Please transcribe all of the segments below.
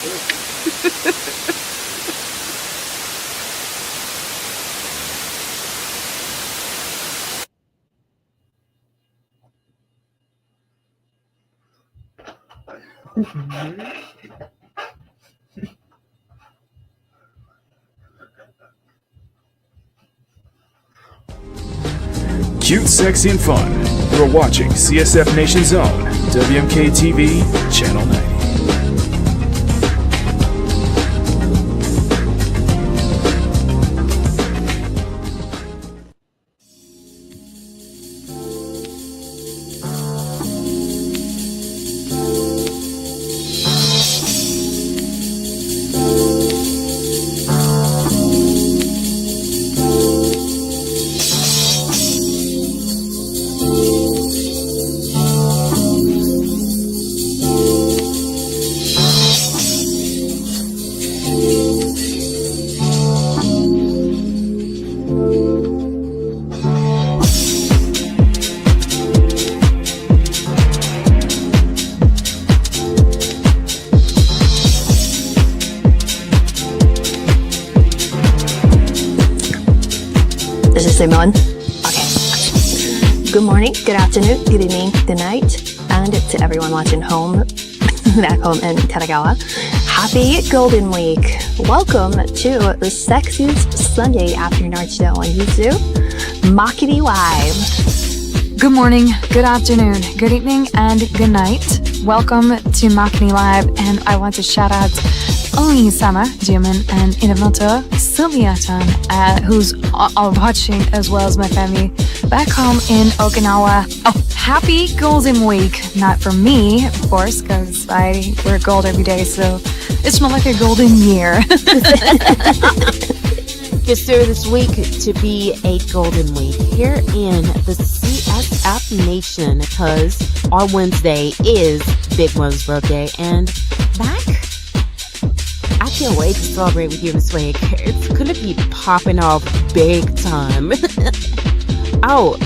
Cute, sexy, and fun. You're watching CSF Nation's own WMK TV, Channel 90. This is Simon. Okay. Good morning, good afternoon, good evening, good night, and to everyone watching home, back home in Kanagawa. Happy Golden Week. Welcome to the sexiest Sunday afternoon art show on YouTube, Makini Live. Good morning, good afternoon, good evening, and good night. Welcome to Makini Live, and I want to shout out Oni-sama, Jimin, and Inamoto, Sylvia-chan, who's watching, as well as my family back home in Okinawa. Oh, happy Golden Week. Not for me, of course, because I wear gold every day, so it's more like a golden year. Consider this week to be a golden week here in the CSF Nation, because on Wednesday is Big One's birthday, and back, I can't wait to celebrate with you this week. It's gonna be popping off big time. Oh,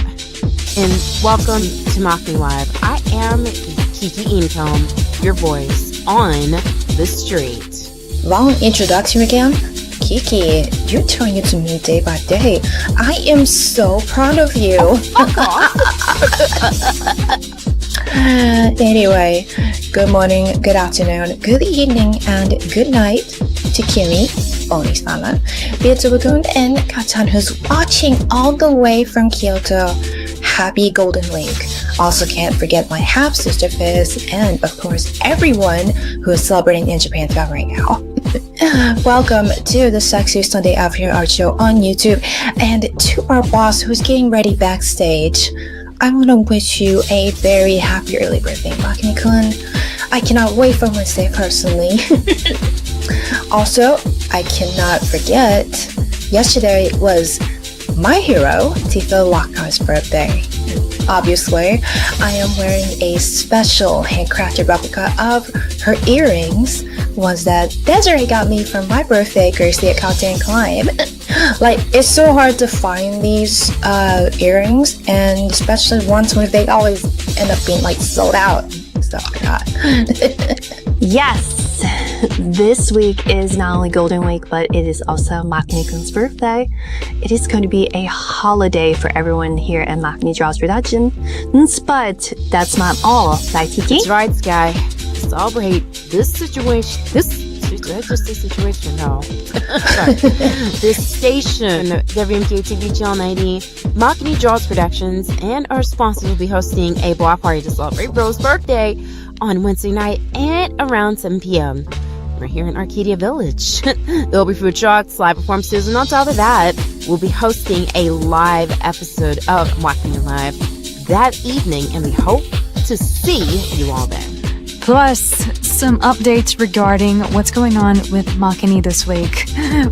and welcome to Makini Live. I am Kiki Income, your voice on the street. Long introduction again? Kiki, you're turning to me day by day. I am so proud of you. Anyway, good morning, good afternoon, good evening, and good night to Kimi, Oni-sama, Beethoven, and Katan, who's watching all the way from Kyoto. Happy Golden Week. Also can't forget my half-sister Fizz, and of course everyone who is celebrating in Japan right now. Welcome to the Sexiest Sunday Afternoon Art Show on YouTube, and to our boss who's getting ready backstage. I want to wish you a very happy early birthday, Makini-kun. I cannot wait for Wednesday personally. Also, I cannot forget, yesterday was my hero, Tifa Lockhart's birthday. Obviously, I am wearing a special handcrafted replica of her earrings, ones that Desiree got me for my birthday, courtesy at Cotton Climb. Like, it's so hard to find these earrings, and especially ones where they always end up being like sold out. So Yes, this week is not only Golden Week, but it is also Makini-kun's birthday. It is going to be a holiday for everyone here at Makini Draws Productions, but that's not all, right, Tiki? That's right, Sky. Celebrate this situation. No. This station, WMK TV Channel 90, Makini Draws Productions, and our sponsors will be hosting a block party to celebrate Rose's birthday on Wednesday night at around 7 p.m. We're here in Arcadia Village. There'll be food trucks, live performances, and on top of that, we'll be hosting a live episode of Makini Live that evening, and we hope to see you all there. Plus, some updates regarding what's going on with Makini this week.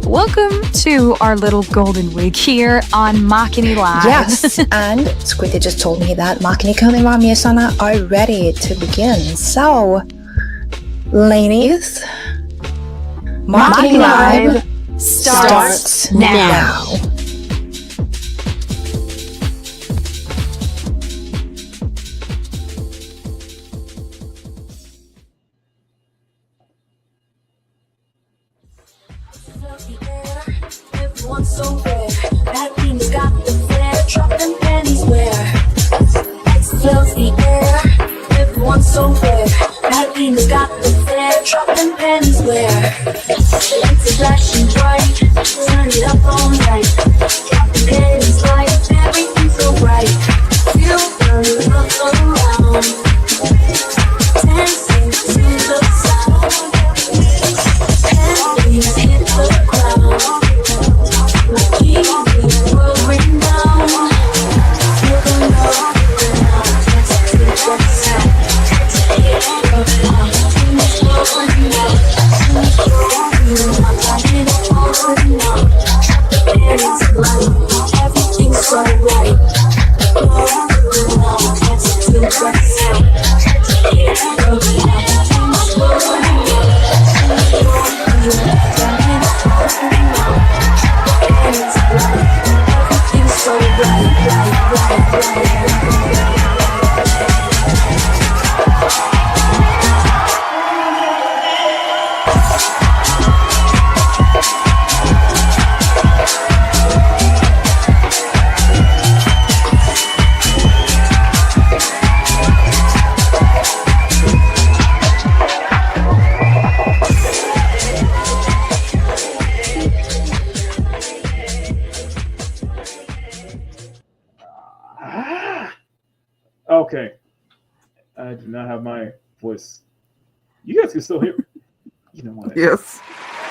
Welcome to our little Golden Week here on Makini Live. yes, and Squiddy just told me that Makini-kun and Mamiya-sana are ready to begin. So, ladies, Makini Live starts now. Everyone's so rare. Makine's got the flair. Drop them panties where it fills the air. Everyone's so rare. Makine's got the flair. Drop them panties where lights are flashing bright. Turn it up all night. Drop the panties light. Everything's so bright. Feel the love around. Dancing to the sound. Panties hit the ground. Makini, world renowned. Feel the love around. Dancing to the sound. Everything's so right. Everything's so Okay. I do not have my voice. You guys can still hear me. You know what? Yes.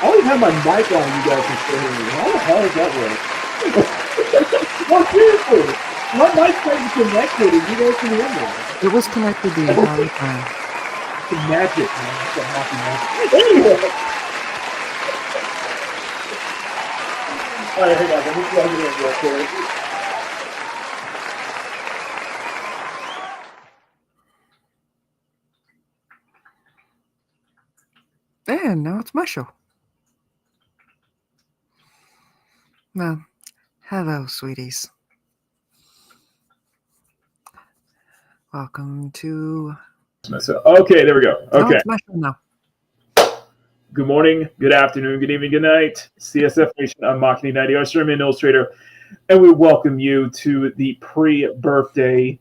I always have my mic on. You guys can still hear me. How the hell does that work? No, seriously. My mic's not even connected and you guys can hear me. It was connected the entire time. It's magic, man. It's a happy magic. Anyway. Alright, hang on. Let me plug it in real quick. And now it's my show. Well, hello, sweeties. Welcome to... Okay, there we go. No, Okay. it's my show now. Good morning, good afternoon, good evening, good night. CSF Nation, I'm Makini 90, our streaming illustrator, and we welcome you to the pre-birthday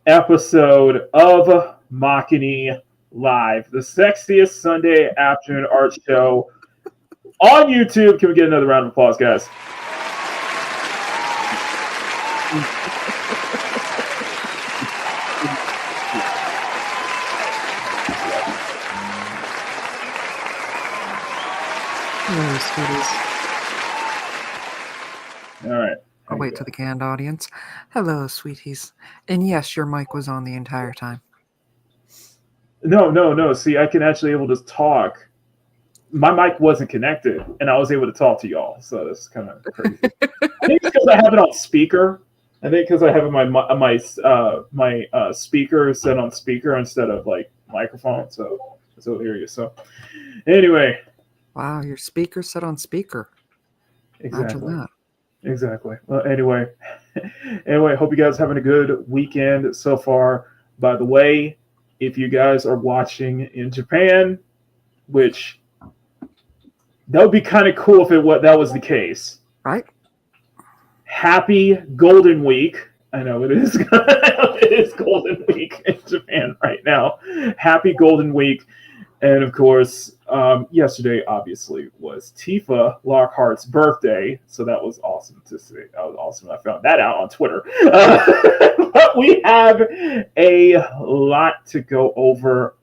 episode of Makini Live, the sexiest Sunday afternoon art show on YouTube. Can we get another round of applause, guys? Hello, sweeties. All right. I'll wait to the canned audience. Hello, sweeties. And yes, your mic was on the entire time. No. See, I can actually able to talk. My mic wasn't connected, and I was able to talk to y'all. So that's kind of crazy. I think it's because I have it on speaker. I think because I have my speaker set on speaker instead of like microphone. So I'll hear you. So anyway. Wow, your speaker set on speaker. Exactly. Imagine that. Exactly. Well, anyway, hope you guys are having a good weekend so far. By the way, if you guys are watching in Japan, which that would be kind of cool if that was the case. Right? Happy Golden Week. I know it is. It is Golden Week in Japan right now. Happy Golden Week. And of course, yesterday obviously was Tifa Lockhart's birthday, so that was awesome to see. That was awesome. I found that out on Twitter. But we have a lot to go over.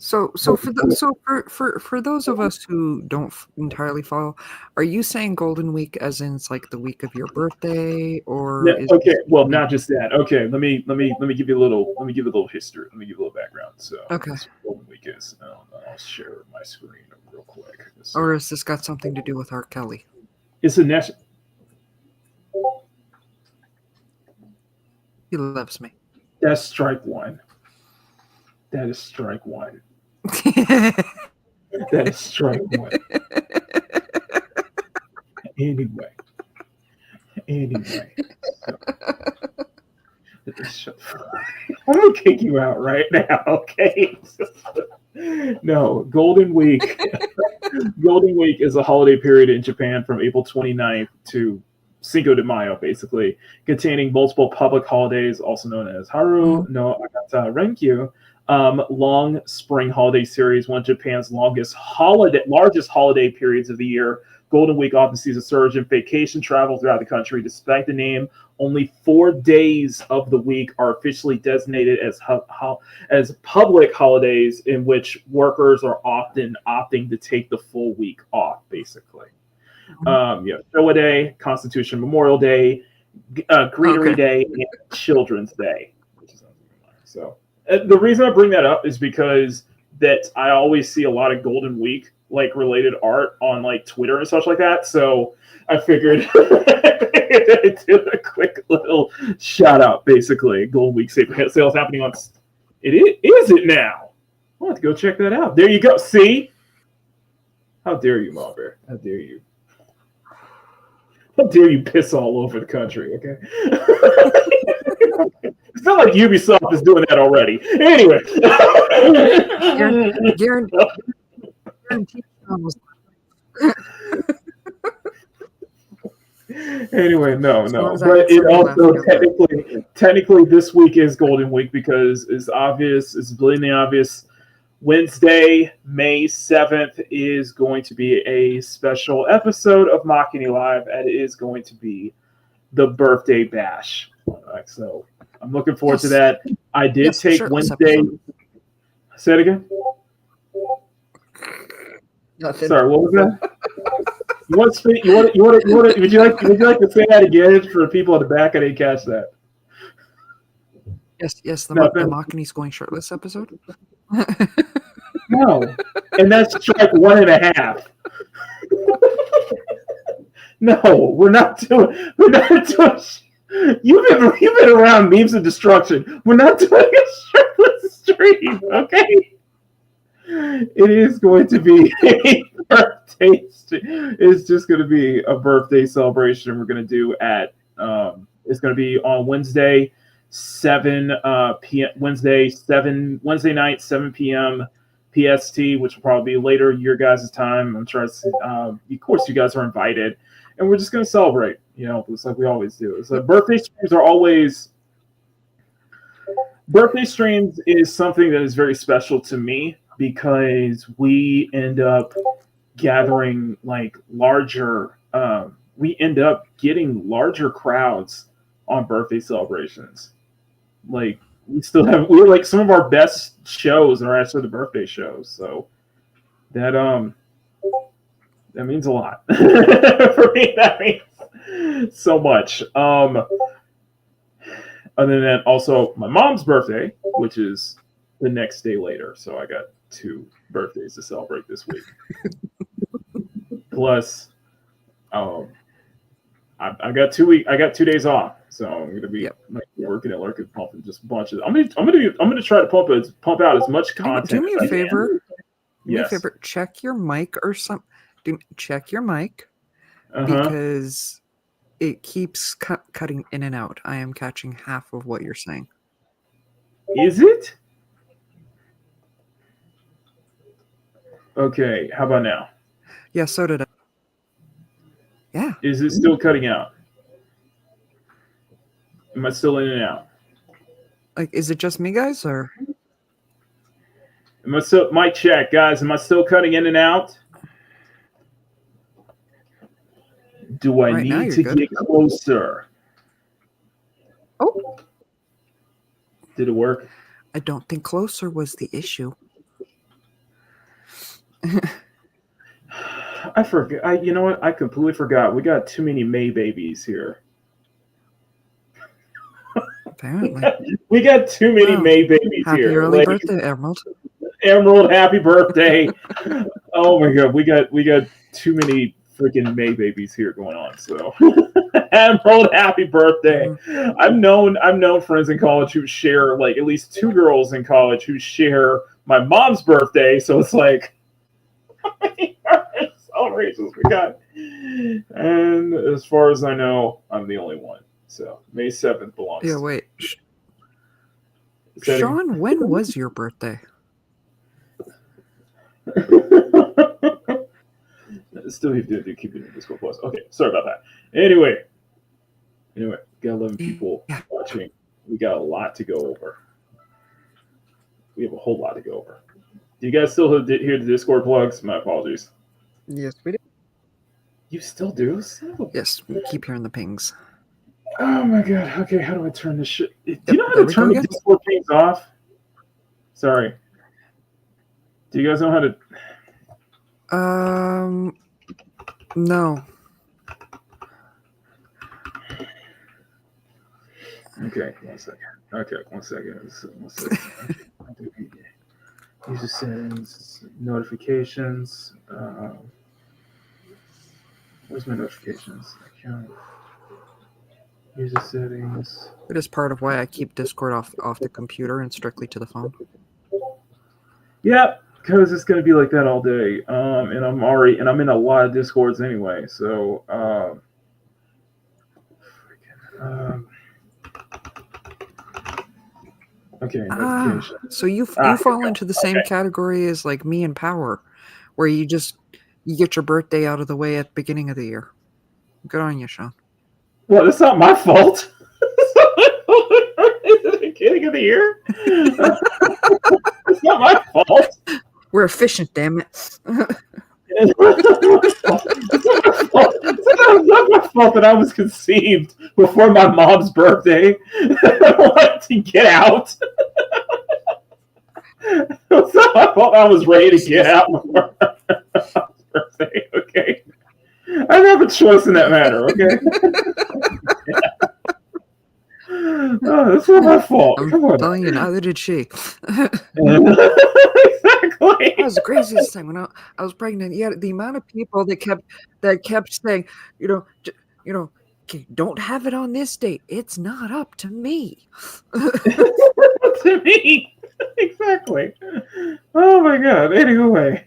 So for those of us who don't entirely follow, are you saying Golden Week as in it's like the week of your birthday, or Yeah, okay, well, not just that. Okay, let me give you a little history. Let me give you a little background. So, okay, that's what Golden Week is. I'll share my screen real quick. Or has this got something to do with R. Kelly? It's a national. He loves me. That's strike one. That is strike one. That is strike one. Anyway. So, I'm gonna kick you out right now, okay? No, Golden Week. Golden Week is a holiday period in Japan from April 29th to Cinco de Mayo, basically, containing multiple public holidays, also known as Haru no Akata Renkyu, long spring holiday series, one of Japan's largest holiday periods of the year. Golden Week often sees a surge in vacation travel throughout the country. Despite the name, only 4 days of the week are officially designated as public holidays, in which workers are often opting to take the full week off, basically. Showa Day, Constitution Memorial Day, Greenery Day, and Children's Day. So the reason I bring that up is because that I always see a lot of Golden Week like related art on like Twitter and such like that. So I figured I'd do a quick little shout out, basically. Golden Week sales happening on. Is it now? I'll have to go check that out. There you go. See? How dare you, Marber? How dare you? How dare you piss all over the country, okay? It's not like Ubisoft is doing that already. Anyway. Anyway, no. But it also technically this week is Golden Week because it's obvious, it's blatantly obvious. Wednesday, May 7th is going to be a special episode of Makini Live, and it is going to be the birthday bash. So I'm looking forward to that. I did take Wednesday. Say it again. Nothing. Sorry, what was that? Would you like to say that again for people in the back? I didn't catch that. Yes. The Makini's going shirtless episode. No, and that's strike 1.5. No, we're not doing. You've been around memes of destruction. We're not doing a shirtless stream, okay? It is going to be a birthday. It's just going to be a birthday celebration. We're going to do at. It's going to be on Wednesday, 7 p.m. Wednesday night, 7 p.m. PST, which will probably be later your guys' time. I'm sure. Of course, you guys are invited, and we're just going to celebrate. It's like we always do. So birthday streams are always. Birthday streams is something that is very special to me because we end up gathering like larger. We end up getting larger crowds on birthday celebrations. Like we're like some of our best shows are actually the birthday shows. So that means a lot for me. That means so much. Other than that, also my mom's birthday, which is the next day later. So I got 2 birthdays to celebrate this week. Plus, I got 2 days off, so I'm gonna be working at Lurking pumping just a bunch of. I'm gonna try to pump out as much content. Do me a favor. Do me a favor. Check your mic or something. Check your mic because it keeps cutting in and out. I am catching half of what you're saying. Is it? Okay. How about now? Yeah. So did I. Yeah. Is it still cutting out? Am I still in and out? Like, is it just me, guys, or? Am I still? Mic check, guys. Am I still cutting in and out? Do I need to get closer? Oh. Did it work? I don't think closer was the issue. I forgot. You know what? I completely forgot. We got too many May babies here. Apparently. We got too many May babies happy here. Happy early birthday, Emerald. Emerald, happy birthday. Oh my god, we got too many freaking May babies here going on. So Emerald, happy birthday. Mm-hmm. I've known friends in college who share like at least 2 girls in college who share my mom's birthday. So it's like how many celebrations we got. And as far as I know, I'm the only one. So May 7th belongs. Yeah, wait. Sean, when was your birthday? Still keeping the Discord plus. Okay, sorry about that. Anyway, got 11 people watching. We got a lot to go over. We have a whole lot to go over. Do you guys still hear the Discord plugs? My apologies. Yes, we do. You still do? Yes, we keep hearing the pings. Oh my god. Okay, how do I turn this shit? Do you know how there to we turn go the again. Discord pings off? Sorry. Do you guys know how to? No. Okay, one second. Okay, one second. User settings, notifications. Where's my notifications? Account. User settings. It is part of why I keep Discord off the computer and strictly to the phone. Yeah, because it's gonna be like that all day. And I'm in a lot of Discords anyway. So, okay. So you fall into the same category as like me and Power, where you get your birthday out of the way at the beginning of the year. Good on you, Sean. Well, that's not my fault. Is it the beginning of the year? It's not my fault. We're efficient, damn it. It's not my fault that I was conceived before my mom's birthday. I wanted to get out. It's not my fault I was ready to get out before my mom's birthday, okay? I have a choice in that matter, okay? Oh, that's not my fault. Come on. I'm telling you, neither did she. Exactly. That was the craziest thing when I was pregnant. Yeah, the amount of people that kept saying, okay, don't have it on this date. It's not up to me. To me. Exactly. Oh my god. Anyway,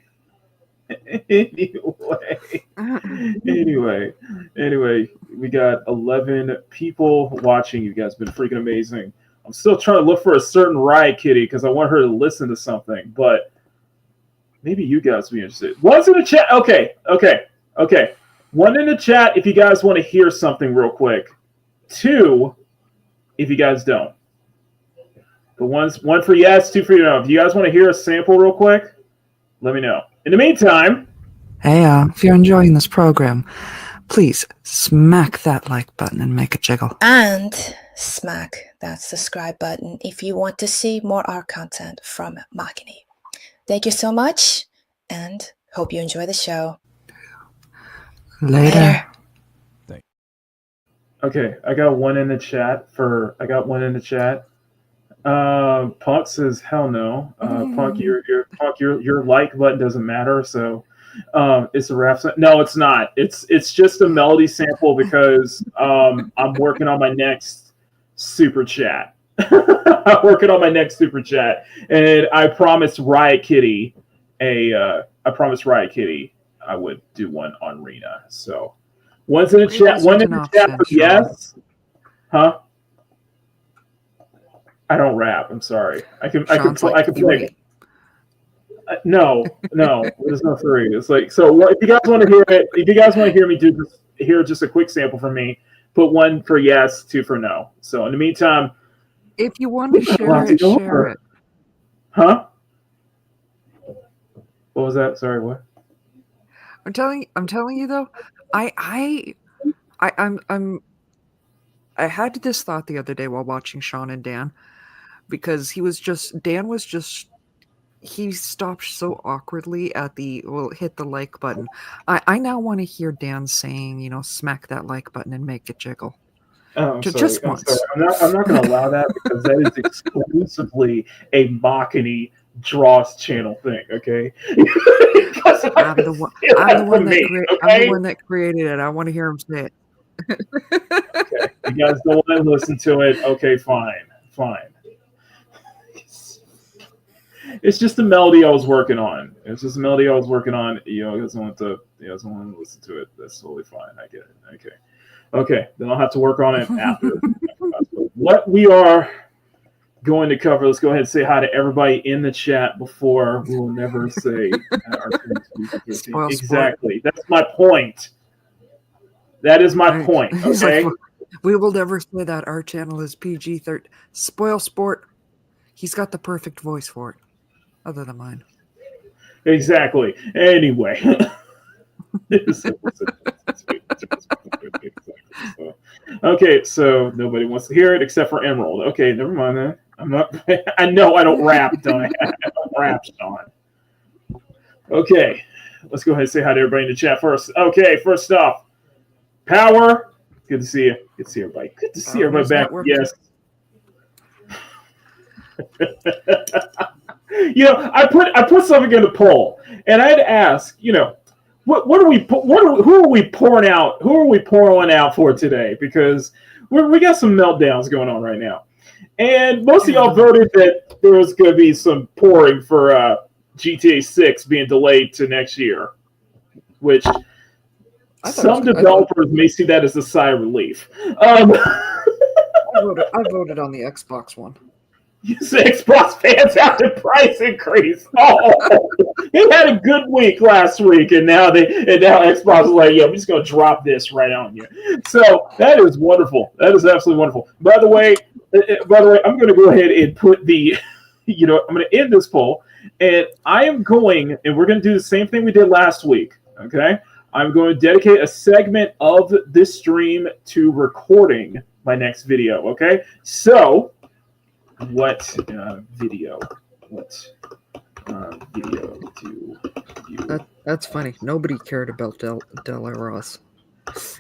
we got 11 people watching. You guys have been freaking amazing. I'm still trying to look for a certain Riot Kitty because I want her to listen to something, but maybe you guys will be interested. One's in the chat. Okay. One in the chat if you guys want to hear something real quick. Two, if you guys don't. But one for yes, two for no. If you guys want to hear a sample real quick, let me know. In the meantime, hey, if you're enjoying this program, please smack that like button and make a jiggle. And smack that subscribe button if you want to see more art content from Makini. Thank you so much, and hope you enjoy the show. Later. Okay, I got one in the chat. Punk says hell no. Punk, your like button doesn't matter. So, it's a rap. No, it's not. It's just a melody sample because I'm working on my next super chat. I'm working on my next super chat, and I promised Riot Kitty I would do one on Rena. So, one's in the chat. One in the chat for yes. Huh? I don't rap. I'm sorry. I can play. No, there's no three. It's like, so if you guys want to hear it, if you guys want to hear me hear just a quick sample from me, put one for yes, two for no. So in the meantime, if you want to share it, share it. Huh? What was that? Sorry, what? I'm telling you though, I had this thought the other day while watching Sean and Dan, because Dan was just he stopped so awkwardly at hit the like button. I now want to hear Dan saying, smack that like button and make it jiggle. Oh, just once. I'm not going to allow that because that is exclusively a Makini Dross channel thing. Okay. I'm the one that created it. I want to hear him say it. Okay. You guys don't want to listen to it. Okay, fine. It's just a melody I was working on. You guys don't want to listen to it. That's totally fine. I get it. Okay. Then I'll have to work on it after. What we are going to cover. Let's go ahead and say hi to everybody in the chat before we'll never say our Spoil sport. exactly. That's my point. That is my point. He's like, Okay. we will never say that our channel is PG-13. Spoil sport. He's got the perfect voice for it, other than mine. Exactly. Anyway. Okay, so nobody wants to hear it except for Emerald. Okay, never mind that. I'm not. I know I don't rap, don't I? I don't rap, Sean. Okay, let's go ahead and say hi to everybody in the chat first. Okay, first off, Power. Good to see you. Good to see everybody. Good to see everybody back. Network. Yes. I put something in the poll, and I'd ask, who are we pouring out? Who are we pouring out for today? Because we got some meltdowns going on right now, and most of y'all voted that there was going to be some pouring for GTA 6 being delayed to next year, which some developers may see that as a sigh of relief. I voted on the Xbox one. You say Xbox fans have the price increase. Oh, they had a good week last week, and now Xbox is like, yeah, I'm just gonna drop this right on you. So that is wonderful. That is absolutely wonderful. By the way, I'm gonna go ahead and put the, I'm gonna end this poll, and we're gonna do the same thing we did last week. Okay, I'm going to dedicate a segment of this stream to recording my next video. Okay, so. What video do you? That's funny. Nobody cared about Del Eros.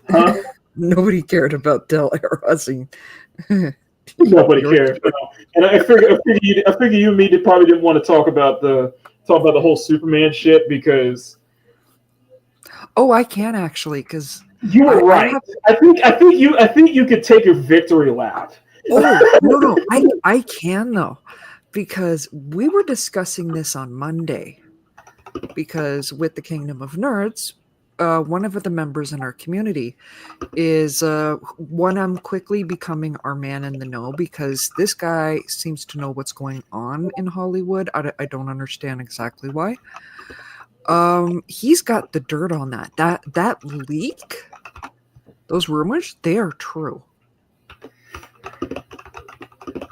Huh? Nobody cared about Del Eros. Nobody cared. And I figure you and me probably didn't want to talk about the whole Superman shit because. Oh, I can actually, because you were right. I think you could take a victory lap. Oh, no, I can though, because we were discussing this on Monday, because with the Kingdom of Nerds, one of the members in our community is I'm quickly becoming our man in the know, because this guy seems to know what's going on in Hollywood. I don't understand exactly why. He's got the dirt on that leak. Those rumors, they are true.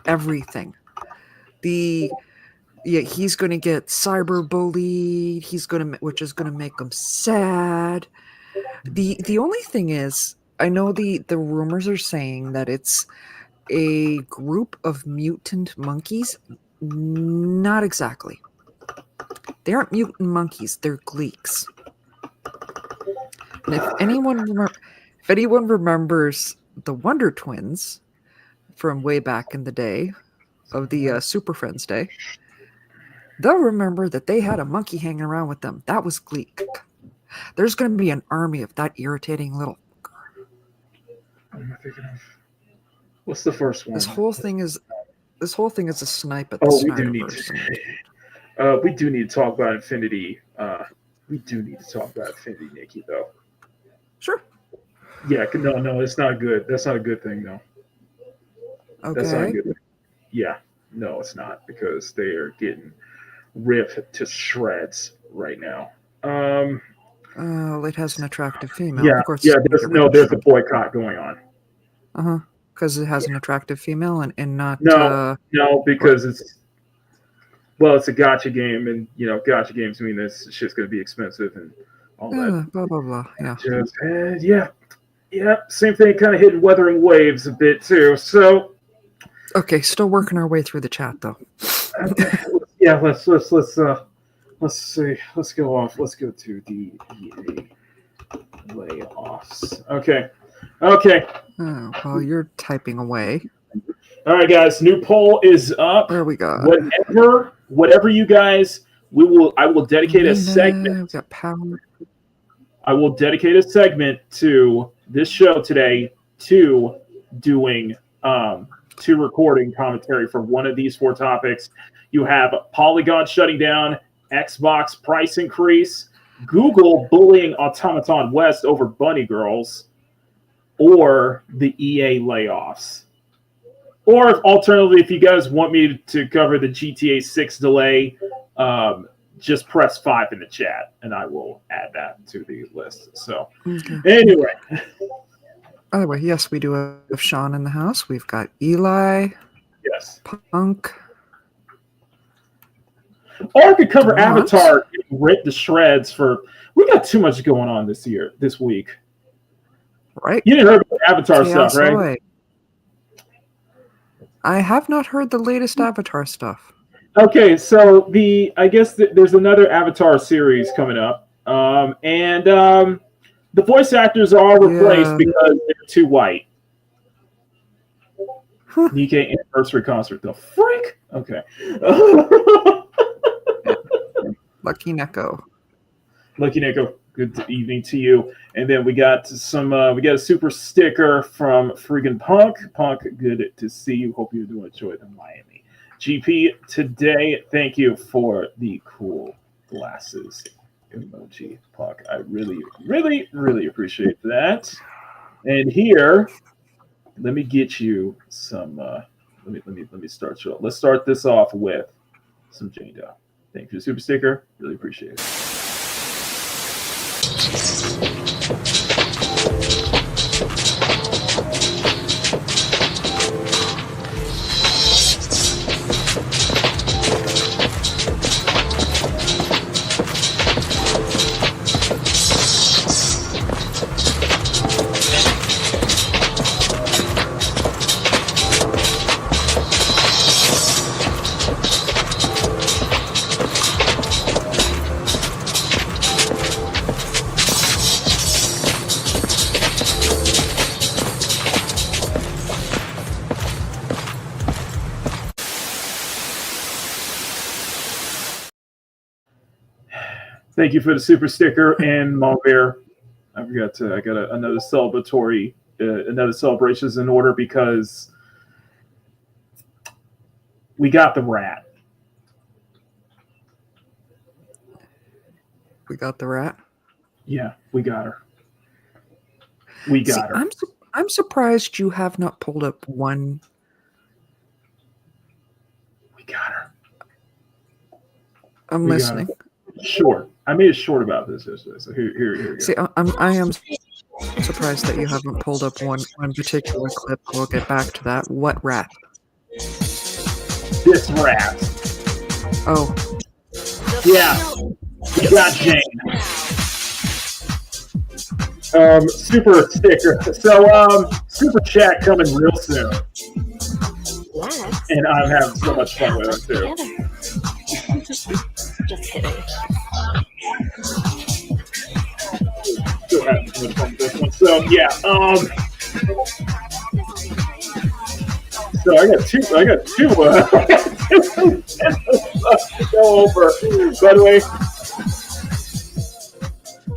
Everything. He's going to get cyberbullied. Which is going to make him sad. The only thing is, I know the rumors are saying that it's a group of mutant monkeys. Not exactly. They aren't mutant monkeys. They're gleeks. And if anyone remembers the Wonder Twins from way back in the day of the Super Friends Day, they'll remember that they had a monkey hanging around with them. That was Gleek. There's going to be an army of that irritating little. What am I thinking of? What's the first one? This whole thing is a snipe at the Snyderverse. We do need to talk about Infinity. We do need to talk about Infinity, Nikki, though. Sure. Yeah, no, it's not good. That's not a good thing, though. Okay. That's not a good thing. Yeah, no, it's not, because they are getting ripped to shreds right now. It has an attractive female. Yeah, of course. Yeah. There's a boycott going on. Because it has an attractive female and not. No, because it's a gacha game, and gacha games mean this shit's going to be expensive and all that. Blah blah blah. Yeah. Yeah. Same thing, kind of hitting Wuthering Waves a bit too. So. Okay, still working our way through the chat though. Yeah, let's see. Let's go off. Let's go to the EA layoffs. Okay. Oh, well, you're typing away. All right, guys. New poll is up. There we go. Whatever you guys, I will dedicate a segment. We got power. I will dedicate a segment to this show today to doing to recording commentary for one of these 4 topics. You have Polygon shutting down, Xbox price increase, Google bullying Automaton West over bunny girls, or the EA layoffs. Or alternatively, if you guys want me to cover the GTA 6 delay, just press 5 in the chat, and I will add that to the list. So, anyway. By the way, yes, we do have Sean in the house. We've got Eli. Yes. Punk. Or I could cover Avatar, rip the shreds for. We got too much going on this week. Right. You didn't hear about Avatar stuff, right? I have not heard the latest Avatar stuff. Okay, so I guess there's another Avatar series coming up, and the voice actors are all replaced because they're too white. Nikkei anniversary concert. The frick? Okay. Lucky Neko. Lucky Neko. Good evening to you. And then we got a super sticker from Friggin' Punk. Punk, good to see you. Hope you do enjoy the Miami GP today. Thank you for the cool glasses emoji, Punk. I really, really, really appreciate that. And here, let me get you some. Let me start you. Let's start this off with some Jane Doe. Thank you for the super sticker. Really appreciate it. Thank you for the super sticker and Monbear. I got another celebrations in order because we got the rat. We got the rat? Yeah, we got her. We got her. I'm surprised you have not pulled up one. We got her. I'm listening. Short. I made a short about this yesterday. So here you go. See, I am surprised that you haven't pulled up one particular clip. We'll get back to that. What rat? This rat. Oh. Yeah. We got Jane. Super sticker. So super chat coming real soon. And I'm having so much fun with it too. Just kidding. Still having so much fun with this one. So yeah, so I got two to go over.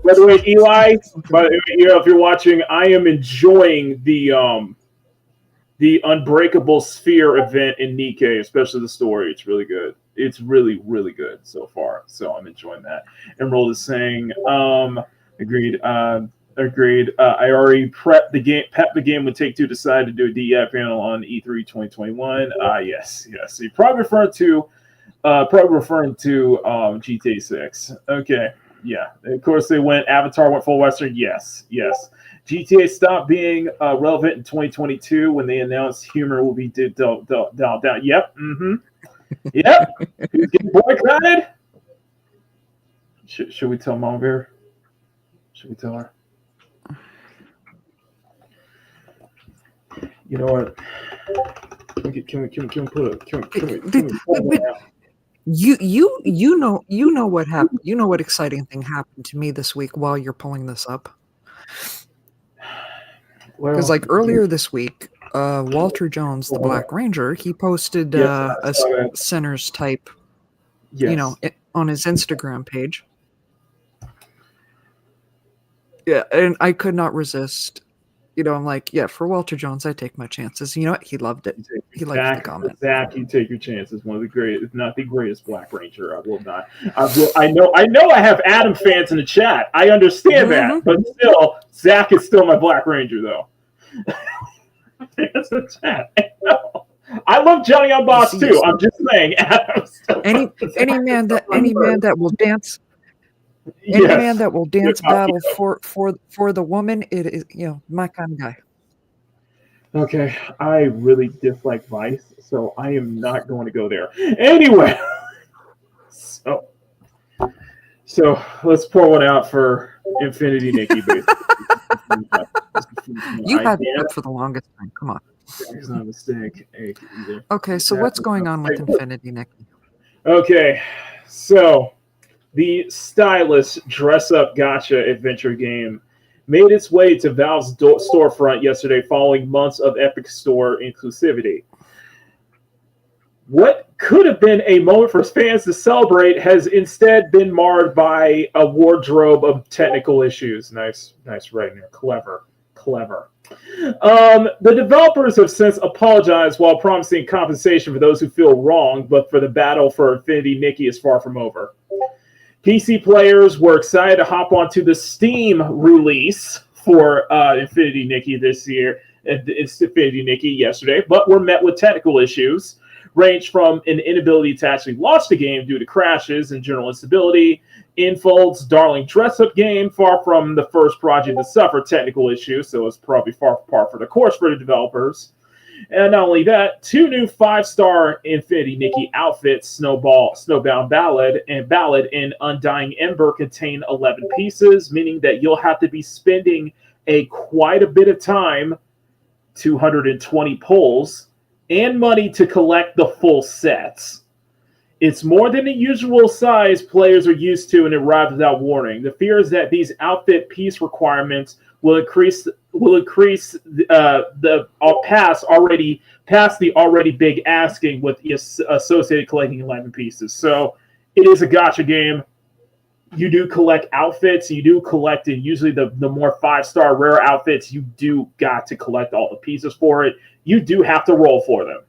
By the way, Eli, if you're watching, I am enjoying the Unbreakable Sphere event in Nikkei, especially the story. It's really good. It's really, really good so far. So I'm enjoying that. Emerald is saying, agreed. Agreed. I already prepped the game when Take-Two decided to do a DEI panel on E3 2021. Yes. So you're probably referring to GTA 6. Okay. Yeah. Of course, Avatar went full Western. Yes. GTA stopped being relevant in 2022 when they announced humor will be down. Yep. Mm-hmm. Yep. Who's getting boycotted? Should we tell Mom Bear? Should we tell her? You know what? Can we put a You know what happened. You know what exciting thing happened to me this week while you're pulling this up. Because earlier this week, Walter Jones, the Black Ranger, he posted a Sinners type, on his Instagram page. Yeah, and I could not resist. I'm like, yeah, for Walter Jones, I take my chances. You know what? He loved it. He liked the comment. Zach, you take your chances. One of the greatest, if not the greatest Black Ranger. I will not. I know I have Adam fans in the chat. I understand that. But still, Zach is still my Black Ranger, though. It's the chat. I know. I love Johnny on Boss See, too. I'm just saying. Adam's still any man that will dance. Any Yes. man that will dance battle for the woman, it is my kind of guy. Okay, I really dislike Vice, so I am not going to go there. Anyway, so let's pour one out for Infinity Nikki. You had that for the longest time. Come on. It's not a mistake. Either. Okay, so what's going on with Infinity Nikki? Okay, so the Stylus dress-up gacha adventure game made its way to Valve's storefront yesterday following months of Epic Store inclusivity. What could have been a moment for fans to celebrate has instead been marred by a wardrobe of technical issues. Nice writing there. Clever. The developers have since apologized while promising compensation for those who feel wronged, but for the battle for Infinity Nikki is far from over. PC players were excited to hop onto the Steam release for Infinity Nikki this year. It's Infinity Nikki yesterday, but were met with technical issues, ranged from an inability to actually launch the game due to crashes and general instability. Infold's darling dress-up game, far from the first project to suffer technical issues, so it's probably far par for the course for the developers. And not only that, 2 new 5-star Infinity Nikki outfits, Snowbound Ballad, and Undying Ember, contain 11 pieces, meaning that you'll have to be spending quite a bit of time, 220 pulls, and money to collect the full sets. It's more than the usual size players are used to and arrived without warning. The fear is that these outfit piece requirements will increase past the already big asking with the associated collecting 11 pieces. So it is a gacha game. You do collect outfits. You do collect it. Usually the more 5-star rare outfits, you do got to collect all the pieces for it. You do have to roll for them.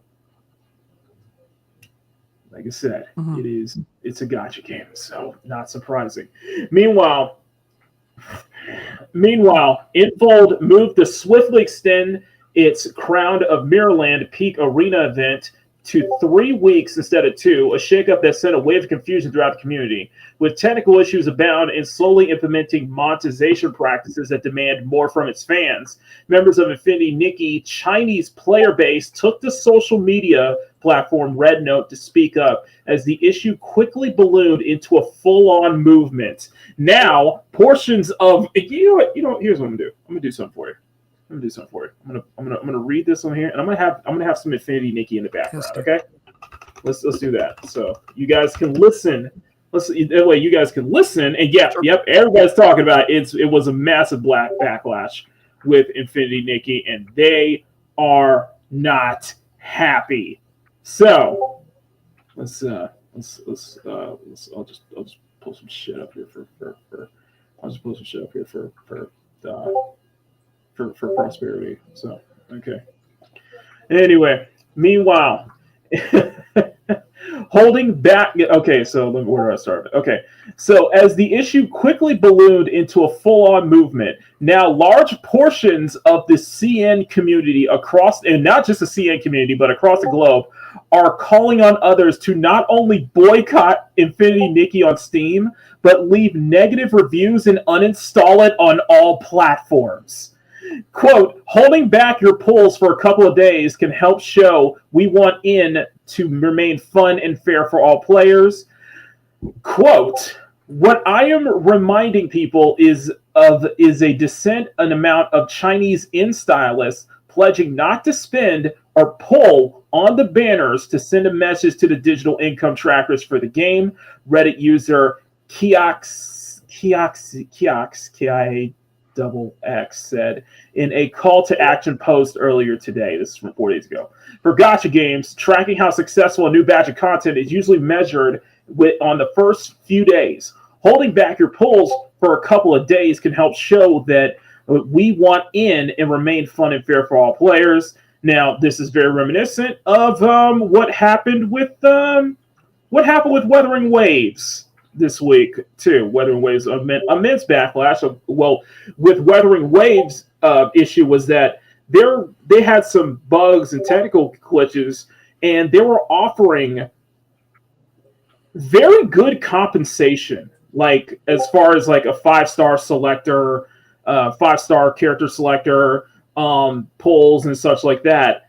Like I said, it's a gacha game, so not surprising. Meanwhile, Infold moved to swiftly extend its Crown of Mirrorland Peak Arena event to 3 weeks instead of 2, a shakeup that sent a wave of confusion throughout the community. With technical issues abound in slowly implementing monetization practices that demand more from its fans, members of Infinity Nikki Chinese player base took to social media platform Red Note to speak up as the issue quickly ballooned into a full-on movement. Now, portions of here's what I'm gonna do. I'm gonna do something for you. I'm gonna read this on here, and I'm gonna have some Infinity Nikki in the background. Okay, let's do that. So you guys can listen. That way you guys can listen. And yep, everybody's talking about it. It was a massive backlash with Infinity Nikki, and they are not happy. So I'll just pull some shit up here for prosperity. So okay. Anyway, meanwhile, holding back. Okay, so where do I start? Okay, so as the issue quickly ballooned into a full-on movement, now large portions of the CN community across, and not just the CN community, but across the globe, are calling on others to not only boycott Infinity Nikki on Steam, but leave negative reviews and uninstall it on all platforms. Quote, holding back your pulls for a couple of days can help show we want in to remain fun and fair for all players. Quote, what I am reminding people is a decent amount of Chinese in-stylists pledging not to spend or pull on the banners to send a message to the digital income trackers for the game. Reddit user Kiox, K-I-XX said in a call to action post earlier today. This is from 4 days ago. For gacha games, tracking how successful a new batch of content is usually measured on the first few days. Holding back your pulls for a couple of days can help show that we want in and remain fun and fair for all players. Now, this is very reminiscent of what happened with Wuthering Waves this week too. Wuthering Waves immense backlash. With Wuthering Waves issue was that they had some bugs and technical glitches, and they were offering very good compensation, like as far as like a 5-star selector, 5-star character selector, polls and such like that,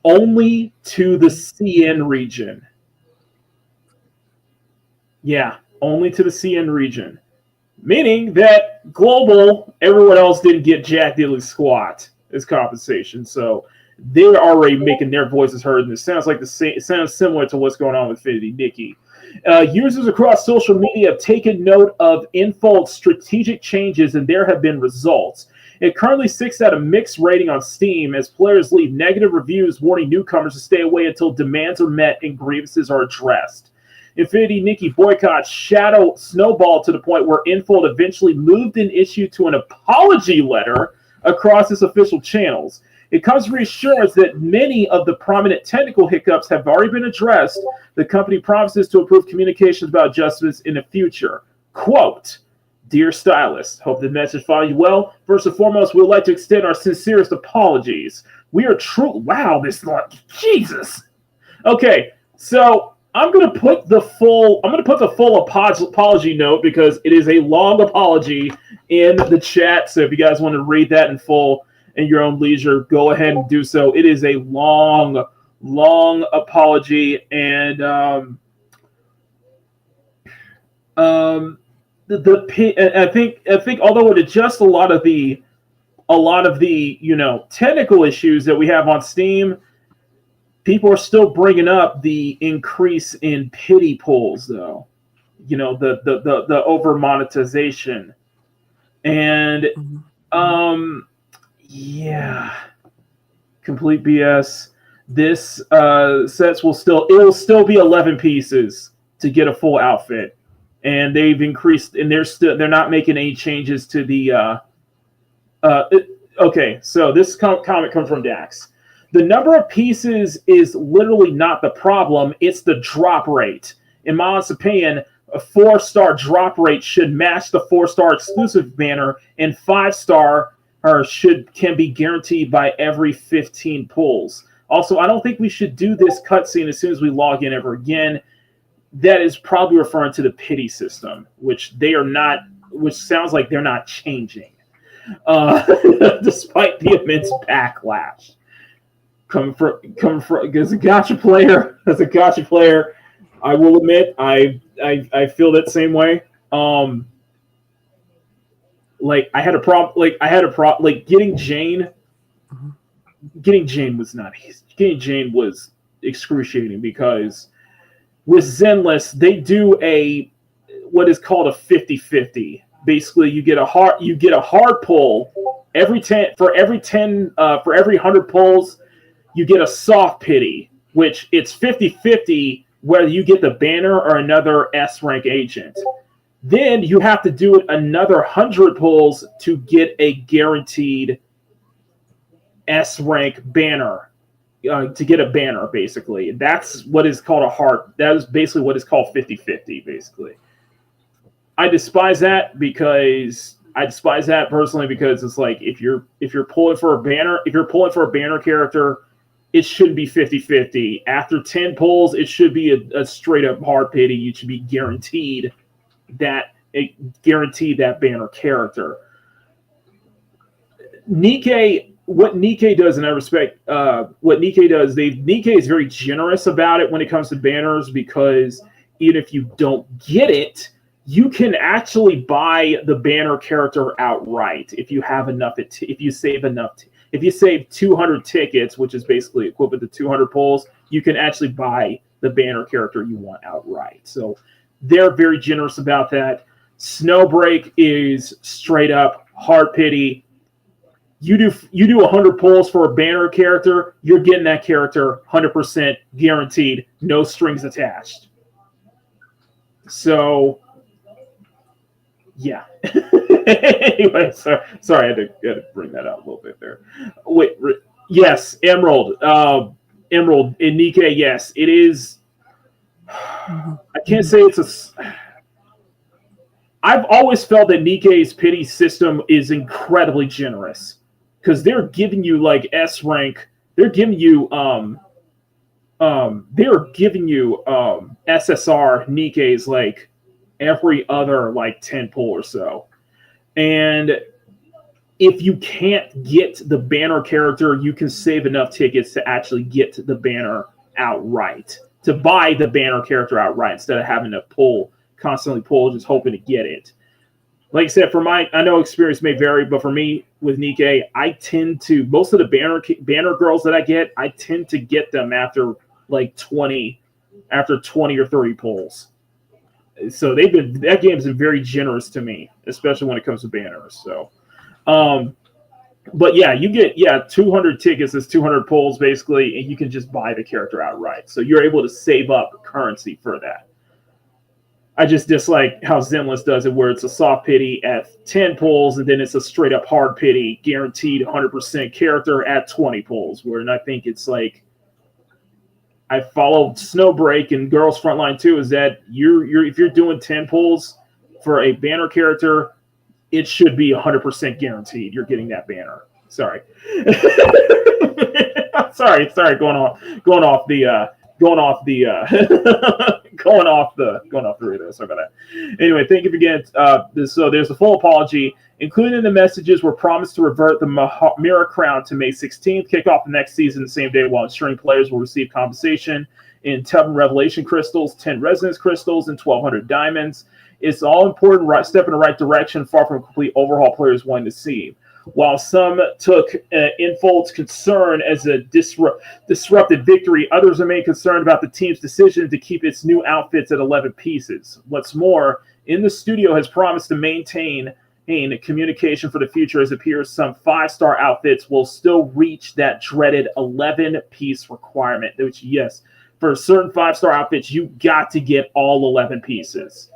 only to the CN region. Yeah, only to the CN region. Meaning that global, everyone else didn't get jack diddly squat as compensation. So they're already making their voices heard, and it sounds like it sounds similar to what's going on with Infinity Nikki. Users across social media have taken note of Infold's strategic changes, and there have been results. It currently sits at a mixed rating on Steam as players leave negative reviews warning newcomers to stay away until demands are met and grievances are addressed. Infinity Nikki boycott shadow snowballed to the point where Infold eventually moved an issue to an apology letter across its official channels. It comes with reassurance that many of the prominent technical hiccups have already been addressed. The company promises to improve communications about adjustments in the future. Quote, "Dear stylist, hope the message finds you well. First and foremost, we would like to extend our sincerest apologies. We are true." Wow, this like Jesus. Okay, so I'm gonna put the full apology note because it is a long apology in the chat. So if you guys want to read that in full in your own leisure, go ahead and do so. It is a long apology, and I think although it adjusts a lot of the technical issues that we have on Steam, people are still bringing up the increase in pity pools, though. The over monetization, and yeah, complete BS. This sets will still be 11 pieces to get a full outfit, and they've increased, and they're not making any changes to the. Okay, so this comment comes from Dax. The number of pieces is literally not the problem, it's the drop rate. In my honest opinion, a 4-star drop rate should match the 4-star exclusive banner, and 5-star can be guaranteed by every 15 pulls. Also, I don't think we should do this cutscene as soon as we log in ever again. That is probably referring to the pity system, which sounds like they're not changing, despite the immense backlash. Coming from as a gotcha player, I will admit I feel that same way. Like I had a problem. Like getting Jane. Getting Jane was not easy. Getting Jane was excruciating because with Zenless they do what is called a 50-50. Basically, you get a hard pull every 100 pulls. You get a soft pity, which it's 50-50 whether you get the banner or another S rank agent. Then you have to do it another 100 pulls to get a guaranteed S rank banner, to get a banner, basically. That's what is called that is basically what is called 50-50, basically. I despise that personally because it's like if you're pulling for a banner character, it shouldn't be 50-50. After 10 pulls, it should be a straight up hard pity. You should be guaranteed that banner character. What Nikkei does, and I respect what Nikkei does, Nikkei is very generous about it when it comes to banners, because even if you don't get it, you can actually buy the banner character outright if you have enough. If you save enough. If you save 200 tickets, which is basically equivalent to 200 pulls, you can actually buy the banner character you want outright. So they're very generous about that. Snowbreak is straight up hard pity. You do 100 pulls for a banner character, you're getting that character 100% guaranteed, no strings attached. So, yeah. Anyway, sorry, I had to bring that out a little bit there. Wait, yes, Emerald in Nikkei, yes, it is. I can't say it's I've always felt that Nikkei's pity system is incredibly generous. because they're giving you like S rank. They're giving you SSR Nikes like every other like 10 pull or so. And if you can't get the banner character, you can save enough tickets to actually get the banner outright, to buy the banner character outright instead of having to constantly pull, just hoping to get it. Like I said, I know experience may vary, but for me with Nikkei, I tend to, most of the banner girls that I get, I tend to get them after 20 or 30 pulls. So that game's been very generous to me, especially when it comes to banners. So, but yeah, you get 200 tickets is 200 pulls basically, and you can just buy the character outright. So you're able to save up currency for that. I just dislike how Zenless does it, where it's a soft pity at 10 pulls, and then it's a straight up hard pity, guaranteed 100% character at 20 pulls. Where I think it's like, I followed Snowbreak and Girls Frontline too, is that if you're doing 10 pulls for a banner character, it should be 100% guaranteed you're getting that banner. Sorry. sorry, going off the radar. Sorry about that. Anyway, thank you again. So there's a full apology. Included in the messages were promised to revert the Mirror Crown to May 16th, kick off the next season the same day, while ensuring players will receive compensation in 10 Revelation crystals, 10 Resonance crystals, and 1,200 diamonds. It's all important step in the right direction, far from a complete overhaul players wanting to see. While some took Infold's concern as a disrupted victory, others remain concerned about the team's decision to keep its new outfits at 11 pieces. What's more, in the studio has promised to maintain communication for the future, as it appears some 5-star outfits will still reach that dreaded 11-piece requirement, which, yes, for certain 5-star outfits, you got to get all 11 pieces.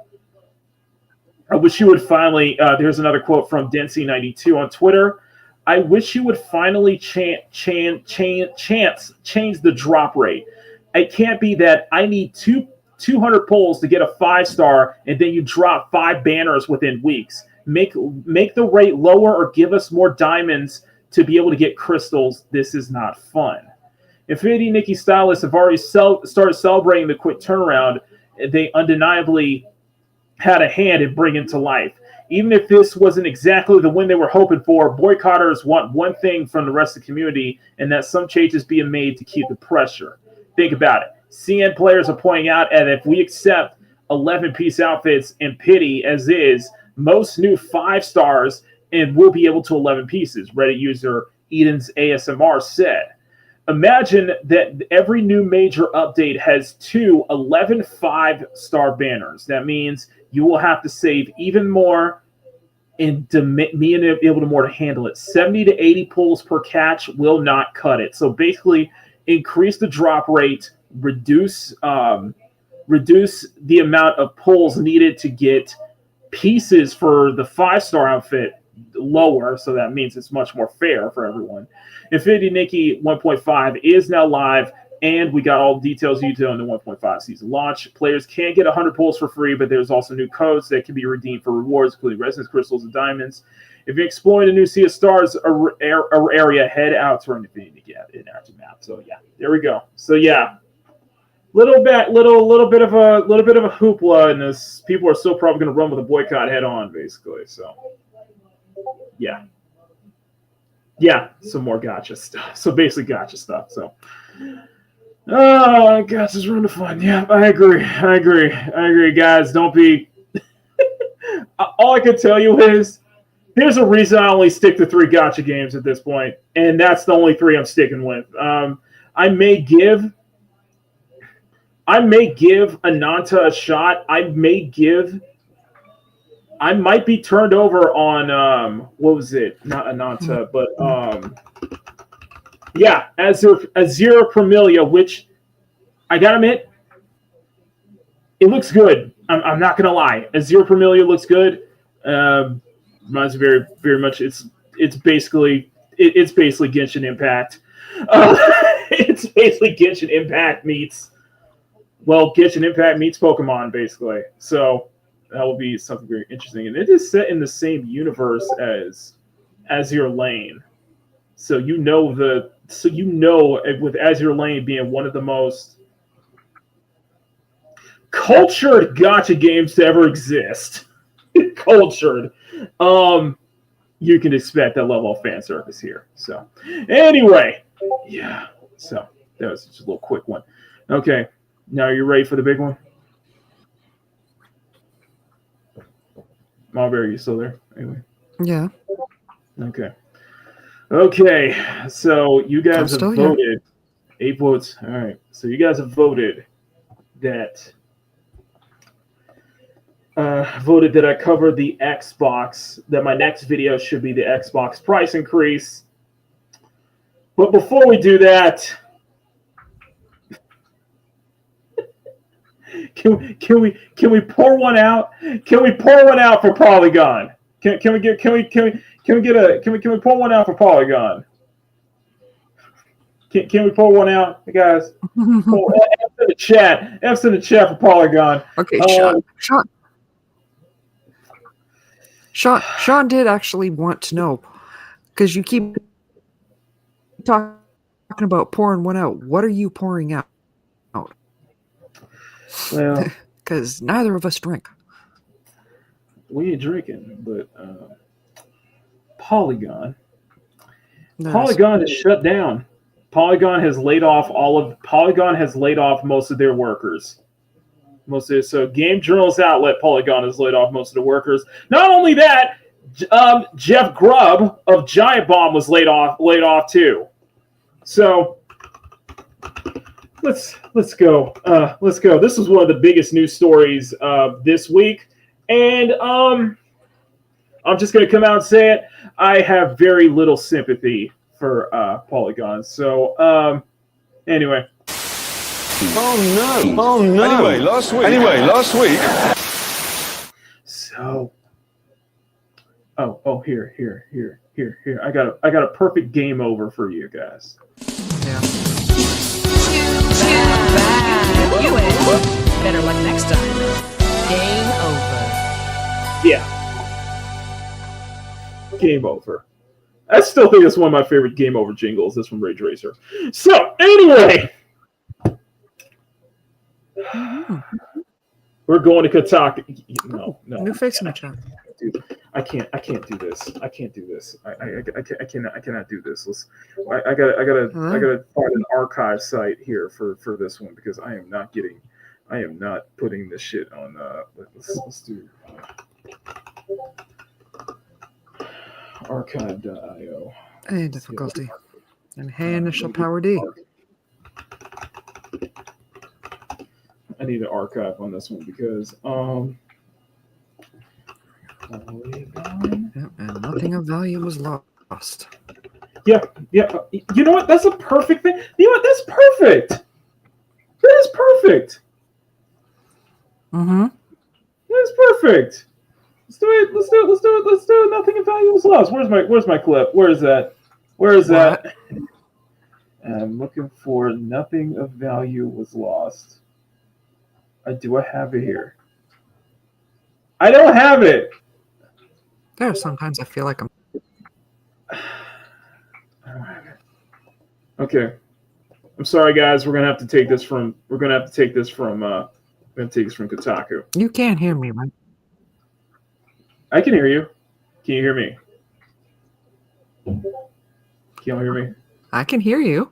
I wish you would finally, there's another quote from Densey92 on Twitter. I wish you would finally change the drop rate. It can't be that I need 200 pulls to get a 5-star, and then you drop 5 banners within weeks. Make the rate lower, or give us more diamonds to be able to get crystals. This is not fun. Infinity Nikki stylists have already started celebrating the quick turnaround they undeniably had a hand in bringing to life. Even if this wasn't exactly the win they were hoping for, boycotters want one thing from the rest of the community, and that some changes being made to keep the pressure. Think about it. CN players are pointing out that if we accept 11-piece outfits and pity as is, most new 5-stars and we'll be able to 11 pieces, Reddit user Eden's ASMR said. Imagine that every new major update has 2 11 5-star banners. That means you will have to save even more and be able to more to handle it. 70 to 80 pulls per catch will not cut it. So basically, increase the drop rate, reduce the amount of pulls needed to get pieces for the 5-star outfit lower, so that means it's much more fair for everyone. Infinity Nikki 1.5 is now live, and we got all the details detailed in the 1.5 season launch. Players can get 100 pulls for free, but there's also new codes that can be redeemed for rewards, including resonance crystals and diamonds. If you're exploring the new Sea of Stars area, head out to Infinity Nikki in Aftermath. So yeah, there we go. So yeah, little bit of a hoopla, and this people are still probably going to run with a boycott head on, basically. So yeah, some more gotcha stuff. So basically gotcha stuff. So gotcha's ruin the fun. Yeah, I agree, guys. Don't be. All I can tell you is there's a reason I only stick to 3 gotcha games at this point, and that's the only 3 I'm sticking with. I may give Ananta a shot. I might be turned over on what was it? Not Ananta, but Azure Promilia, which I gotta admit, it looks good. I'm not gonna lie. Azure Promilia looks good. Reminds me very, very much. It's basically Genshin Impact. It's basically Genshin Impact meets Pokemon, basically. So that will be something very interesting. And it is set in the same universe as Azure Lane. So you know with Azure Lane being one of the most cultured gacha games to ever exist. Cultured. You can expect that level of fan service here. So anyway, yeah. So that was just a little quick one. Okay. Now you're ready for the big one? Marbury, are you still there? Anyway. Yeah. Okay. Okay. So you guys have voted 8 votes. All right. So you guys have voted that I cover the Xbox, that my next video should be the Xbox price increase. But before we do that, can we pour one out? Can we pour one out for Polygon? Can we pour one out for Polygon? Can we pour one out, guys? F's in the chat. F's in the chat for Polygon. Okay, Sean did actually want to know, because you keep talking about pouring one out. What are you pouring out? Well, because neither of us drink. We ain't drinking, but Polygon is shut down. Polygon has laid off most of their workers. So Game Journal's outlet Polygon has laid off most of the workers. Not only that, Jeff Grubb of Giant Bomb was laid off too. So let's go. Let's go. This was one of the biggest news stories this week, and I'm just gonna come out and say it. I have very little sympathy for Polygon. So anyway. Oh no! Anyway, last week. So, here. I got a perfect game over for you guys. Yeah. Too bad. You win. Better luck next time. Game over. Yeah. Game over. I still think it's one of my favorite game over jingles. This from Rage Racer. So anyway. We're going to Kotaku. No. New face in the chat. Dude, I can't do this. I cannot do this. I gotta find an archive site here for this one, because I am not putting this shit on. Let's do archive.io. Any difficulty. And hey, initial power D. I need an archive on this one because and nothing of value was lost. Yeah. You know what? That's a perfect thing. You know what? That's perfect. That is perfect. Mm-hmm. That's perfect. Let's do it. Nothing of value was lost. Where's my clip? Where is that? I'm looking for nothing of value was lost. Do I have it here? I don't have it. There are sometimes I feel like I'm. I don't have it. Okay. I'm sorry, guys. We're gonna have to take this from Kotaku. You can't hear me, right? I can hear you. Can you hear me? Can you all hear me? I can hear you.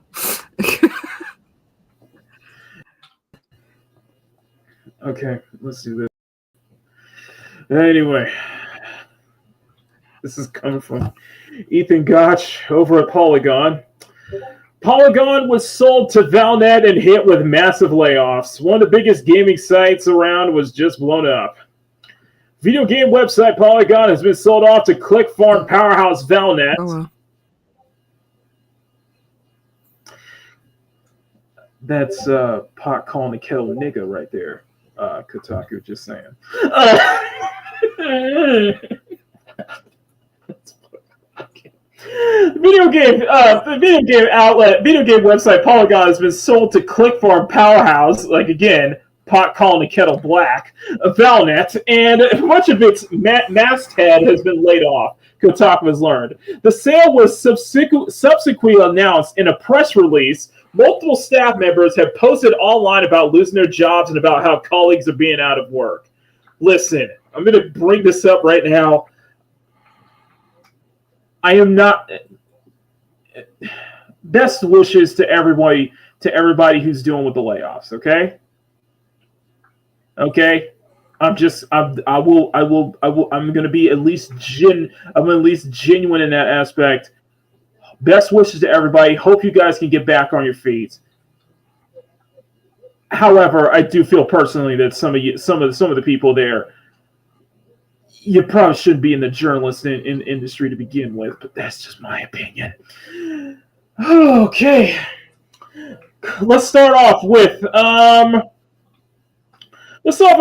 Okay, let's do this. Anyway, this is coming from Ethan Gotch over at Polygon. Polygon was sold to Valnet and hit with massive layoffs. One of the biggest gaming sites around was just blown up. Video game website Polygon has been sold off to click farm powerhouse Valnet. Oh, well. That's pot calling the kettle nigga right there. Kotaku, just saying. Video game website Polygon has been sold to Clickfarm Powerhouse. Like again, pot calling the kettle black, Valnet, and much of its masthead has been laid off, Kotaku has learned. The sale was subsequently announced in a press release. Multiple staff members have posted online about losing their jobs and about how colleagues are being out of work. Listen, I'm going to bring this up right now. I am not... Best wishes to everybody who's dealing with the layoffs, okay? Okay? I'm going to be at least genuine in that aspect. Best wishes to everybody. Hope you guys can get back on your feet. However, I do feel personally that some of the people there, you probably shouldn't be in the journalist industry to begin with, but that's just my opinion. Okay. Let's start off with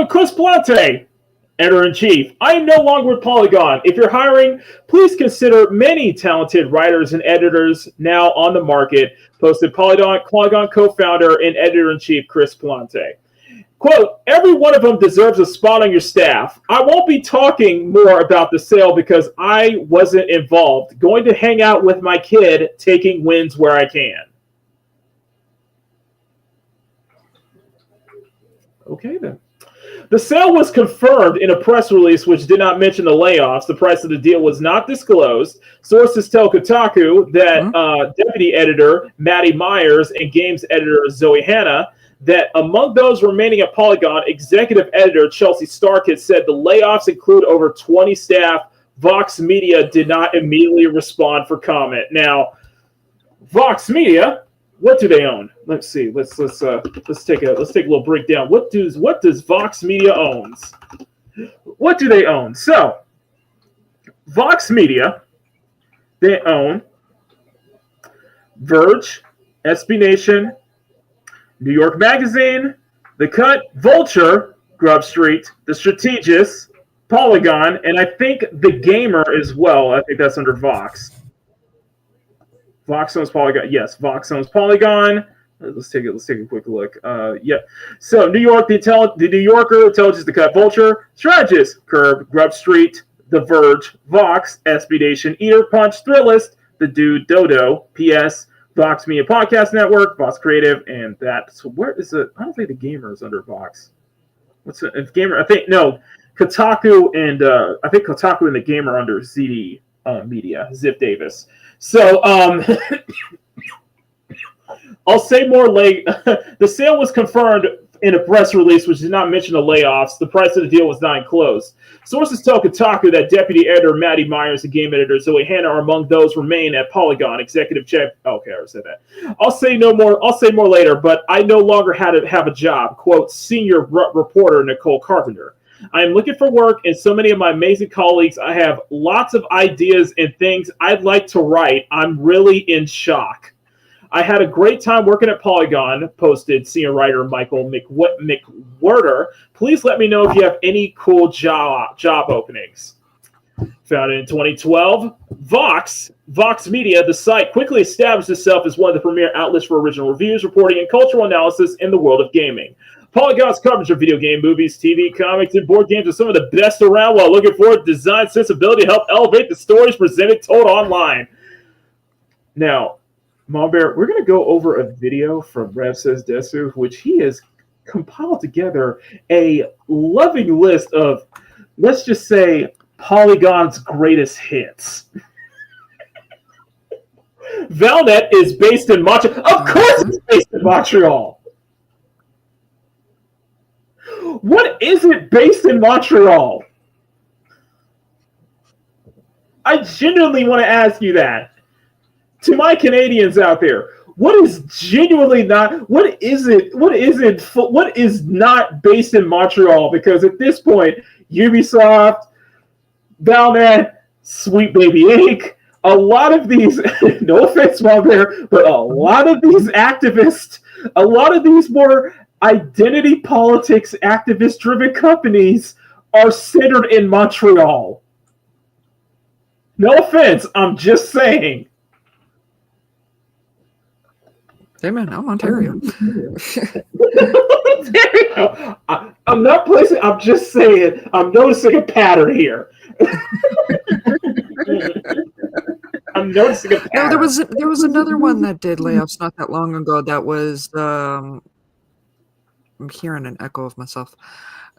Chris Plante, Editor-in-Chief. I am no longer with Polygon. If you're hiring, please consider many talented writers and editors now on the market, posted Polygon co-founder and Editor-in-Chief Chris Plante. Quote, every one of them deserves a spot on your staff. I won't be talking more about the sale because I wasn't involved. Going to hang out with my kid, taking wins where I can. Okay, then. The sale was confirmed in a press release which did not mention the layoffs. The price of the deal was not disclosed. Sources tell Kotaku that deputy editor Maddie Myers and games editor Zoe Hanna, that among those remaining at Polygon, executive editor Chelsea Stark had said the layoffs include over 20 staff. Vox Media did not immediately respond for comment. Now, Vox Media, what do they own? Let's see. Let's take a little breakdown. What does Vox Media owns? What do they own? So, Vox Media, they own Verge, SB Nation, New York Magazine, The Cut, Vulture, Grub Street, The Strategist, Polygon, and I think The Gamer as well. I think that's under Vox. Vox owns Polygon. Yes, Vox owns Polygon. Let's take a quick look. Yeah. So New York, the New Yorker, Intelligence, The Cut, Vulture, Strategist, Curb, Grub Street, The Verge, Vox, SB Nation, Eater, Punch, Thrillist, The Dude, Dodo, PS, Vox Media Podcast Network, Vox Creative, and that. So where is it? I don't think The Gamer is under Vox. What's it? Gamer? I think no. Kotaku and The Gamer are under ZD Media. Zip Davis. So I'll say more late. The sale was confirmed in a press release, which did not mention the layoffs. The price of the deal was not enclosed. Sources tell Kotaku that deputy editor Maddie Myers and game editor Zoe Hanna are among those remain at Polygon. Executive chef. Okay, I already said that. I'll say more later, but I no longer have a job. Quote, senior reporter Nicole Carpenter. I am looking for work, and so many of my amazing colleagues, I have lots of ideas and things I'd like to write. I'm really in shock. I had a great time working at Polygon, posted senior writer Michael McWhirter. Please let me know if you have any cool job openings. Founded in 2012, Vox Media, the site quickly established itself as one of the premier outlets for original reviews, reporting, and cultural analysis in the world of gaming. Polygon's coverage of video game, movies, TV, comics, and board games are some of the best around, while looking forward to design sensibility to help elevate the stories presented told online. Now, Mom Bear, we're going to go over a video from Rev Says Desu, which he has compiled together a loving list of, let's just say, Polygon's greatest hits. Valnet is based in Montreal. Of course it's based in Montreal. What is it based in Montreal? I genuinely want to ask you that. To my Canadians out there, what is not based in Montreal? Because at this point, Ubisoft, Valnet, Sweet Baby Inc., a lot of these, no offense, Mom Bear, but a lot of these activists, a lot of these more identity politics activist-driven companies are centered in Montreal. No offense, I'm just saying. Hey man, I'm Ontario. Ontario. I'm not placing. I'm just saying. I'm noticing a pattern here. I'm noticing a pattern. No, there was another one that did layoffs not that long ago. That was I'm hearing an echo of myself.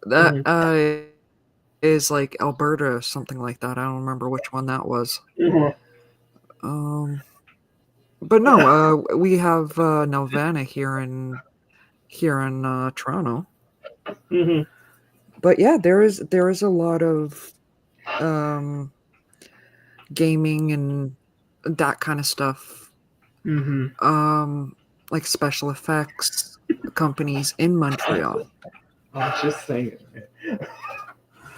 That is like Alberta or something like that. I don't remember which one that was. But no, we have Nelvana here in Toronto. But yeah, there is a lot of gaming and that kind of stuff. Like special effects companies in Montreal. I'm just saying.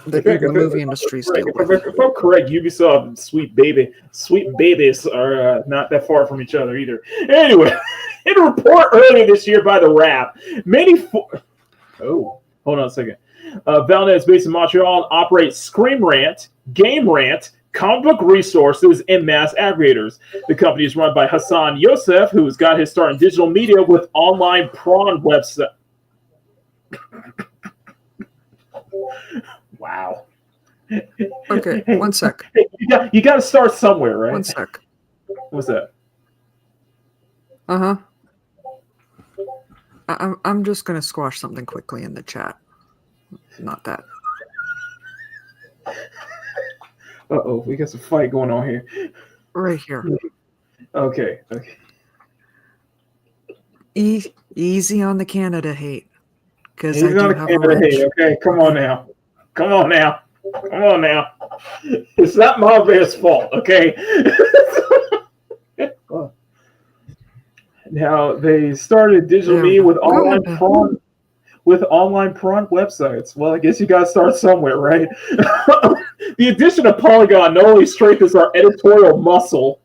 The movie industry is still with. If I'm correct, Ubisoft and Sweet Babies are not that far from each other either. Anyway, in a report earlier this year by The Wrap, hold on a second. Valnet is based in Montreal and operates Scream Rant, Game Rant, comic book resources, and mass aggregators. The company is run by Hassan Youssef, who's got his start in digital media with online prawn website. Wow. Okay, one sec. You got to start somewhere, right? One sec. What's that? I'm just gonna squash something quickly in the chat. Not that. We got some fight going on here. Right here. Okay. Easy on the Canada hate. Because I do have a wrench. Okay, come on now. It's not Marvel's fault, okay? Now they started digital media with online prawn websites. Well, I guess you gotta start somewhere, right? The addition of Polygon not only strengthens our editorial muscle.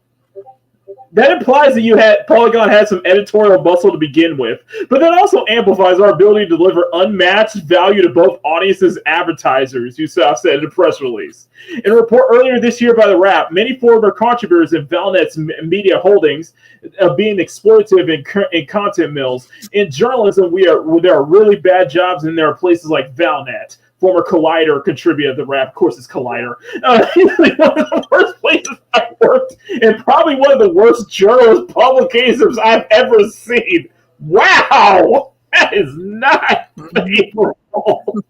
That implies that Polygon had some editorial muscle to begin with, but that also amplifies our ability to deliver unmatched value to both audiences and advertisers, Youssef said in a press release. In a report earlier this year by The Wrap, many former contributors in Valnet's media holdings being exploitative in content mills. In journalism, there are really bad jobs, and there are places like Valnet. Former Collider contributor to The Wrap. Of course, it's Collider. One of the worst places I've worked, and probably one of the worst journalist publications I've ever seen. Wow! That is not favorable.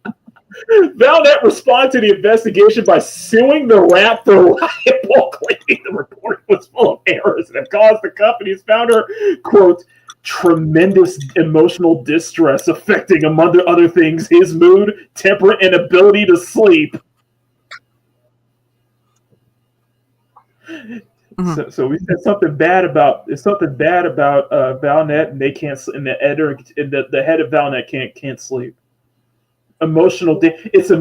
Valnet responded to the investigation by suing The Wrap for libel, claiming the report was full of errors and had caused the company's founder, quote, tremendous emotional distress, affecting, among other things, his mood, temper, and ability to sleep. So we said something bad about Valnet, and they can't. And the editor and the head of Valnet can't sleep. Emotional. It's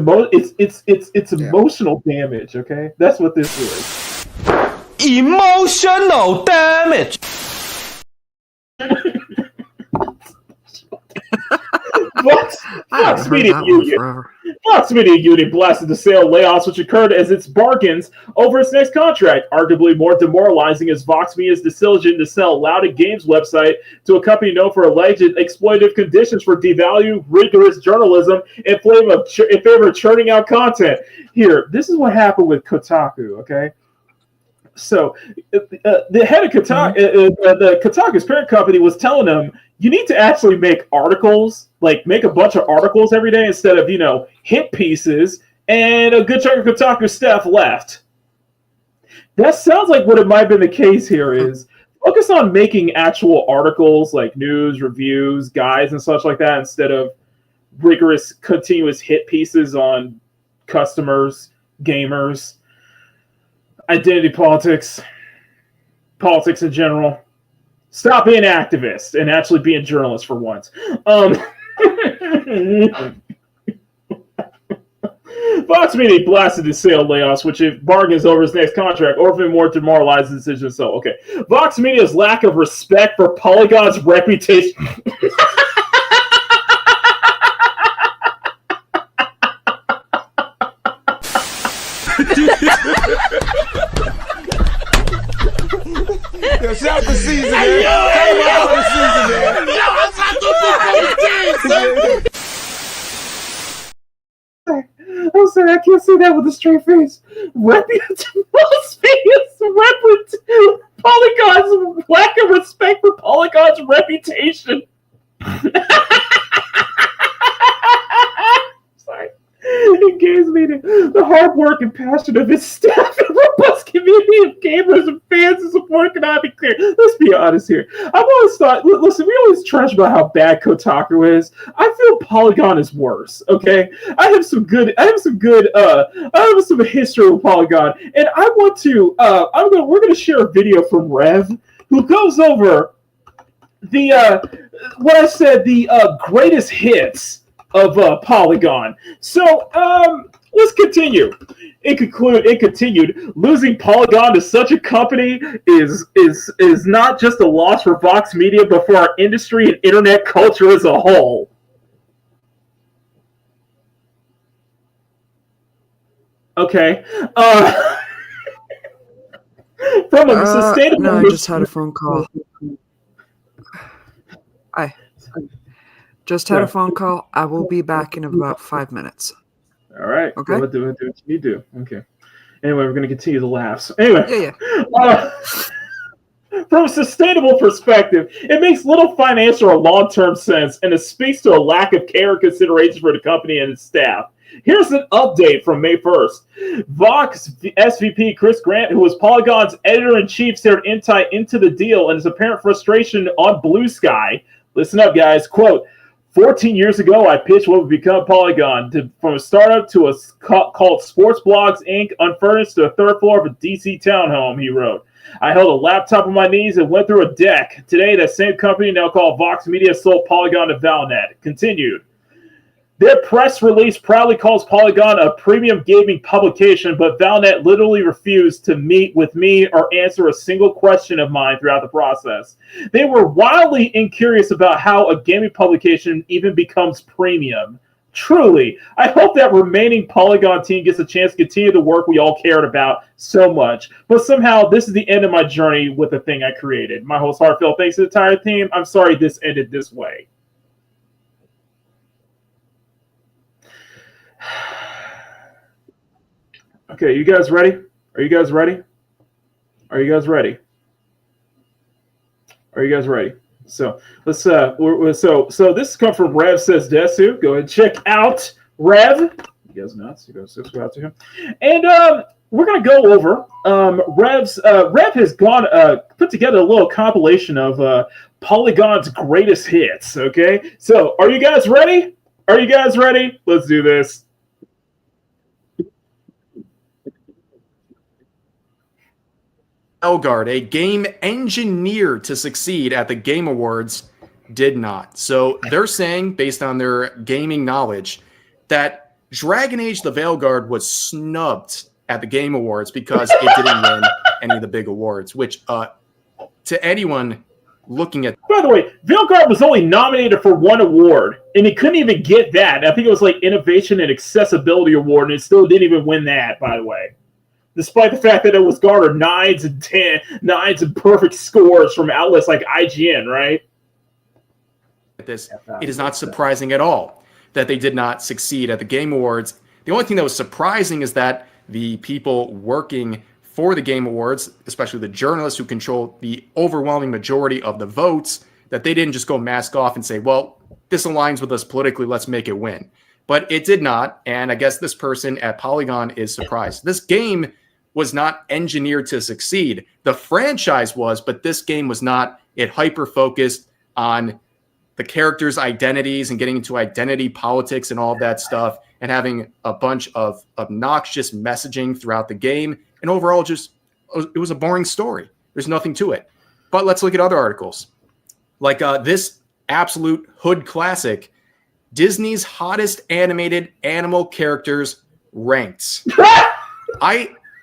emotional damage. Okay, that's what this is. Emotional damage. Fox Media Union blasted the sale layoffs, which occurred as its bargains over its next contract. Arguably more demoralizing is Vox Media's decision to sell Louda Games website to a company known for alleged exploitative conditions for devaluing rigorous journalism in favor of churning out content. Here, this is what happened with Kotaku, okay? So the head of Kotaku, the Kotaku's parent company, was telling them, you need to actually make articles, like make a bunch of articles every day instead of, hit pieces, and a good chunk of Kotaku staff left. That sounds like what it might have been the case here is focus on making actual articles like news, reviews, guides, and such like that instead of rigorous, continuous hit pieces on customers, gamers, identity politics in general. Stop being activists and actually being journalists for once. Vox Media blasted the sale layoffs, which if bargains over his next contract, or if it more demoralized the decision. So, okay. Vox Media's lack of respect for Polygon's reputation. Yo, shout the season, man. I'm sorry, I can't say that with a straight face. Most famous weapon. Polygon's lack of respect for Polygon's reputation. Sorry. It gives me the hard work and passion of its staff and robust community of gamers and fans and support cannot be clear. Let's be honest here. I've always thought, listen, we always trash about how bad Kotaku is. I feel Polygon is worse, okay? I have some history with Polygon, and I want to, we're going to share a video from Rev, who goes over the, what I said, the greatest hits of Polygon. So let's continue. It continued. Losing Polygon to such a company is not just a loss for Vox Media, but for our industry and internet culture as a whole. Okay. From a sustainable. No, I just had a phone call. Just had a phone call. I will be back in about 5 minutes. All right. Okay. Do what you do. Okay. Anyway, we're going to continue the laughs. Anyway. Yeah. From a sustainable perspective, it makes little financial or long-term sense, and it speaks to a lack of care and consideration for the company and its staff. Here's an update from May 1st. Vox SVP Chris Grant, who was Polygon's editor-in-chief, shared insight into the deal and his apparent frustration on Blue Sky. Listen up, guys. Quote, 14 years ago, I pitched what would become Polygon, from a startup to a called Sports Blogs Inc., unfurnished to the third floor of a DC townhome, he wrote. I held a laptop on my knees and went through a deck. Today, that same company, now called Vox Media, sold Polygon to Valnet. Continued. Their press release proudly calls Polygon a premium gaming publication, but Valnet literally refused to meet with me or answer a single question of mine throughout the process. They were wildly incurious about how a gaming publication even becomes premium. Truly, I hope that remaining Polygon team gets a chance to continue the work we all cared about so much. But somehow, this is the end of my journey with the thing I created. My host heartfelt thanks to the entire team. I'm sorry this ended this way. Okay, you guys ready? Are you guys ready? Are you guys ready? Are you guys ready? So let's so this comes from Rev Says Desu. Go ahead and check out Rev. You guys nuts. You go subscribe to him. And we're gonna go over Rev has gone put together a little compilation of Polygon's greatest hits. Okay, so are you guys ready? Are you guys ready? Let's do this. Elgard, a game engineered to succeed at the Game Awards, did not. So they're saying, based on their gaming knowledge, that Dragon Age the Veilguard was snubbed at the Game Awards because it didn't win any of the big awards, which to anyone looking at... By the way, Veilguard was only nominated for one award, and it couldn't even get that. I think it was like Innovation and Accessibility Award, and it still didn't even win that, by the way. Despite the fact that it was garnered 9s and 9s and perfect scores from outlets like IGN, right? This, it is not surprising at all that they did not succeed at the Game Awards. The only thing that was surprising is that the people working for the Game Awards, especially the journalists who control the overwhelming majority of the votes, that they didn't just go mask off and say, well, this aligns with us politically, let's make it win. But it did not, and I guess this person at Polygon is surprised. This game was not engineered to succeed. The franchise was, but this game was not. It hyper-focused on the characters' identities and getting into identity politics and all of that stuff, and having a bunch of obnoxious messaging throughout the game. And overall, just it was a boring story. There's nothing to it. But let's look at other articles. Like this absolute hood classic, Disney's hottest animated animal characters ranked.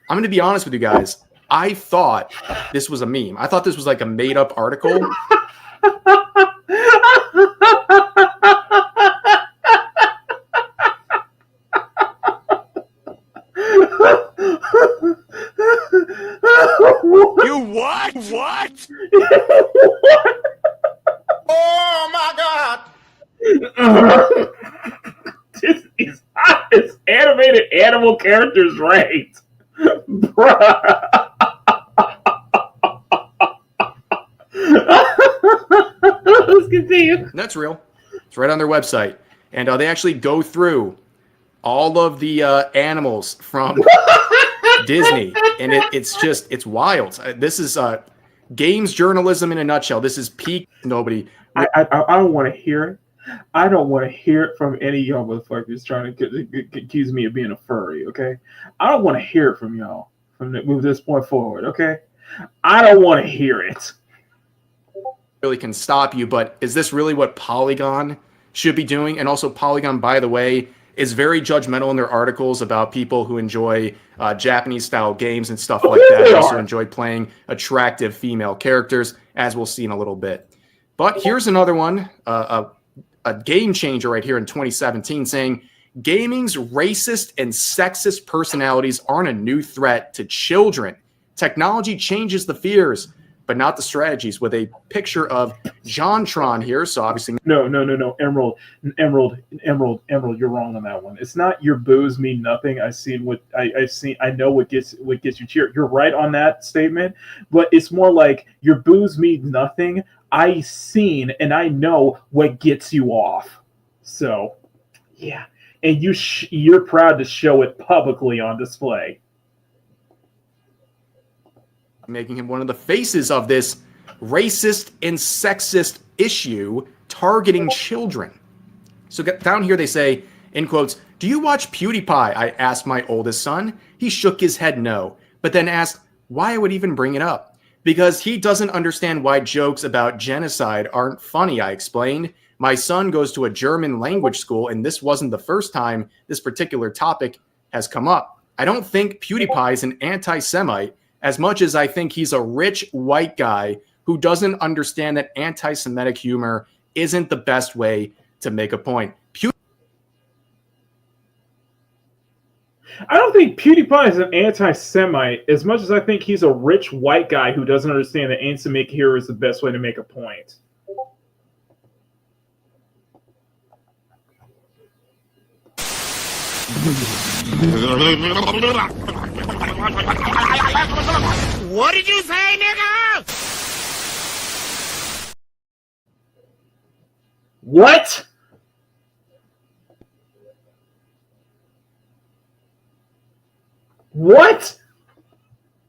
I'm going to be honest with you guys. I thought this was a meme. I thought this was like a made-up article. You what? What? Oh my God! Disney's hottest animated animal characters ranked. Bruh. Let's continue. And that's real. It's right on their website. And they actually go through all of the animals from Disney. And it's wild. This is games journalism in a nutshell. This is peak nobody. I don't want to hear it. I don't want to hear it from any of y'all motherfuckers trying to accuse me of being a furry, okay? I don't want to hear it from y'all from this point forward, okay? I don't want to hear it. Really can stop you, but is this really what Polygon should be doing? And also Polygon, by the way, is very judgmental in their articles about people who enjoy Japanese-style games and stuff like that. They also enjoy playing attractive female characters, as we'll see in a little bit. But here's another one, a game changer right here in 2017, saying gaming's racist and sexist personalities aren't a new threat to children. Technology changes the fears, but not the strategies, with a picture of JonTron here. So obviously, no, Emerald, you're wrong on that one. It's not your booze mean nothing. I know what gets you cheered. You're right on that statement, but it's more like your booze mean nothing. I seen and I know what gets you off. So, yeah, and you're proud to show it publicly on display, making him one of the faces of this racist and sexist issue targeting children. So down here they say, in quotes, "Do you watch PewDiePie?" I asked my oldest son. He shook his head no, but then asked why I would even bring it up. Because he doesn't understand why jokes about genocide aren't funny, I explained. My son goes to a German language school, and this wasn't the first time this particular topic has come up. I don't think PewDiePie is an anti-Semite as much as I think he's a rich white guy who doesn't understand that anti-Semitic humor isn't the best way to make a point. I don't think PewDiePie is an anti-Semite as much as I think he's a rich white guy who doesn't understand that anti-Semitic humor is the best way to make a point. What did you say, nigga? What? What?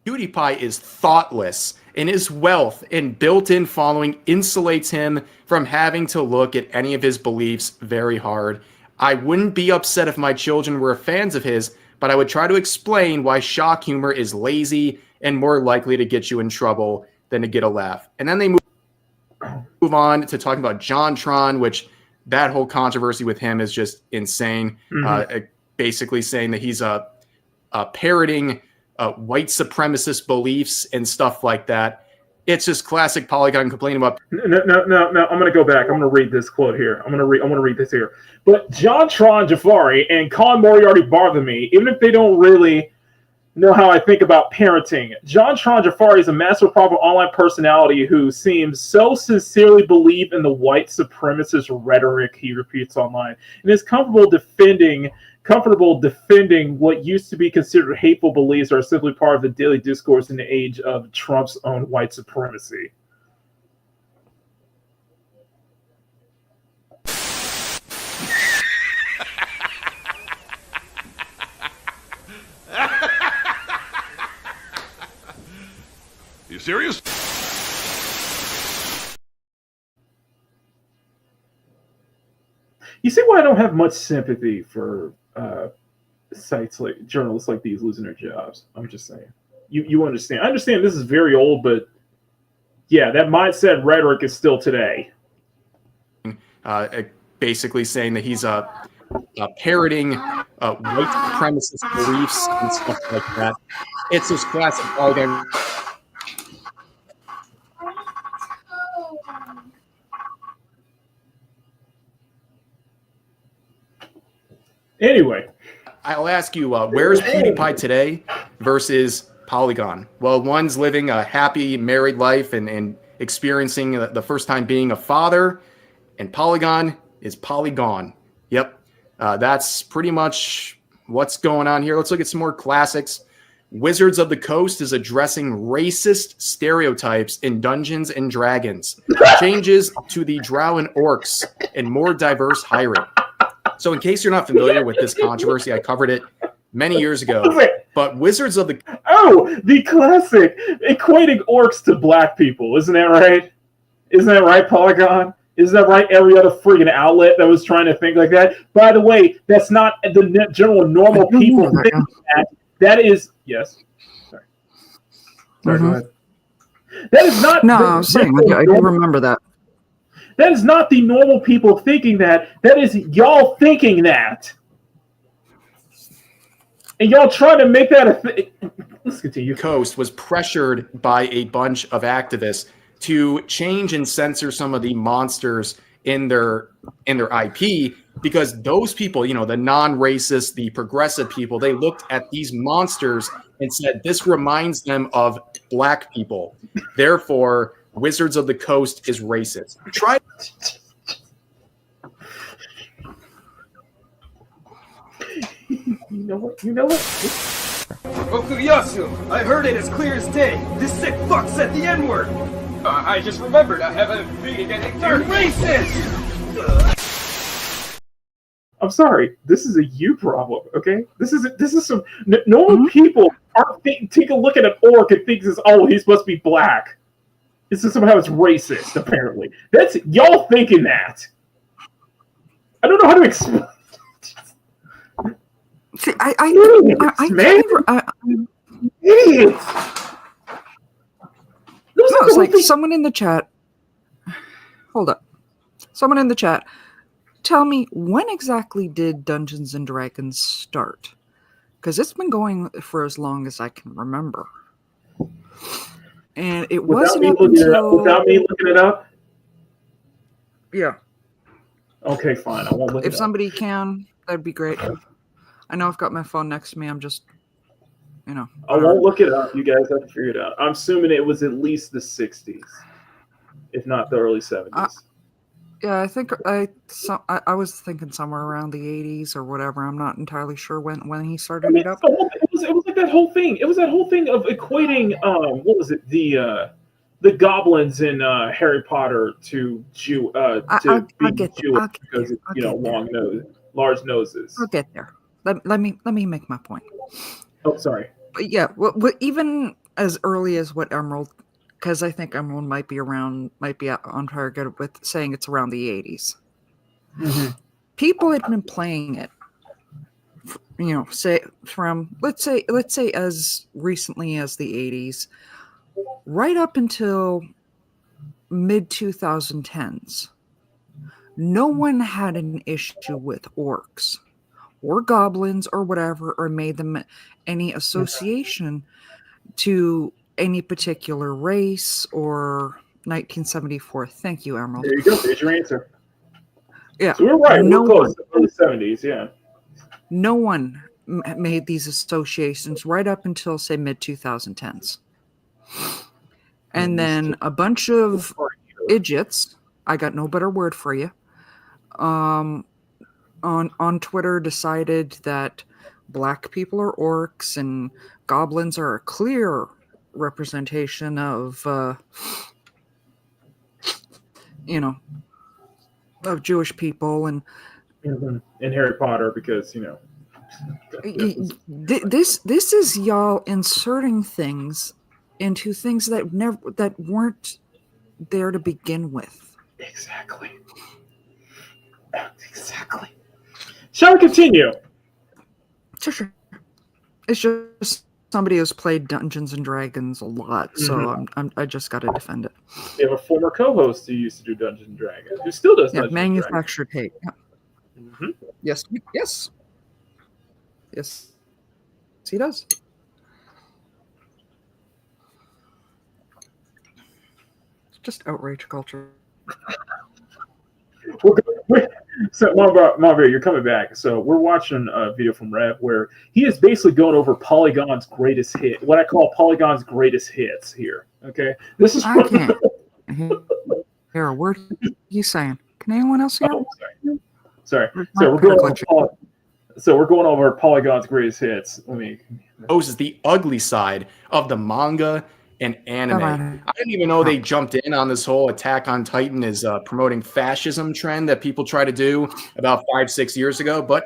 PewDiePie is thoughtless, and his wealth and built-in following insulates him from having to look at any of his beliefs very hard. I wouldn't be upset if my children were fans of his, but I would try to explain why shock humor is lazy and more likely to get you in trouble than to get a laugh. And then they move on to talking about JonTron, which that whole controversy with him is just insane. Basically saying that he's parroting white supremacist beliefs and stuff like that. It's just classic Polygon complaining about. No. I'm going to go back. I'm going to read this quote here. I'm going to read this here. But JonTron Jafari and Colin Moriarty bother me, even if they don't really know how I think about parenting. JonTron Jafari is a massive problem online personality who seems so sincerely believe in the white supremacist rhetoric he repeats online, and is comfortable defending what used to be considered hateful beliefs are simply part of the daily discourse in the age of Trump's own white supremacy. You serious? You see why I don't have much sympathy for sites like journalists like these losing their jobs. I'm just saying. You understand. I understand this is very old, but yeah, that mindset rhetoric is still today. Basically saying that he's parroting white supremacist beliefs and stuff like that. It's just classic Polygon. Anyway, I'll ask you, where's PewDiePie today versus Polygon? Well, one's living a happy married life and experiencing the first time being a father, and Polygon is Polygon. Yep, that's pretty much what's going on here. Let's look at some more classics. Wizards of the Coast is addressing racist stereotypes in Dungeons and Dragons. Changes to the Drow and Orcs and more diverse hiring. So in case you're not familiar with this controversy, I covered it many years ago. But Wizards of the... Oh, the classic equating orcs to black people. Isn't that right? Isn't that right, Polygon? Isn't that right? Every other friggin' outlet that was trying to think like that. By the way, that's not the general normal people thinking that. That is... Yes. Sorry, go ahead. That is not... No, I was saying, I do remember that. That is not the normal people thinking that. That is y'all thinking that. And y'all trying to make that a thing. Let's continue. Coast was pressured by a bunch of activists to change and censor some of the monsters in their IP, because those people, you know, the non-racist, the progressive people, they looked at these monsters and said, this reminds them of black people. Therefore, Wizards of the Coast is racist. Try. You know what? You know what? Okuyasu, I heard it as clear as day. This sick fuck said the N-word. I just remembered I have a meeting at 8:30. You're racist! I'm sorry. This is a you problem, okay? This is some normal people aren't take a look at an orc and think this. Oh, he's supposed to be black. This is somehow it's racist. Apparently, that's y'all thinking that. I don't know how to explain. See, idiots. No, it's like someone in the chat. Hold up. Someone in the chat. Tell me, when exactly did Dungeons and Dragons start? Because it's been going for as long as I can remember. And it wasn't up until... Without me looking it up? Yeah. Okay, fine. I won't look it up. If somebody can, that'd be great. I know I've got my phone next to me. I'm just, you know. I won't look it up. You guys have to figure it out. I'm assuming it was at least the 60s, if not the early 70s. Yeah, I think I was thinking somewhere around the 80s or whatever. I'm not entirely sure when he started it up. It was like that whole thing. It was that whole thing of equating what was it, the goblins in Harry Potter to being Jewish because of, you know, large noses. I'll get there. Let me make my point. Oh, sorry. But yeah, well, even as early as what Emerald, because I think Emerald might be on target with saying it's around the 80s. Mm-hmm. People had been playing it, you know, say from let's say as recently as the 80s, right up until mid 2010s. No one had an issue with orcs or goblins or whatever, or made them any association to any particular race or 1974. Thank you, Emerald. There you go. There's your answer. Yeah. So we're right. We're close. Early 70s, yeah. No one made these associations right up until, say, mid 2010s. And then a bunch of idiots, I got no better word for you, on Twitter decided that black people are orcs and goblins are a clear representation of of Jewish people, and in Harry Potter, because this is y'all inserting things into things that weren't there to begin with. Exactly. Shall we continue? Sure. It's just somebody who's played Dungeons and Dragons a lot, so I just got to defend it. We have a former co-host who used to do Dungeons and Dragons, who still does. Yeah, manufactured hate. Yeah. Mm-hmm. Yes, he does. It's just outrage culture. So, Marbury, you're coming back. So we're watching a video from Rev where he is basically going over Polygon's greatest hit, what I call Polygon's greatest hits here. Okay, this is Here, what are you saying? Can anyone else hear? Oh, sorry. My So we're going glitching. over Polygon's greatest hits. Let me. Is the ugly side of the manga and anime. I didn't even know they jumped in on this whole Attack on Titan is promoting fascism trend that people try to do about 5-6 years ago, but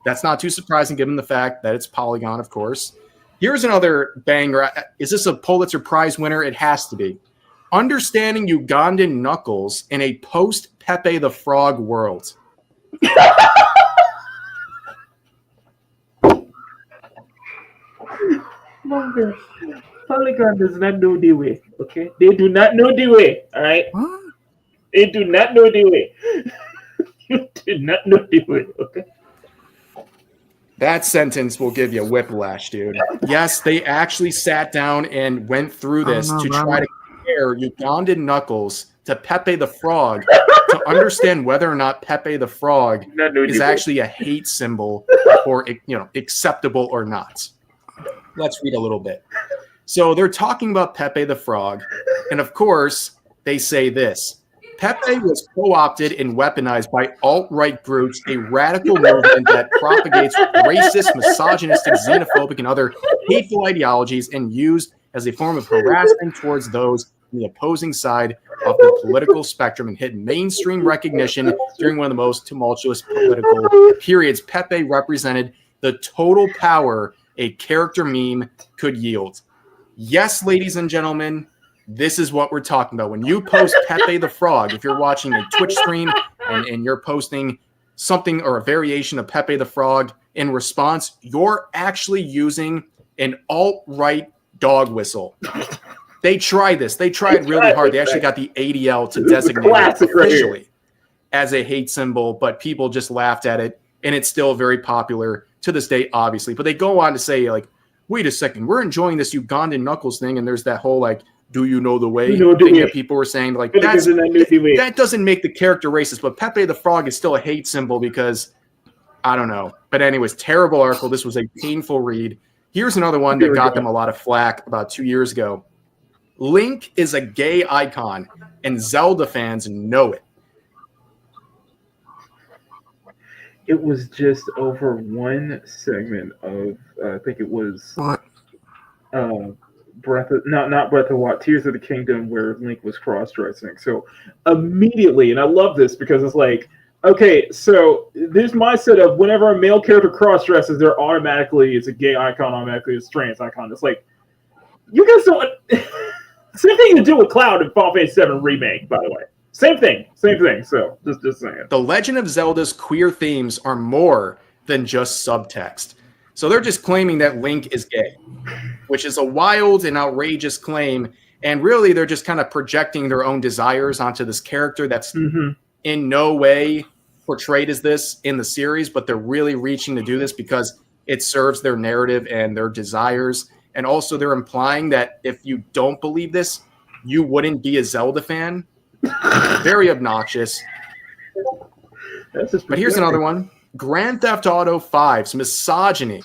that's not too surprising given the fact that it's Polygon, of course. Here's another banger. Is this a Pulitzer Prize winner? It has to be. Understanding Ugandan Knuckles in a post-Pepe the Frog world. Polygon does not know the way, okay? They do not know the way, all right? What? They do not know the way. You do not know the way, okay? That sentence will give you whiplash, dude. Yes, they actually sat down and went through this to try to compare Ugandan Knuckles to Pepe the Frog to understand whether or not Pepe the Frog is actually a hate symbol or, acceptable or not. Let's read a little bit. So they're talking about Pepe the Frog, and of course, they say this. Pepe was co-opted and weaponized by alt-right groups, a radical movement that propagates racist, misogynistic, xenophobic, and other hateful ideologies and used as a form of harassment towards those on the opposing side of the political spectrum and hit mainstream recognition during one of the most tumultuous political periods. Pepe represented the total power a character meme could yield. Yes, ladies and gentlemen, this is what we're talking about. When you post Pepe the Frog, if you're watching a Twitch stream and you're posting something or a variation of Pepe the Frog in response, you're actually using an alt-right dog whistle. They tried this. They tried really hard. They actually got the ADL to designate it officially as a hate symbol, but people just laughed at it, and it's still very popular to this day, obviously. But they go on to say, like, wait a second, we're enjoying this Ugandan Knuckles thing, and there's that whole, like, do you know the way thing that people were saying, like, that doesn't make the character racist, but Pepe the Frog is still a hate symbol because, I don't know. But anyways, terrible article. This was a painful read. Here's another one that got them a lot of flack about 2 years ago. Link is a gay icon, and Zelda fans know it. It was just over one segment of, I think it was what? Not Breath of Wild, Tears of the Kingdom, where Link was cross-dressing. So immediately, and I love this because it's like, okay, so there's my set of whenever a male character cross-dresses, they're automatically, it's a gay icon, automatically it's a trans icon. It's like, you guys don't... Same thing to do with Cloud in Final Fantasy VII Remake, by the way. Same thing. So, just saying. The Legend of Zelda's queer themes are more than just subtext. So they're just claiming that Link is gay, which is a wild and outrageous claim. And really, they're just kind of projecting their own desires onto this character that's in no way portrayed as this in the series, but they're really reaching to do this because it serves their narrative and their desires. And also, they're implying that if you don't believe this, you wouldn't be a Zelda fan. Very obnoxious. But here's another one. Grand Theft Auto 5's misogyny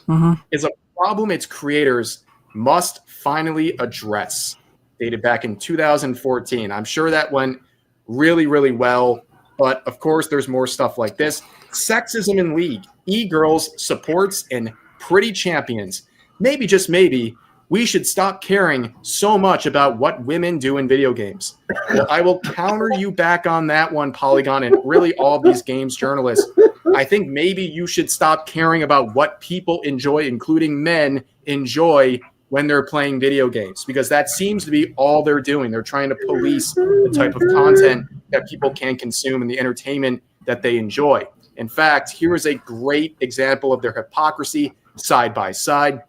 is a problem its creators must finally address. Dated back in 2014. I'm sure that went really, really well. But of course, there's more stuff like this. Sexism in League, e-girls, supports, and pretty champions. Maybe, just maybe, we should stop caring so much about what women do in video games. Well, I will counter you back on that one, Polygon, and really all these games journalists. I think maybe you should stop caring about what people enjoy, including men enjoy when they're playing video games, because that seems to be all they're doing. They're trying to police the type of content that people can consume and the entertainment that they enjoy. In fact, here is a great example of their hypocrisy side by side.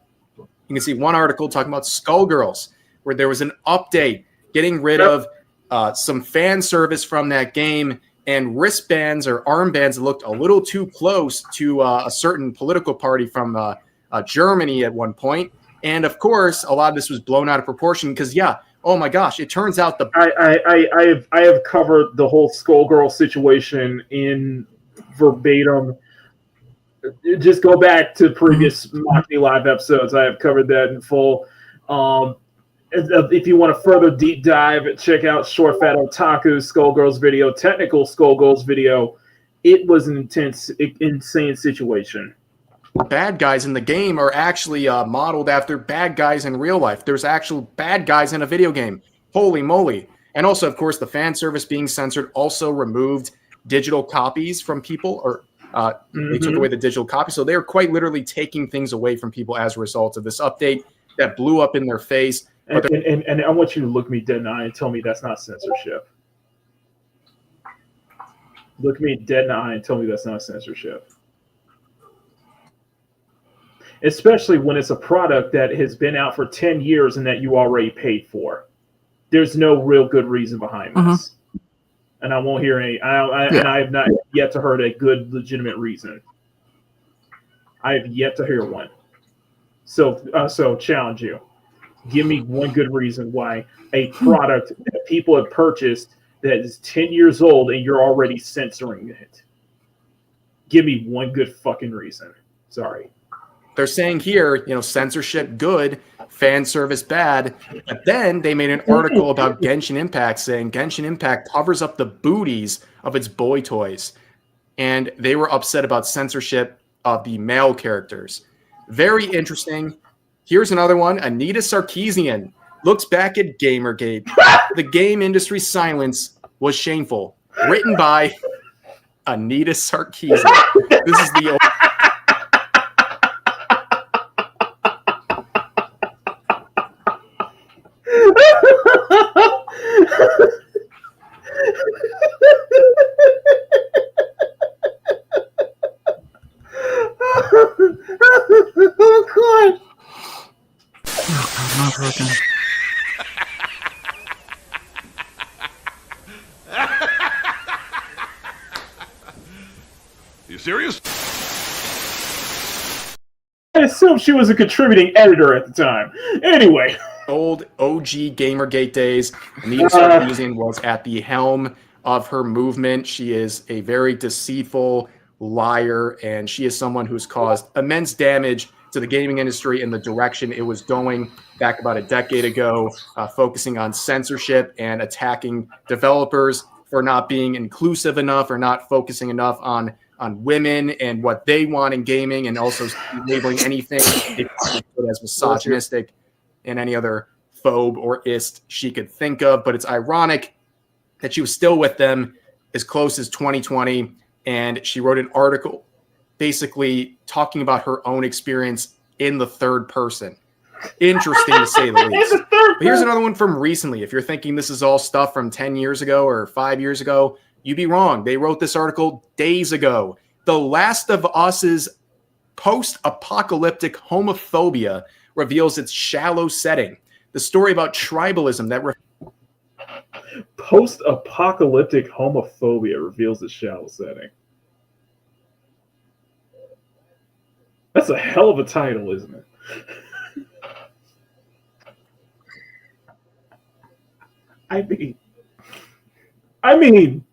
You can see one article talking about Skullgirls, where there was an update getting rid of some fan service from that game and wristbands or armbands that looked a little too close to a certain political party from Germany at one point. And of course, a lot of this was blown out of proportion because, oh my gosh, it turns out I have covered the whole Skullgirl situation in verbatim. Just go back to previous Makini Live episodes. I have covered that in full. If you want to further deep dive, check out Short Fat Otaku Skullgirls video, technical Skullgirls video. It was an insane situation. Bad guys in the game are actually modeled after bad guys in real life. There's actual bad guys in a video game. Holy moly. And also, of course, the fan service being censored also removed digital copies from people, or they took away the digital copy. So they're quite literally taking things away from people as a result of this update that blew up in their face. And I want you to look me dead in the eye and tell me that's not censorship. Look me dead in the eye and tell me that's not censorship. Especially when it's a product that has been out for 10 years and that you already paid for. There's no real good reason behind this. And I won't hear any. And I have not yet to heard a good, legitimate reason. I have yet to hear one. So challenge you. Give me one good reason why a product that people have purchased that is 10 years old and you're already censoring it. Give me one good fucking reason. Sorry. They're saying here, censorship good, fan service bad. But then they made an article about Genshin Impact saying Genshin Impact covers up the booties of its boy toys. And they were upset about censorship of the male characters. Very interesting. Here's another one. Anita Sarkeesian looks back at Gamergate. The game industry's silence was shameful. Written by Anita Sarkeesian. This is the Oh God. Not broken. You serious? I assume she was a contributing editor at the time. Anyway. old OG Gamergate days. Anita Sarkeesian was at the helm of her movement. She is a very deceitful liar, and she is someone who's caused immense damage to the gaming industry in the direction it was going back about a decade ago, focusing on censorship and attacking developers for not being inclusive enough or not focusing enough on women and what they want in gaming, and also labeling anything as misogynistic and any other phobe or ist she could think of. But it's ironic that she was still with them as close as 2020, and she wrote an article basically talking about her own experience in the third person. Interesting to say the least. But here's another one from recently. If you're thinking this is all stuff from 10 years ago or 5 years ago, you'd be wrong. They wrote this article days ago. The Last of Us's post-apocalyptic homophobia reveals its shallow setting. The story about tribalism that post-apocalyptic homophobia reveals its shallow setting. That's a hell of a title, isn't it? I mean,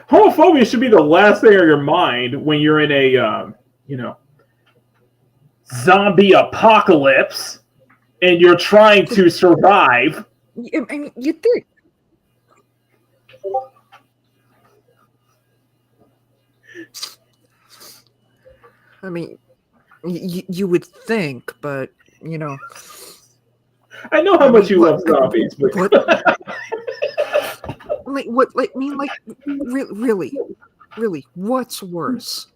homophobia should be the last thing on your mind when you're in a, zombie apocalypse and you're trying to survive. I mean, you'd think. I mean, you would think, but, I know how much you love zombies, but really, what's worse?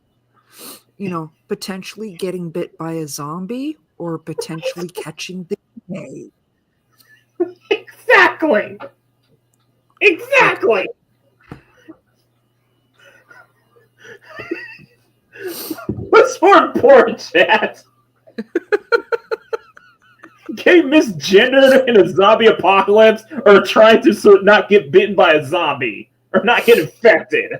Potentially getting bit by a zombie or potentially catching the day. Exactly. What's more important, chat? Getting misgendered in a zombie apocalypse, or trying to not get bitten by a zombie, or not get infected?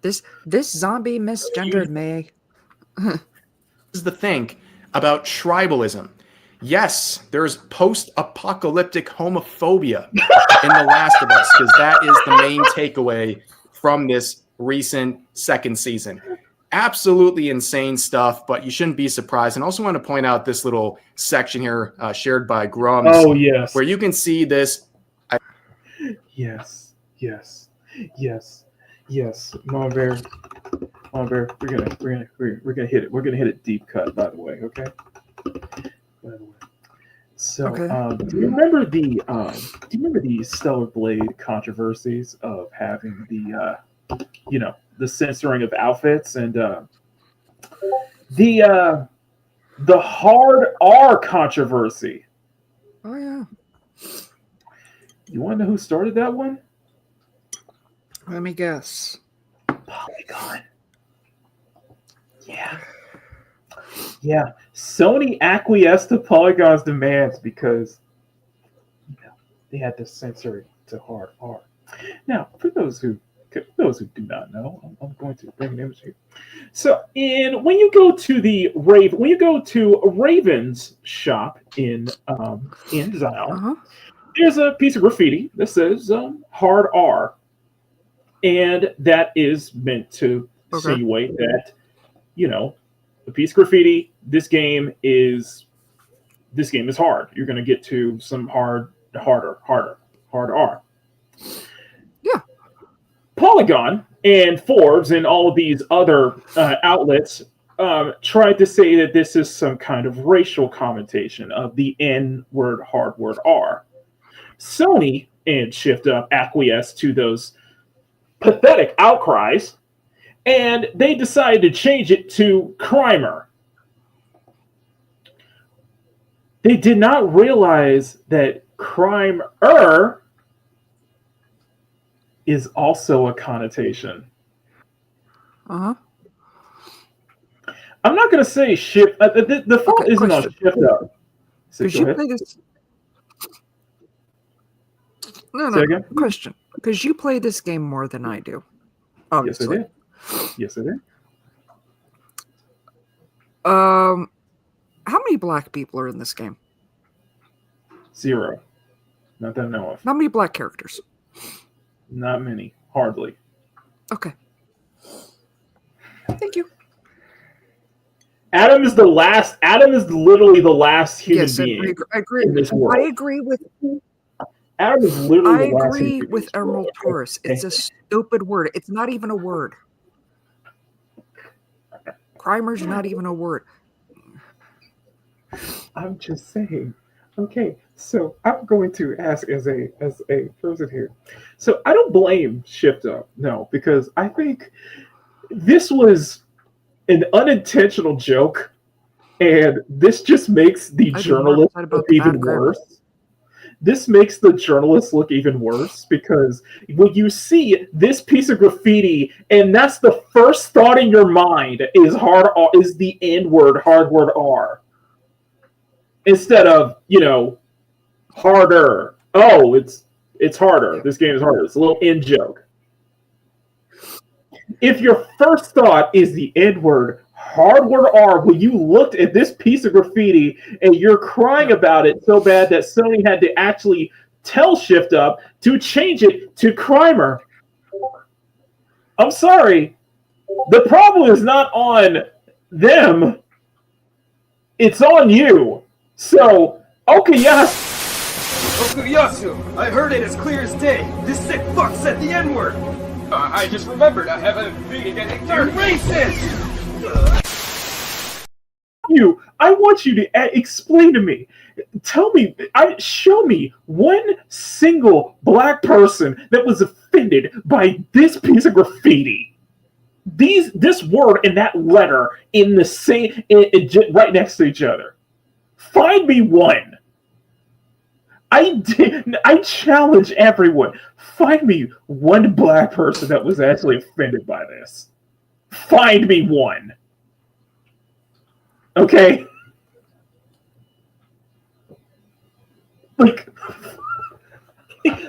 This zombie misgendered me. This is the thing about tribalism. Yes, there's post-apocalyptic homophobia in The Last of Us, because that is the main takeaway from this recent second season. absolutely insane stuff, but you shouldn't be surprised. And also want to point out this little section here shared by Grums. Oh, yes. Where you can see this. Yes. Mom Bear, we're gonna hit it. We're gonna hit it deep cut, by the way, okay? So, do you remember the Stellar Blade controversies of having the censoring of outfits and the hard R controversy? Oh yeah. You want to know who started that one? Let me guess. Polygon. Yeah. Sony acquiesced to Polygon's demands because they had to censor it to hard R. Now, for those who do not know, I'm going to bring an image here. So, when you go to Raven's shop in Zion, there's a piece of graffiti that says hard R, and that is meant to insinuate that the piece of graffiti. This game is hard. You're going to get to some hard R. Yeah. Polygon and Forbes and all of these other outlets tried to say that this is some kind of racial connotation of the N-word, hard word R. Sony and Shift Up acquiesced to those pathetic outcries, and they decided to change it to Crimer. They did not realize that Crimer is also a connotation. Uh-huh. I'm not going to say Shift. The fault isn't on Shift Up. Because you play this. No. Question. Because you play this game more than I do. Obviously. Yes, I did. How many black people are in this game? 0. Not that I know of. How many black characters? Not many. Hardly. Okay. Thank you. Adam is literally the last human being. I agree. In this world. I agree with. Adam is literally. I agree with Emerald Taurus. It's a stupid word. It's not even a word. Crimer's not even a word. I'm just saying. Okay, so I'm going to ask as a person here. So I don't blame Shift Up, no, because I think this was an unintentional joke, and this just makes the journalist look even worse. This makes the journalist look even worse because when you see this piece of graffiti, and that's the first thought in your mind is the N-word, hard word R. Instead of, harder. Oh, it's harder. This game is harder. It's a little N joke. If your first thought is the N-word, hard word R, when you looked at this piece of graffiti and you're crying about it so bad that Sony had to actually tell Shift Up to change it to Crimer. I'm sorry. The problem is not on them. It's on you. So, Okuyasu! I heard it as clear as day. This sick fuck said the N-word. I just remembered I have a meeting at 8:30. You're racist! I want you to explain to me. Show me one single black person that was offended by this piece of graffiti. This word and that letter in the same, right next to each other. Find me one. I challenge everyone. Find me one black person that was actually offended by this. Find me one. Okay? Like the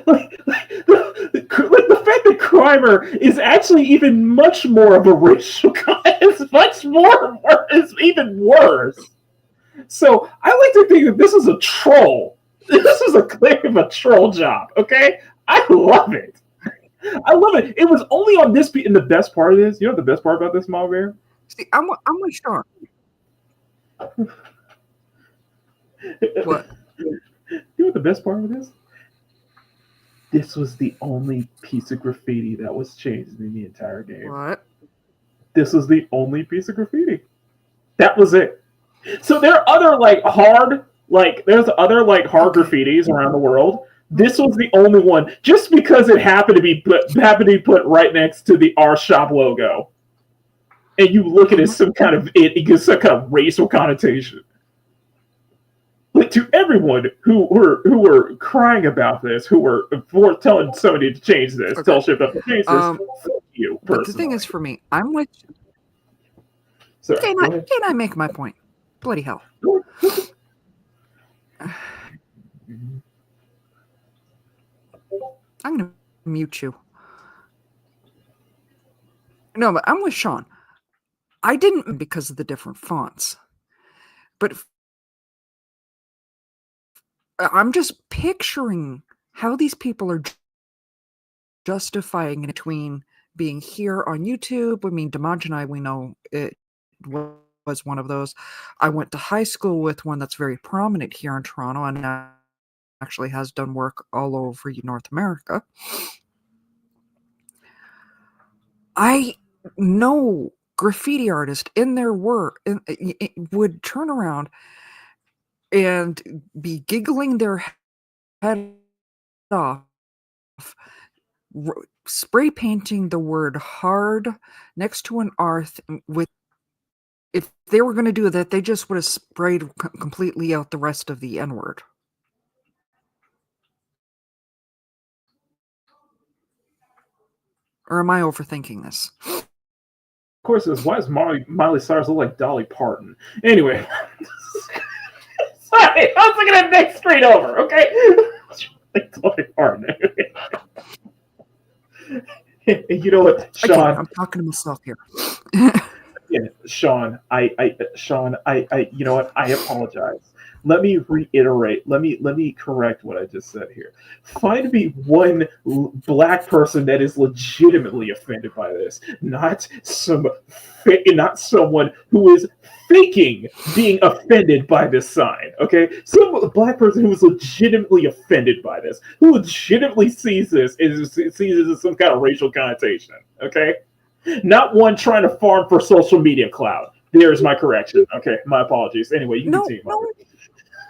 fact that Crimer is actually even much more of a racial guy is even worse. So I like to think that this is a troll. This is a clear of a troll job, okay? I love it. I love it. It was only on this beat, and the best part of this, you know what the best part about this, Mom Bear? See, I'm with Sean. What? You know what the best part of this? This was the only piece of graffiti that was changed in the entire game. What? This was the only piece of graffiti. That was it. So there are other hard graffitis around the world. This was the only one, just because it happened to be put right next to the R Shop logo, and you look at it some kind of racial connotation. But to everyone who were crying about this, who were telling somebody to change this, tell Shift up to change this, fuck you. But the thing is, for me, I'm with. Sorry, Can I make my point? Bloody hell. I'm going to mute you. No, but I'm with Sean. I didn't because of the different fonts. But I'm just picturing how these people are justifying in between being here on YouTube. I mean, Damaj and I, we know it was one of those. I went to high school with one that's very prominent here in Toronto and now actually has done work all over North America. I know graffiti artists in their work would turn around and be giggling their head off, spray painting the word hard next to an R with. If they were going to do that, they just would have sprayed completely out the rest of the N-word. Or am I overthinking this? Of course, it was, why does Miley Cyrus look like Dolly Parton? Anyway. Sorry, I was looking at next screen over, okay? Like Dolly Parton. You know what, Sean? I'm talking to myself here. Yeah, Sean, you know what? I apologize. Let me reiterate. Let me correct what I just said here. Find me one black person that is legitimately offended by this, not someone who is faking being offended by this sign. Okay, some black person who is legitimately offended by this, who legitimately sees this as some kind of racial connotation. Okay. Not one trying to farm for social media clout. There's my correction. Okay, my apologies. Anyway, you can continue.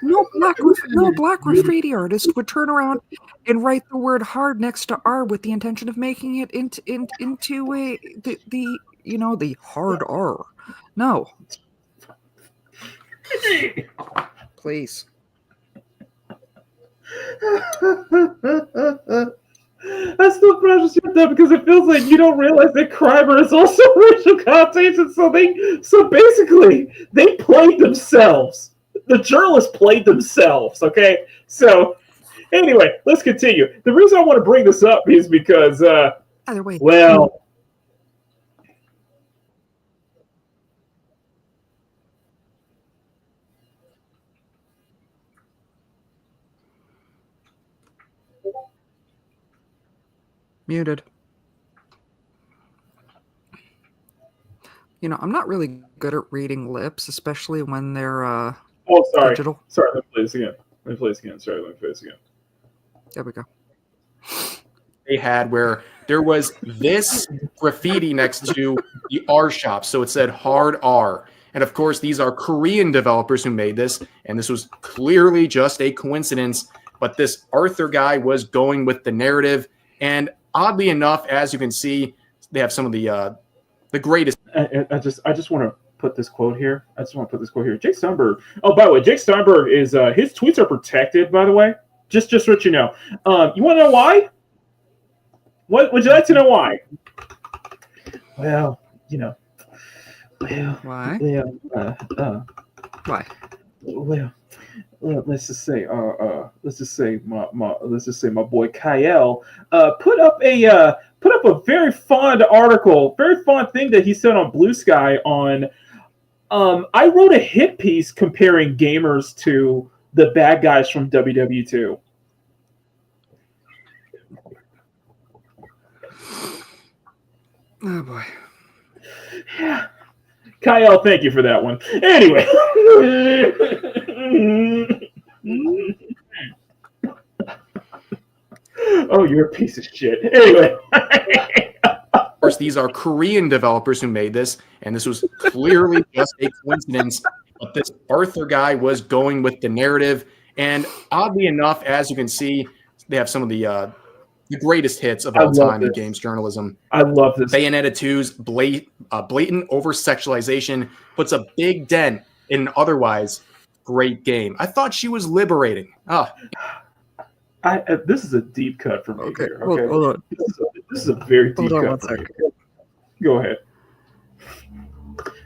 No black graffiti artist would turn around and write the word hard next to R with the intention of making it into the hard R. No. Please. I still precious you that because it feels like you don't realize that Crimer is also racial connotation. So basically they played themselves. The journalists played themselves. Okay, so anyway, let's continue. The reason I want to bring this up is because either way, well. Muted. I'm not really good at reading lips, especially when they're sorry. digital. Sorry, let me play this again. Sorry, let me play this again. There we go. They had where there was this graffiti next to the R shop. So it said hard R. And of course, these are Korean developers who made this. And this was clearly just a coincidence. But this Arthur guy was going with the narrative. And oddly enough, as you can see, they have some of the greatest. I just want to put this quote here. Jake Steinberg. Oh, by the way, Jake Steinberg is his tweets are protected. By the way, just so you know. You want to know why? What would you like to know why? Well, Why? Why? Well, let's just say my boy Kyle put up a very fond article, very fond thing that he said on Blue Sky on. I wrote a hit piece comparing gamers to the bad guys from WW2. Oh boy. Yeah. Kyle, thank you for that one. Anyway. Oh, you're a piece of shit. Anyway. Of course, these are Korean developers who made this, and this was clearly just a coincidence. But this Arthur guy was going with the narrative, and oddly enough, as you can see, they have some of the greatest hits of all time in games journalism. I love this. Bayonetta 2's blatant over-sexualization puts a big dent in an otherwise great game. I thought she was liberating. This is a deep cut for me. Okay, here, okay? hold on. This is a very deep Hold on cut. one For me. second. Go ahead.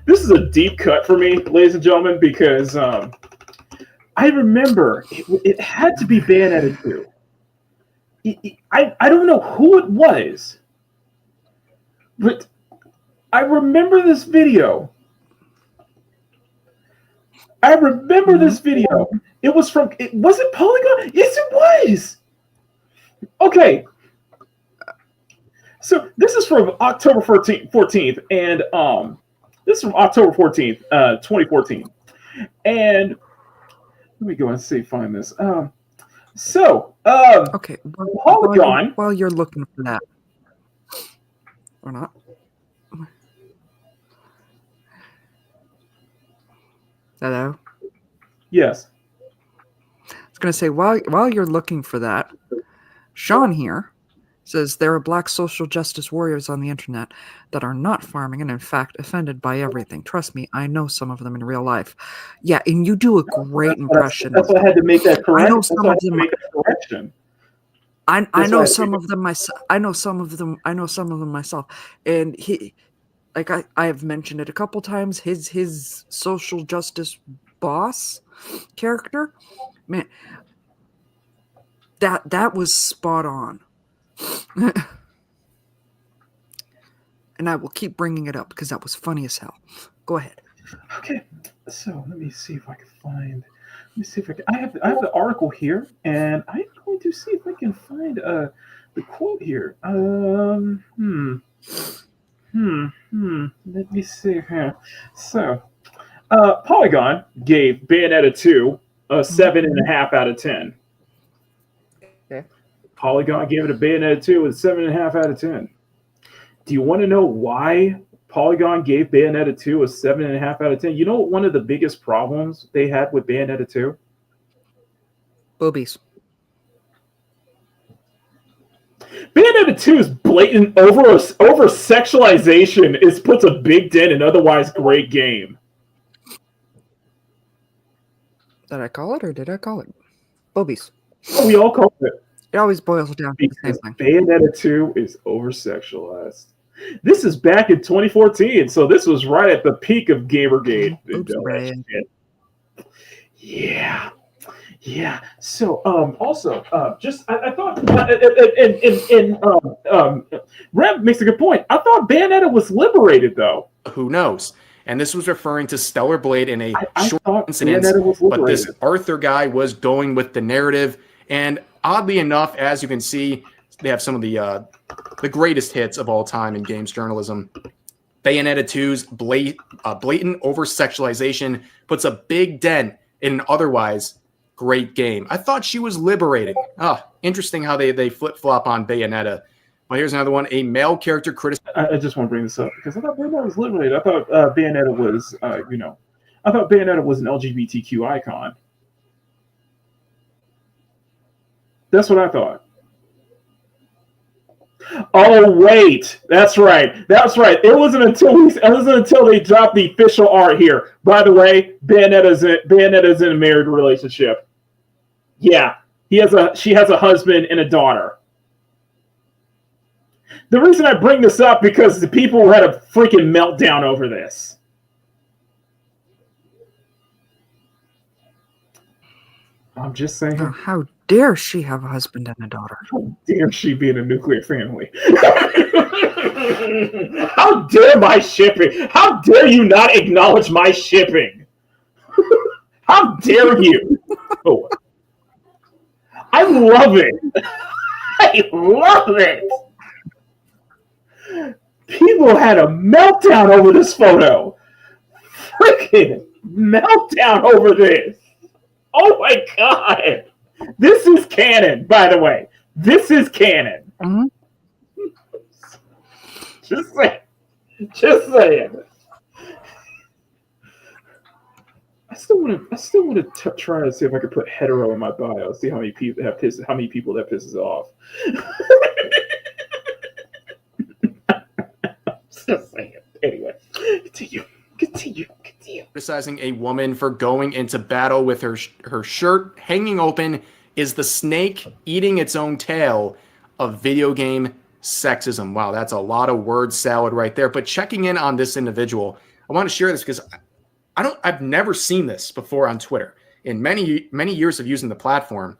This is a deep cut for me, ladies and gentlemen, because I remember it had to be Bayonetta 2. I don't know who it was, but I remember this video. It was from. Was it Polygon? Yes, it was. Okay. So this is from October 14th, and this is from October 14th, 2014. And let me go and find this. Okay. Polygon. While you're looking for that, or not? Hello. Yes. I was gonna say while you're looking for that, Sean here says there are black social justice warriors on the internet that are not farming and in fact offended by everything. Trust me, I know some of them in real life. Yeah, and you do a great impression. That's why I had to make that correction. I know some of them. I know That's some of them myself. I know some of them myself. And he, like I have mentioned it a couple times. His social justice boss character, man, that was spot on. And I will keep bringing it up because that was funny as hell. Go ahead. Okay, so let me see if I can find. Let me see if I can. I have the article here, and I'm going to see if I can find the quote here. Let me see here. So, Polygon gave Bayonetta 2 a 7.5 out of 10. Okay. Polygon gave it a Bayonetta 2 with 7.5 out of 10. Do you want to know why Polygon gave Bayonetta 2 a 7.5 out of 10? You know what one of the biggest problems they had with Bayonetta 2? Boobies. Bayonetta 2's blatant over sexualization puts a big dent in an otherwise great game. Did I call it or did I call it? Boobies. We all call it. It always boils down to the Because same thing. Bayonetta 2 is over-sexualized. This is back in 2014, so this was right at the peak of Gamergate. Oops, Brian. Yeah. So, also, I thought, Rev makes a good point. I thought Bayonetta was liberated, though. Who knows? And this was referring to Stellar Blade in a short thought incident, Bayonetta was but this liberated. Arthur guy was going with the narrative. And oddly enough, as you can see, they have some of the greatest hits of all time in games journalism. Bayonetta 2's blatant over-sexualization puts a big dent in an otherwise great game. I thought she was liberating. Interesting how they flip-flop on Bayonetta. Well, here's another one. A male character criticized. I just want to bring this up because I thought Bayonetta was liberated. I thought Bayonetta was, I thought Bayonetta was an LGBTQ icon. That's what I thought. Oh wait, that's right. It wasn't until they dropped the official art here. By the way, Bayonetta's in a married relationship. Yeah, she has a husband and a daughter. The reason I bring this up because the people had a freaking meltdown over this. I'm just saying. How dare she have a husband and a daughter? How dare she be in a nuclear family? How dare my shipping? How dare you not acknowledge my shipping? How dare you? Oh. I love it. I love it. People had a meltdown over this photo. freaking meltdown over this. Oh my god. This is canon, by the way. This is canon. Mhm. Just saying. Just saying. I still want to try to see if I could put hetero in my bio. See how many people that pisses off. Just saying. Anyway, continue. Criticizing a woman for going into battle with her shirt hanging open is the snake eating its own tail of video game sexism. Wow, that's a lot of word salad right there. But checking in on this individual, I want to share this because I've never seen this before on Twitter in many years of using the platform.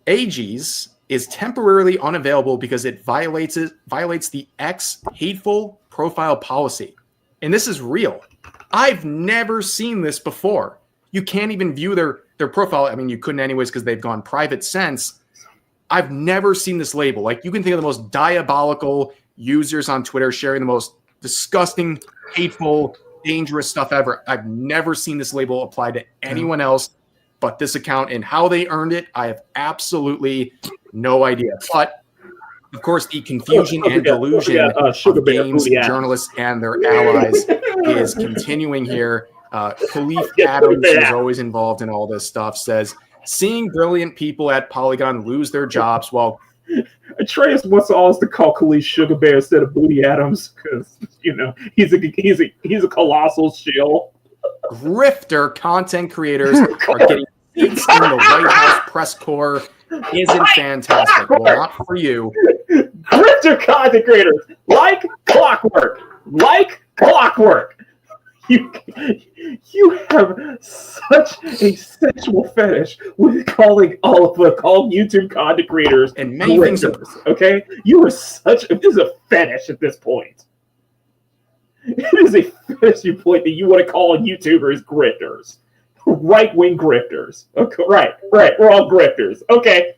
AGs is temporarily unavailable because it violates the X hateful profile policy. And this is real. I've never seen this before. You can't even view their profile. I mean, you couldn't anyways because they've gone private since. I've never seen this label. Like, you can think of the most diabolical users on Twitter sharing the most disgusting, hateful, dangerous stuff ever. I've never seen this label applied to anyone else but this account, and how they earned it, I have absolutely no idea. But of course, the confusion and delusion of games journalists and their allies is continuing here. Khalif Adams, who's always involved in all this stuff, says, seeing brilliant people at Polygon lose their jobs while Atreus wants us to call Khalif Sugar Bear instead of Booty Adams because he's a colossal shill. Grifter content creators are getting seats in the White House press corps isn't fantastic. Well, not for you. Grifter content creators, like clockwork. You have such a sexual fetish with calling all YouTube content creators and many things. Okay, this is a fetish at this point. It is a fetish point that you want to call YouTubers grifters, right-wing grifters. Okay, right. We're all grifters. Okay.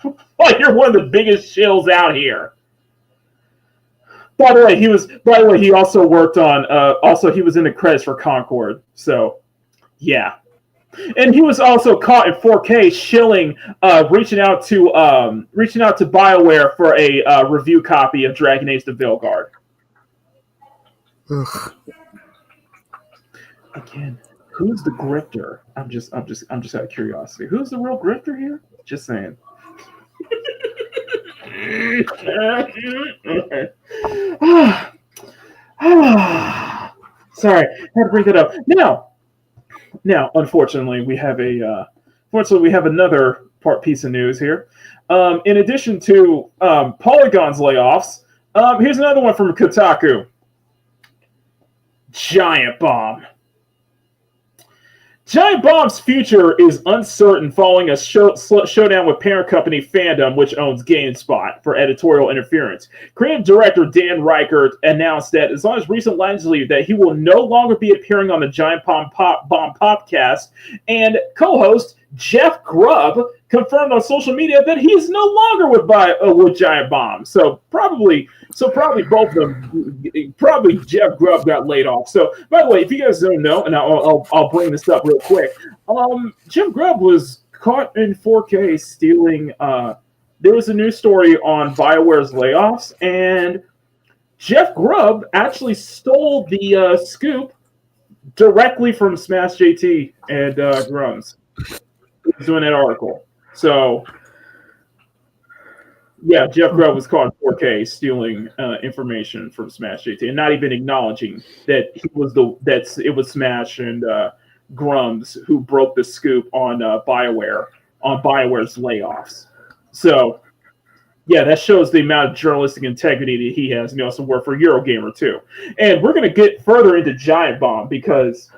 Well, you're one of the biggest shills out here. By the way, he also worked on. He was in the credits for Concord. So, yeah, and he was also caught in 4K shilling, reaching out to BioWare for a review copy of Dragon Age: The Veilguard. Ugh. Again, who's the grifter? I'm just out of curiosity. Who's the real grifter here? Just saying. Sorry, had to bring that up. Now, unfortunately, we have another piece of news here. In addition to Polygon's layoffs, here's another one from Kotaku. Giant Bomb. Giant Bomb's future is uncertain following a showdown with parent company Fandom, which owns GameSpot, for editorial interference. Creative director Dan Reichert announced that as long as recent lines leave, that he will no longer be appearing on the Giant Bomb podcast, and co-host Jeff Grubb confirmed on social media that he's no longer with Giant Bomb. So probably both of them, probably Jeff Grubb got laid off. So, by the way, if you guys don't know, and I'll bring this up real quick, Jeff Grubb was caught in 4K stealing. There was a news story on BioWare's layoffs, and Jeff Grubb actually stole the scoop directly from Smash JT and Grums. He was doing that article. So, yeah, Jeff Grubb was caught in 4K stealing information from Smash JT and not even acknowledging that it was Smash and Grums who broke the scoop on BioWare's layoffs. So, yeah, that shows the amount of journalistic integrity that he has, and he also worked for Eurogamer too. And we're going to get further into Giant Bomb because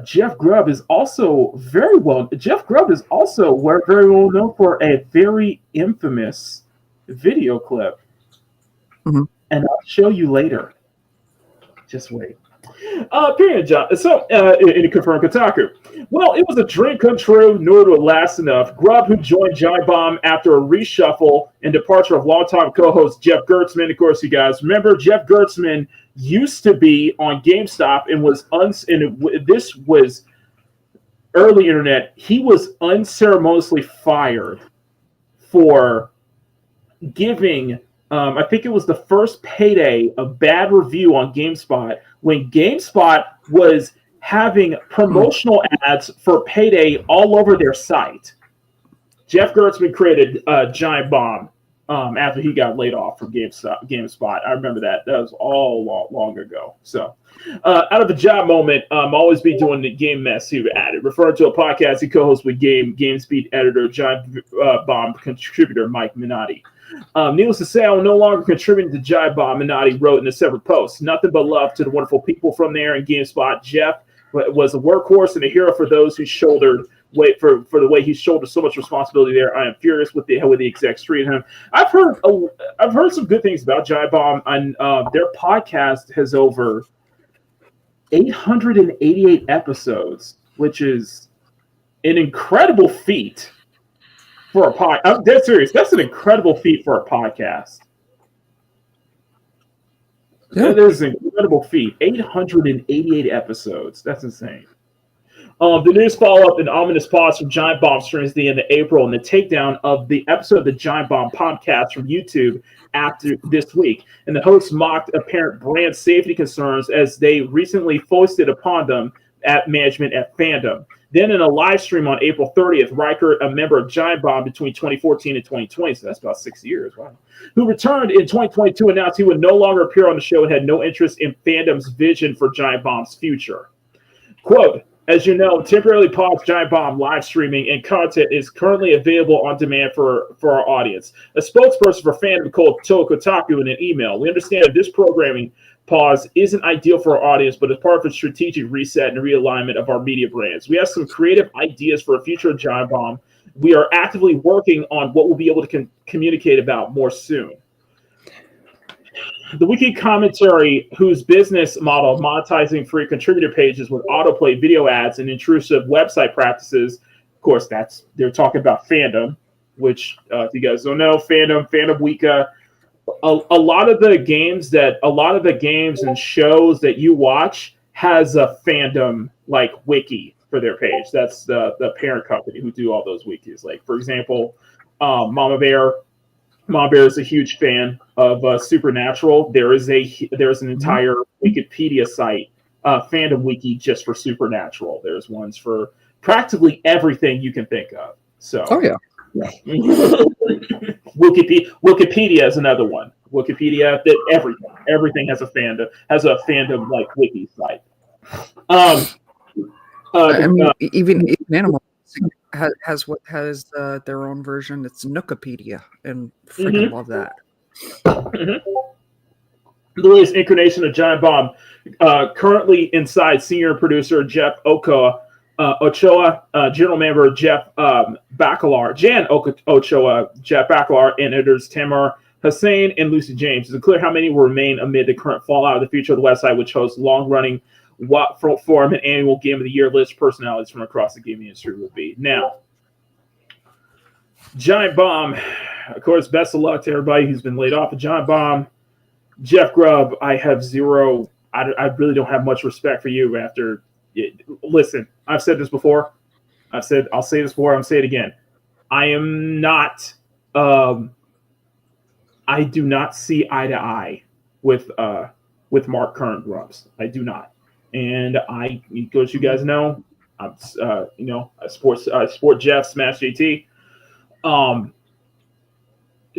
Jeff Grubb is also very well known for a very infamous video clip. Mm-hmm. And I'll show you later. Just wait. Period, John. So, in a confirmed Kotaku. Well, it was a dream come true, nor to last enough. Grubb, who joined Giant Bomb after a reshuffle and departure of longtime co-host Jeff Gertzman. Of course, you guys remember Jeff Gertzman used to be on GameStop and was this was early internet. He was unceremoniously fired for giving. I think it was the first payday of bad review on GameSpot when GameSpot was having promotional ads for payday all over their site. Jeff Gertzman created Giant Bomb after he got laid off from GameSpot. I remember that. That was all long ago. So, out of the job moment, always be doing the game mess he added. Referring to a podcast he co-hosts with GameSpeed editor, Giant Bomb contributor Mike Minotti. Needless to say, I will no longer contribute to Giant Bomb, Minotti wrote in a separate post. Nothing but love to the wonderful people from there in GameSpot. Jeff was a workhorse and a hero for those who shouldered for the way he shouldered so much responsibility there. I am furious with the execs treated him. I've heard some good things about Giant Bomb, and their podcast has over 888 episodes, which is an incredible feat for a pod. I'm dead serious. That's an incredible feat for a podcast. Yeah. That is an incredible feat. 888 episodes. That's insane. The news follow-up and ominous pause from Giant Bomb streams the end of April and the takedown of the episode of the Giant Bomb podcast from YouTube after this week. And the hosts mocked apparent brand safety concerns as they recently foisted upon them at management at Fandom. Then in a live stream on April 30th, Riker, a member of Giant Bomb between 2014 and 2020, so that's about 6 years, wow, who returned in 2022, announced he would no longer appear on the show and had no interest in Fandom's vision for Giant Bomb's future. Quote, as you know, temporarily paused Giant Bomb live streaming and content is currently available on demand for our audience. A spokesperson for Fandom told Kotaku in an email, we understand that this programming pause isn't ideal for our audience, but it's part of a strategic reset and realignment of our media brands. We have some creative ideas for a future of Giant Bomb. We are actively working on what we'll be able to communicate about more soon. The wiki commentary, whose business model of monetizing free contributor pages with autoplay video ads and intrusive website practices, of course, they're talking about Fandom, which if you guys don't know, Fandom Wika. A lot of the games and shows that you watch has a Fandom like wiki for their page. That's the parent company who do all those wikis. Like, for example, Mama Bear is a huge fan of Supernatural. There's an entire Wikipedia site, Fandom wiki, just for Supernatural. There's ones for practically everything you can think of. So, oh yeah. Wikipedia is another one. Wikipedia, that everything has a fandom like wiki site. Even Animal has their own version. It's Nookopedia, and freaking love that. Mm-hmm. The latest incarnation of Giant Bomb, currently inside senior producer Jeff Ochoa, general member Jeff Bacalar, Jan Ochoa, Jeff Bacalar, and editors Tamar Hussein and Lucy James. It's unclear how many will remain amid the current fallout of the future of the website, which hosts long-running forum and annual Game of the Year list personalities from across the gaming industry would be. Now, Giant Bomb, of course, best of luck to everybody who's been laid off of Giant Bomb. Jeff Grubb, I really don't have much respect for you after. Listen, I've said this before. I'll say this before. I'm going to say it again. I am not. I do not see eye to eye with Mark Current Grubbs. I do not, and I, as you guys know, I'm I support Jeff Smash JT.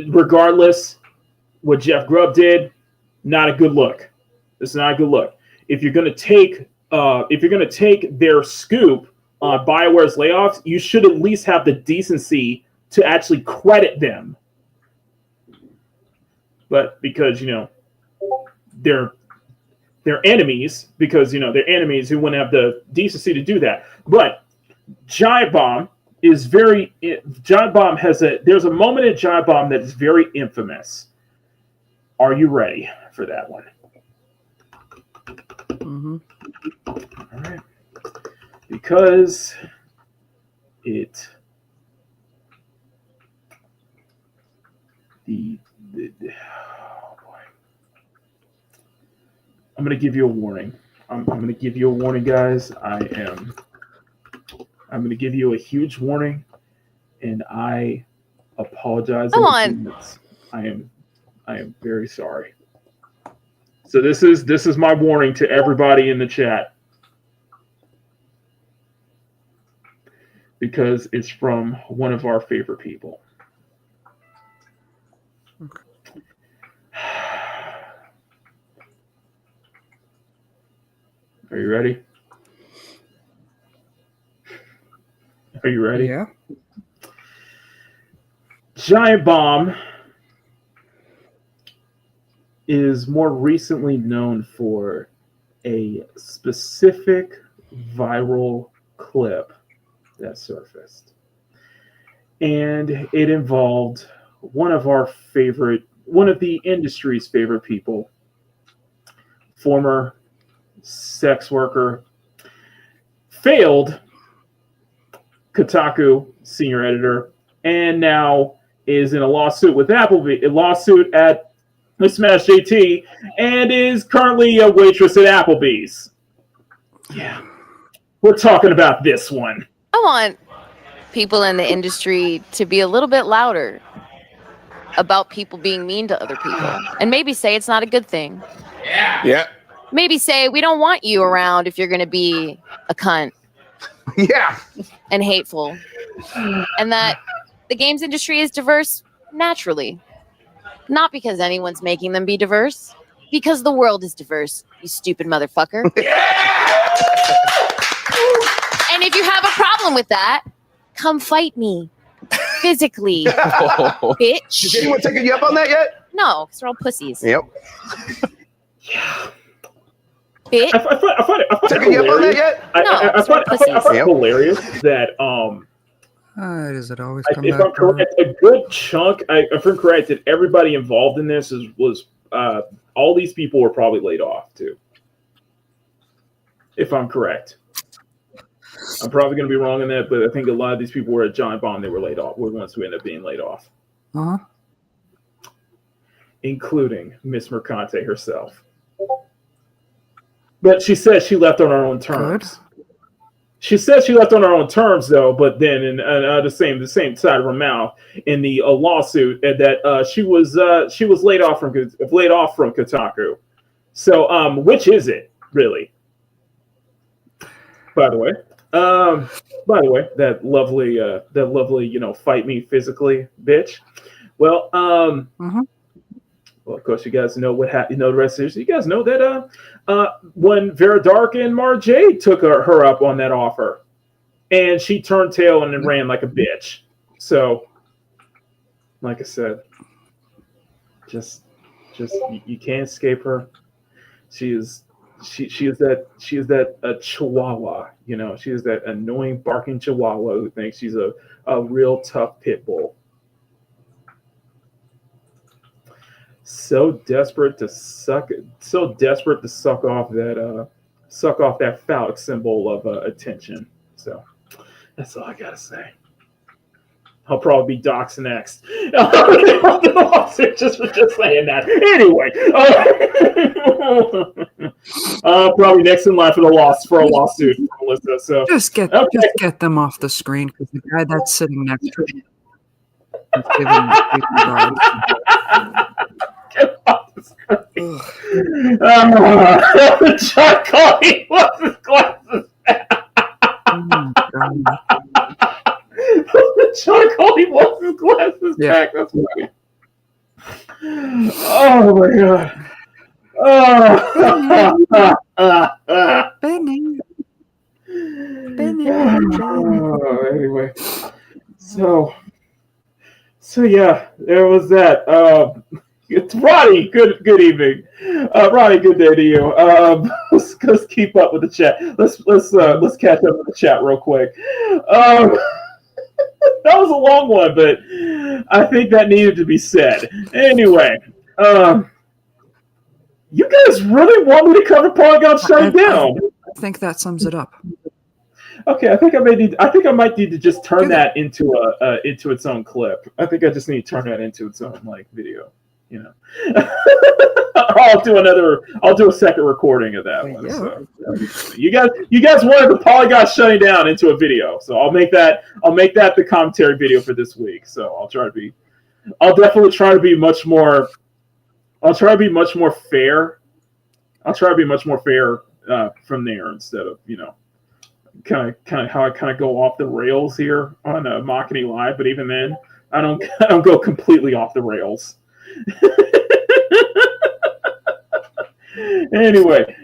Regardless, what Jeff Grubb did, not a good look. It's not a good look. If you're going to take their scoop on BioWare's layoffs, you should at least have the decency to actually credit them. But because they're enemies, they're enemies who wouldn't have the decency to do that. But Giant Bomb is there's a moment in Giant Bomb that is very infamous. Are you ready for that one? Mm-hmm. All right. Because it oh boy. I'm gonna give you a warning. I'm gonna give you a warning, guys. I'm gonna give you a huge warning, and I apologize. Come in on. advance. I am very sorry. So this is my warning to everybody in the chat. Because it's from one of our favorite people. Are you ready? Are you ready? Yeah. Giant Bomb is more recently known for a specific viral clip that surfaced. And it involved one of the industry's favorite people, former sex worker, failed Kotaku senior editor, and now is in a lawsuit with Applebee, a lawsuit at Smash JT, and is currently a waitress at Applebee's. Yeah. We're talking about this one. I want people in the industry to be a little bit louder about people being mean to other people, and maybe say it's not a good thing. Yeah. Maybe say we don't want you around if you're going to be a cunt Yeah. and hateful, and that the games industry is diverse naturally, not because anyone's making them be diverse, because the world is diverse, you stupid motherfucker. And if you have a problem with that, come fight me physically, bitch. Is anyone taking you up on that yet? No, because they're all pussies. Yep. Bitch. I find it Taking you up on that hilarious. yet? I find it hilarious that Does it always come if back I'm correct, a good chunk. If I'm correct, that everybody involved in this was all these people were probably laid off too. If I'm correct, I'm probably going to be wrong in that, but I think a lot of these people were at Giant Bomb. They were laid off. Were the ones who ended up being laid off, including Miss Mercante herself. But she says she left on her own terms. Good. She says she left on her own terms, though. But then, in the same side of her mouth, in the lawsuit, that she was laid off from Kotaku. So, which is it really? By the way, that lovely, fight me physically, bitch. Well, well, of course, you guys know the rest of this. You guys know that when Vera Dark and Mara Jade took her up on that offer, and she turned tail and then ran like a bitch. So, like I said, just you can't escape her. She is that chihuahua. She is that annoying barking chihuahua who thinks she's a real tough pit bull. So desperate to suck off that phallic symbol of attention. So that's all I gotta say. I'll probably be doxxed next. just for saying that. Anyway, probably next in line for a lawsuit, Melissa. So just get them off the screen, because the guy that's sitting next to me is giving guards. John Cody loves his glasses. John Cody loves his glasses back. That's funny. Oh my god. Benny. Anyway, so yeah, there was that. It's Ronnie. Good evening, Ronnie. Good day to you. Let's keep up with the chat. Let's catch up with the chat real quick. That was a long one, but I think that needed to be said. Anyway, You guys really want me to cover Polygon shutting down? I think that sums it up. Okay, I think I might need to just turn that into into its own clip. I think I just need to turn that into its own like video. You know, I'll do a second recording of that one. Yeah. So, you guys wanted the Polygon shutting down into a video, so I'll make that the commentary video for this week. So I'll definitely try to be much more. I'll try to be much more fair. I'll try to be much more fair from there instead of kind of how I kind of go off the rails here on Makini Live. But even then, I don't go completely off the rails. Anyway,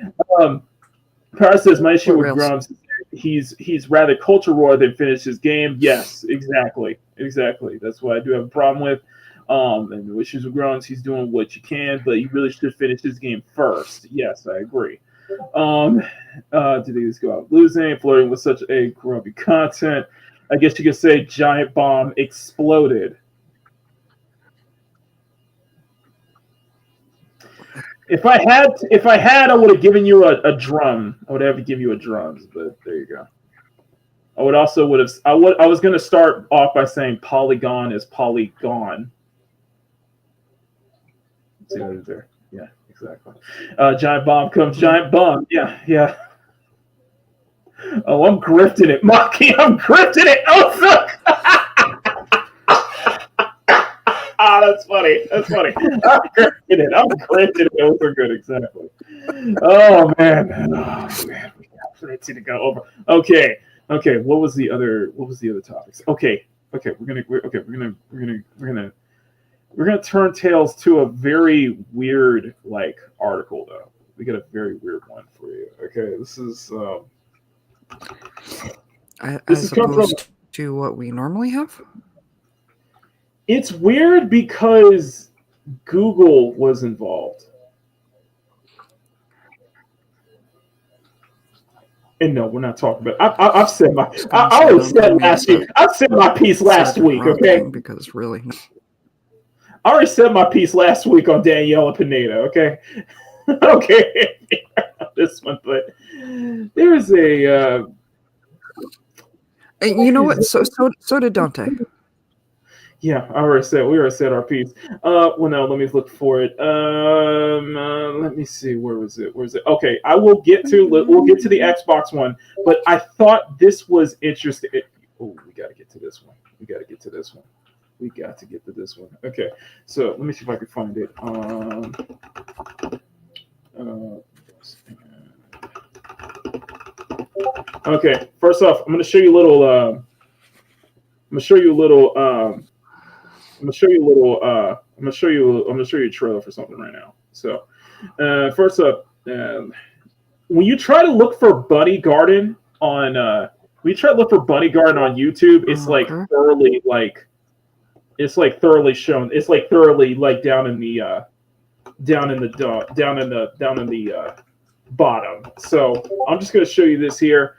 Paris says my issue with Grumps, he's rather culture war than finish his game. Yes, exactly. That's what I do have a problem with. And the issues with Grumps, he's doing what you can, but he really should finish his game first. Yes, I agree. Did he just go out losing, flirting with such a grumpy content? I guess you could say giant bomb exploded. If I had, I would have given you a drum. I would have to give you a drums, but there you go. I was going to start off by saying Polygon is Polygon. Let's see what is there. Yeah, exactly. Giant bomb comes giant bomb. Yeah. Oh, I'm grifting it, Maki. I'm grifting it. Oh, fuck. That's funny. I'm grifting it. Those are good, exactly. Oh man. We got plenty to go over. Okay. What was the other topics? Okay. We're gonna turn tails to a very weird article though. We got a very weird one for you. Okay, this is as opposed to what we normally have. It's weird because Google was involved. And no, we're not talking about. I've said my. I already said last week. I said my piece last week. Okay. Because really, I already said my piece last week on Daniela Pineda. Okay. Okay. This one, but there's a. You know what? So did Dante. Yeah, we already said our piece. Well, no, let me look for it. Let me see. Where was it? Okay, we'll get to the Xbox one, but I thought this was interesting. Oh, we got to get to this one. Okay, so let me see if I can find it. Okay, first off, I'm going to show you a little. I'm going to show you a trailer for something right now. So, first up, when you try to look for Bunny Garden on YouTube, it's thoroughly shown. It's thoroughly down in the bottom. So I'm just going to show you this here.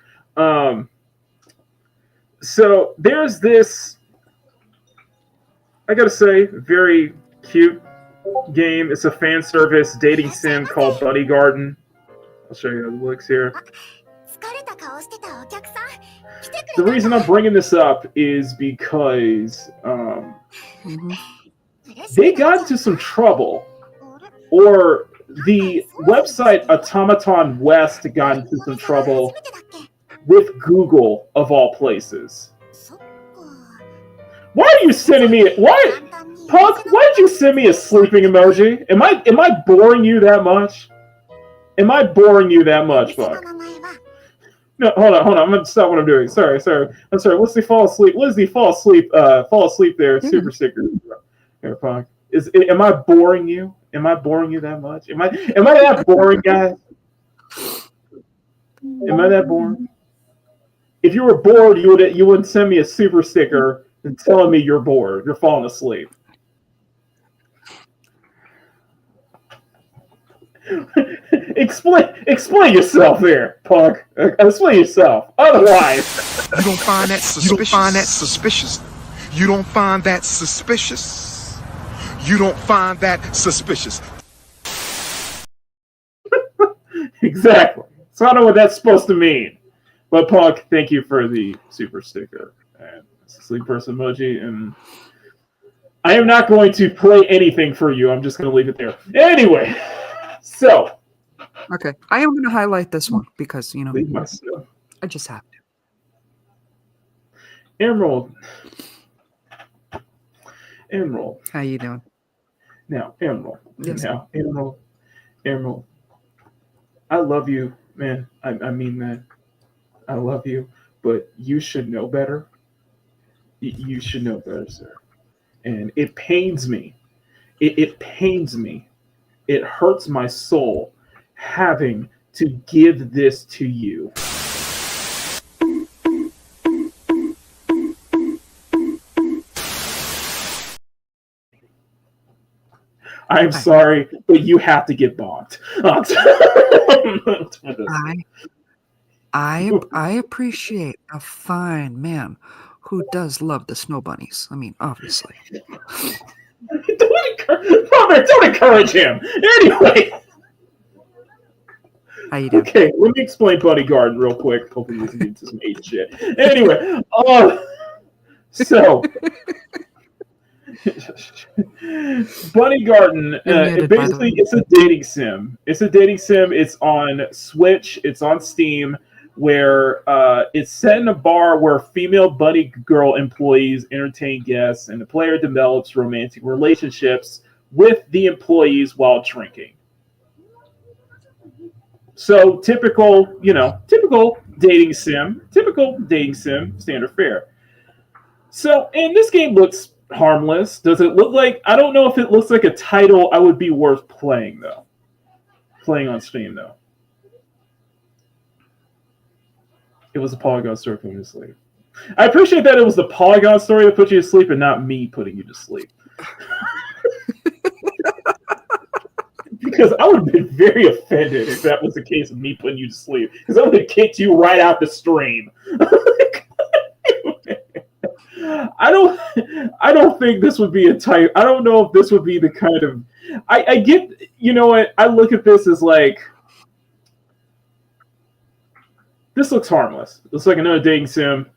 So there's this. I gotta say, very cute game. It's a fan service dating sim called Bunny Garden. I'll show you how it looks here. The reason I'm bringing this up is because they got into some trouble, or the website Automaton West got into some trouble with Google, of all places. Why are you sending me? Punk? Why did you send me a sleeping emoji? Am I boring you that much? Punk? No, hold on. I'm gonna stop what I'm doing. Sorry. I'm sorry. What's the fall asleep? What is the fall asleep there? Super sticker. Here, Punk. Am I boring you? Am I boring you that much? Am I that boring, guys? Am I that boring? If you were bored, you wouldn't send me a super sticker and telling me you're bored, you're falling asleep. Explain yourself there, Punk. Explain yourself. Otherwise, you don't find that suspicious. You don't find that suspicious. Exactly. So I don't know what that's supposed to mean. But Punk, thank you for the super sticker and sleep person emoji. And I am not going to play anything for you. I'm just going to leave it there. Anyway, so Okay, I am going to highlight this one because leave my stuff. I just have to. Emerald. How you doing? Now, Emerald. Yes. Now, Emerald. I love you, man. I mean that. I love you, but you should know better. You should know better, sir. And it pains me. It pains me. It hurts my soul having to give this to you. I'm sorry, but you have to get bonked. I appreciate a fine man who does love the snow bunnies. I mean, obviously. Don't encourage him. Anyway. How you doing? Okay, let me explain Bunny Garden real quick. Hopefully we can get into some age shit. Anyway, so Bunny Garden, basically it's a dating sim. It's on Switch, it's on Steam, where it's set in a bar where female bunny girl employees entertain guests, and the player develops romantic relationships with the employees while drinking. So typical dating sim, standard fare. So, and this game looks harmless. Does it look like? I don't know if it looks like a title I would be worth playing though. Playing on Steam though. It was a Polygon story putting you to sleep. I appreciate that it was the Polygon story that put you to sleep and not me putting you to sleep. Because I would have been very offended if that was the case of me putting you to sleep. Because I would have kicked you right out the stream. I don't think this would be a type. I don't know if this would be the kind of. I get. You know what? I look at this as like. This looks harmless. Looks like another dating sim.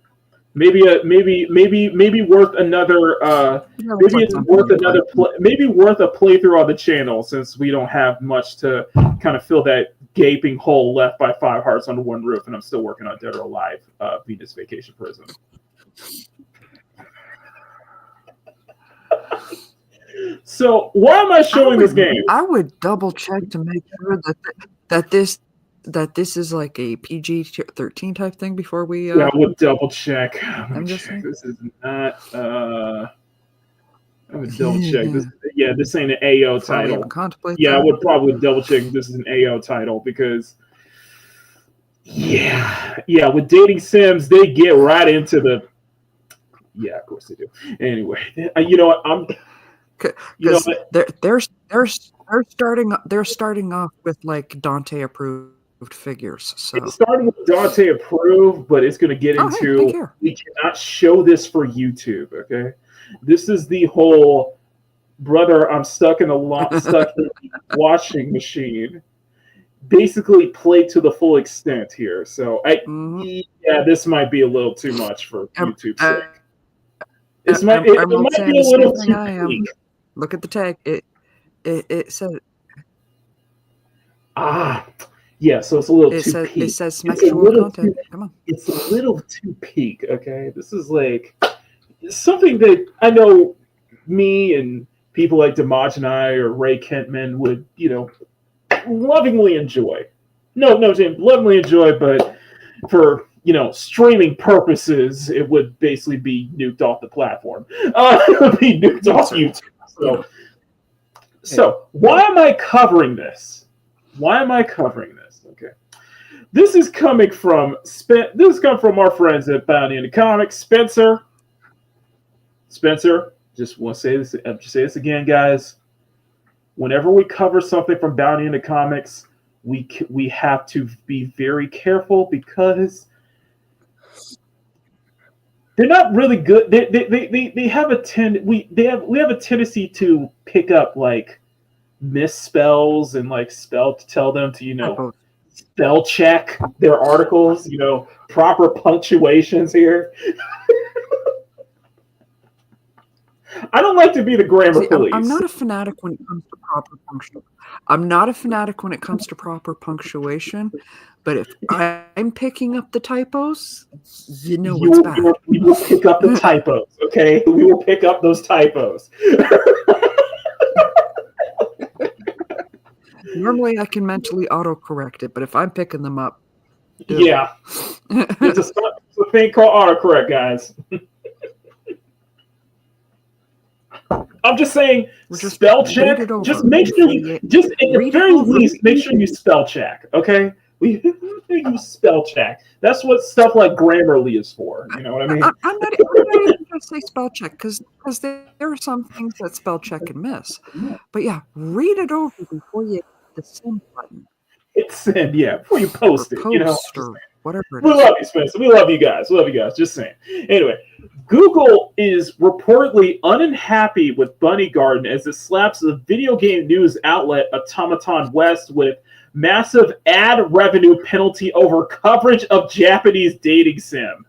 Maybe worth another. Maybe it's worth another. Maybe worth a playthrough on the channel since we don't have much to kind of fill that gaping hole left by 5 Hearts Under One Roof, and I'm still working on Dead or Alive, Venus Vacation Prison. So why am I showing this game? I would double check to make sure that this is like a PG-13 type thing before we. Yeah, I would double check. I'm just saying. This is not. I would double check this. Yeah, this ain't an AO title. I would probably double check if this is an AO title because. Yeah, with dating sims, they get right into the. Yeah, of course they do. Anyway, you know what? Because they're starting off with like Dante approved figures. So it's starting with Dante approved, but it's going to get into we cannot show this for YouTube. Okay, this is the whole brother. I'm stuck in the washing machine. Basically, play to the full extent here. So this might be a little too much for YouTube's sake. It might be a little too peak. Look at the tag. It says. Yeah, so it's a little too peak. It says sexual content. Come on. It's a little too peak, okay? This is like something that I know me and people like Demogeny or Ray Kentman would, lovingly enjoy. No, James, lovingly enjoy, but for, streaming purposes, it would basically be nuked off the platform. It would be nuked off YouTube. So why am I covering this? Okay, this is coming from our friends at Bounty in the Comics. Spencer, just want to say this. Just say this again, guys. Whenever we cover something from Bounty in the Comics, we have to be very careful because they're not really good. They have a tendency to pick up like misspells and like spell to tell them to spell check their articles, proper punctuations here. I don't like to be the grammar police. I'm not a fanatic when it comes to proper punctuation. I'm not a fanatic when it comes to proper punctuation, but if I'm picking up the typos, it's bad. We will pick up the typos, okay? We will pick up those typos. Normally, I can mentally autocorrect it, but if I'm picking them up, yeah, there's a thing called autocorrect, guys. I'm just saying, spell check. Just make sure at the very least, make sure you spell check. Okay, we use spell check. That's what stuff like Grammarly is for. You know what I mean? I'm not even going to say spell check because there are some things that spell check can miss. But yeah, read it over before you hit the send button. Hit send, yeah, before you post it. Or whatever. We love you, Spencer. We love you guys. Just saying. Anyway, Google is reportedly unhappy with Bunny Garden as it slaps the video game news outlet Automaton West with massive ad revenue penalty over coverage of Japanese dating sim.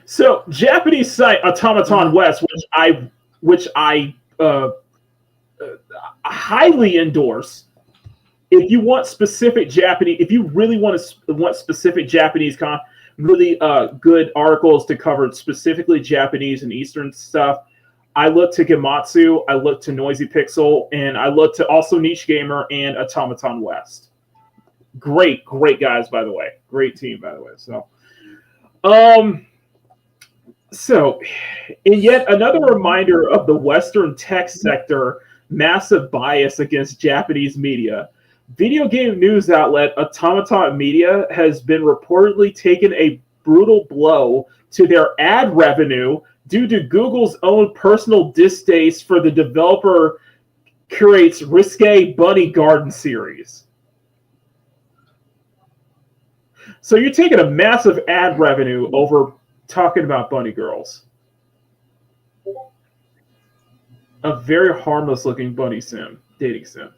So, Japanese site Automaton West, which I highly endorse. If you want specific Japanese, if you really want specific Japanese really good articles to cover specifically Japanese and Eastern stuff, I look to Gematsu, I look to Noisy Pixel, and I look to also Niche Gamer and Automaton West. Great guys, by the way. Great team, by the way. So, in yet another reminder of the Western tech sector massive bias against Japanese media, video game news outlet Automaton Media has been reportedly taken a brutal blow to their ad revenue due to Google's own personal distaste for the developer curates risque Bunny Garden series. So you're taking a massive ad revenue over talking about bunny girls. A very harmless looking bunny sim, dating sim.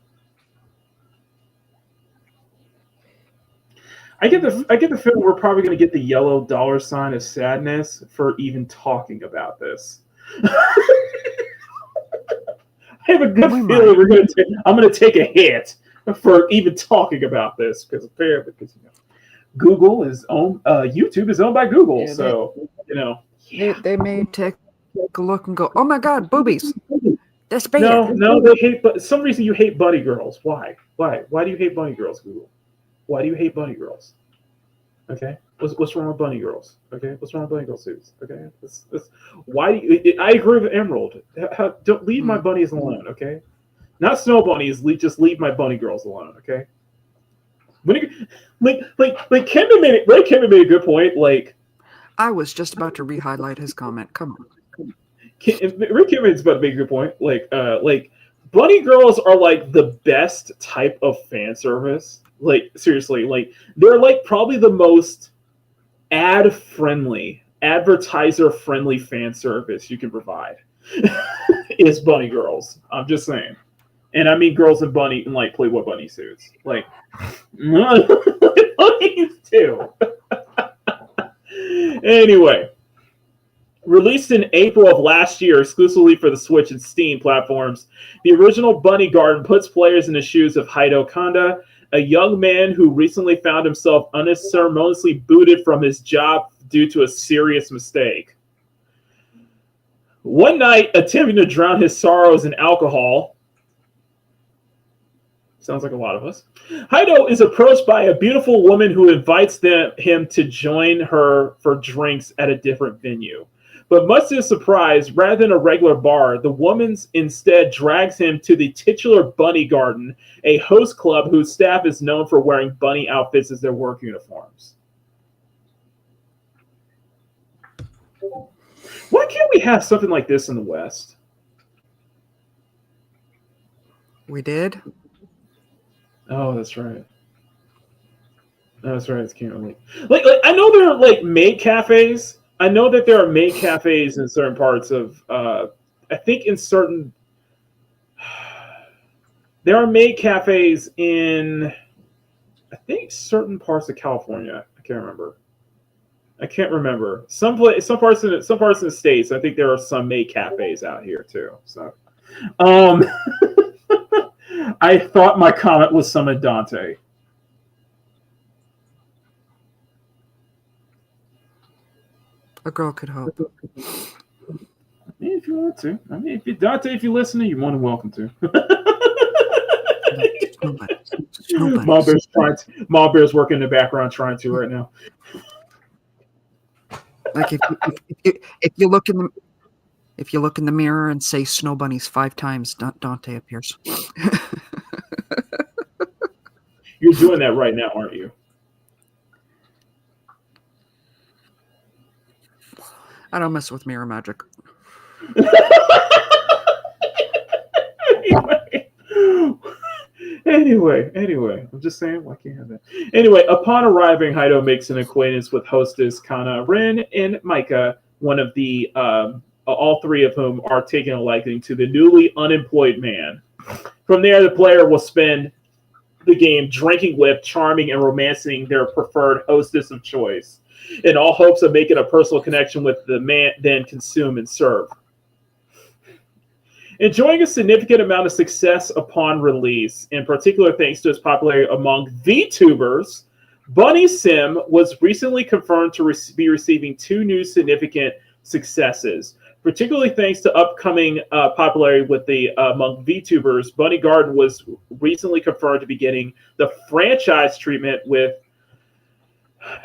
I get the feeling we're probably going to get the yellow $ of sadness for even talking about this. I have a good feeling I'm going to take a hit for even talking about this because apparently, Google is owned, YouTube is owned by Google, they may take a look and go, "Oh my God, boobies! That's bad." No, they hate. But some reason you hate bunny girls. Why? Why do you hate bunny girls, Google? Why do you hate bunny girls? Okay, what's wrong with bunny girls? Okay, what's wrong with bunny girl suits? Okay, why do you? I agree with Emerald. Don't leave my bunnies alone. Okay, not snow bunnies. Just leave my bunny girls alone. Okay. When Kimmy made a good point. Like, I was just about to re-highlight his comment. Come on. Rick Kimmon's about to make a good point. Like bunny girls are like the best type of fan service. Like, seriously, like they're like probably the most advertiser friendly fan service you can provide is bunny girls. I'm just saying. And I mean girls in like Playboy bunny suits. Like bunnies too. Anyway. Released in April of last year exclusively for the Switch and Steam platforms, the original Bunny Garden puts players in the shoes of Haido Kanda, a young man who recently found himself unceremoniously booted from his job due to a serious mistake. One night, attempting to drown his sorrows in alcohol, sounds like a lot of us, Haido is approached by a beautiful woman who invites him to join her for drinks at a different venue. But much to his surprise, rather than a regular bar, the woman instead drags him to the titular Bunny Garden, a host club whose staff is known for wearing bunny outfits as their work uniforms. Why can't we have something like this in the West? We did. Oh, that's right. That's right. It's cute. Like I know there are like maid cafes. I know that there are maid cafes in certain parts of, I think in certain, There are maid cafes in, I think, certain parts of California. I can't remember. Some parts in the states. I think there are some maid cafes out here too. So, I thought my comment was some Dante. A girl could hope. If you want to. I mean, if you're listening, you're more than welcome to. Mom Bear's working in the background trying to right now. Like if you look in the mirror and say "Snow Bunnies" 5 times, Dante appears. You're doing that right now, aren't you? I don't mess with mirror magic. Anyway, I'm just saying, why can't have that? Anyway, upon arriving, Haido makes an acquaintance with hostess Kana, Rin, and Micah, one of the, all three of whom are taking a liking to the newly unemployed man. From there, the player will spend the game drinking with, charming, and romancing their preferred hostess of choice, in all hopes of making a personal connection with the man, then consume and serve. Enjoying a significant amount of success upon release, in particular thanks to its popularity among VTubers, Bunny Sim was recently confirmed to be receiving 2 new significant successes. Particularly thanks to upcoming popularity with the among VTubers, Bunny Garden was recently confirmed to be getting the franchise treatment with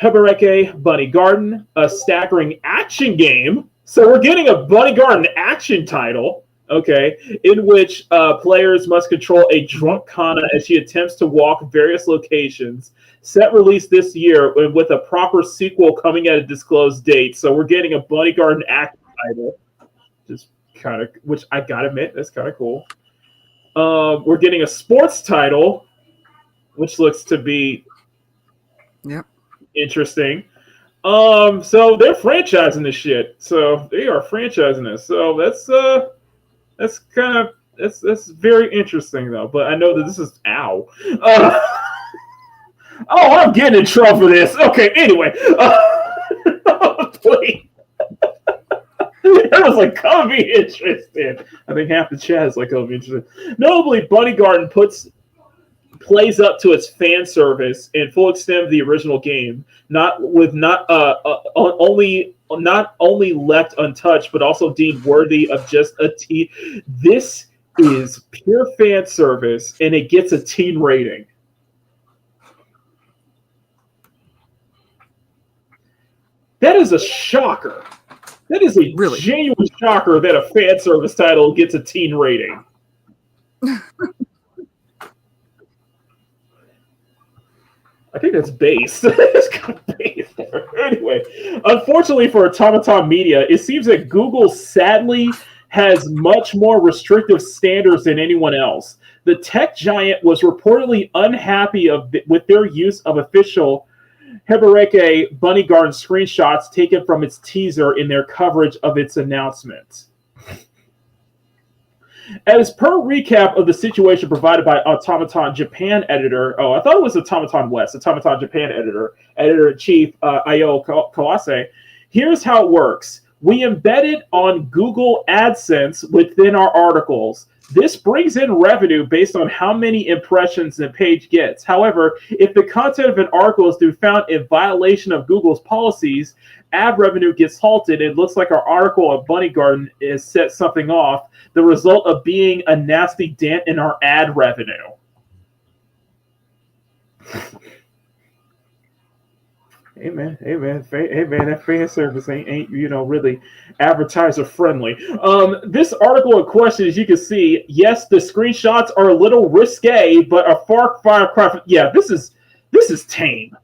Hebereke Bunny Garden, a staggering action game. So we're getting a Bunny Garden action title. Okay, in which players must control a drunk Kana as she attempts to walk various locations. Set release this year with a proper sequel coming at a disclosed date. So we're getting a Bunny Garden action title, just kind of, which I gotta admit, that's kind of cool. We're getting a sports title, which looks to be interesting. So they're franchising this shit. So they are franchising this. So that's very interesting though. But I know that this is oh, I'm getting in trouble for this. Okay, anyway. Please. That was like, come be interested. I think half the chat is like, come be interested. Notably, Bunny Garden plays up to its fan service in full extent of the original game, not only left untouched, but also deemed worthy of just a teen. This is pure fan service, and it gets a teen rating. That is a shocker. That is a genuine shocker that a fan service title gets a teen rating. I think that's based. It's kind of based there. Anyway, unfortunately for Automaton Media, it seems that Google sadly has much more restrictive standards than anyone else. The tech giant was reportedly unhappy with their use of official Hebereke Bunny Garden screenshots taken from its teaser in their coverage of its announcement. As per recap of the situation provided by Automaton Japan editor, I thought it was Automaton West, Automaton Japan editor-in-chief Ayo Kawase, here's how it works. We embedded on Google AdSense within our articles. This brings in revenue based on how many impressions the page gets. However, if the content of an article is to be found in violation of Google's policies, ad revenue gets halted. It looks like our article on Bunny Garden has set something off, the result of being a nasty dent in our ad revenue. Hey man, that fan service ain't really advertiser friendly. This article in question, as you can see, yes, the screenshots are a little risque, but a far cry. Yeah, this is tame.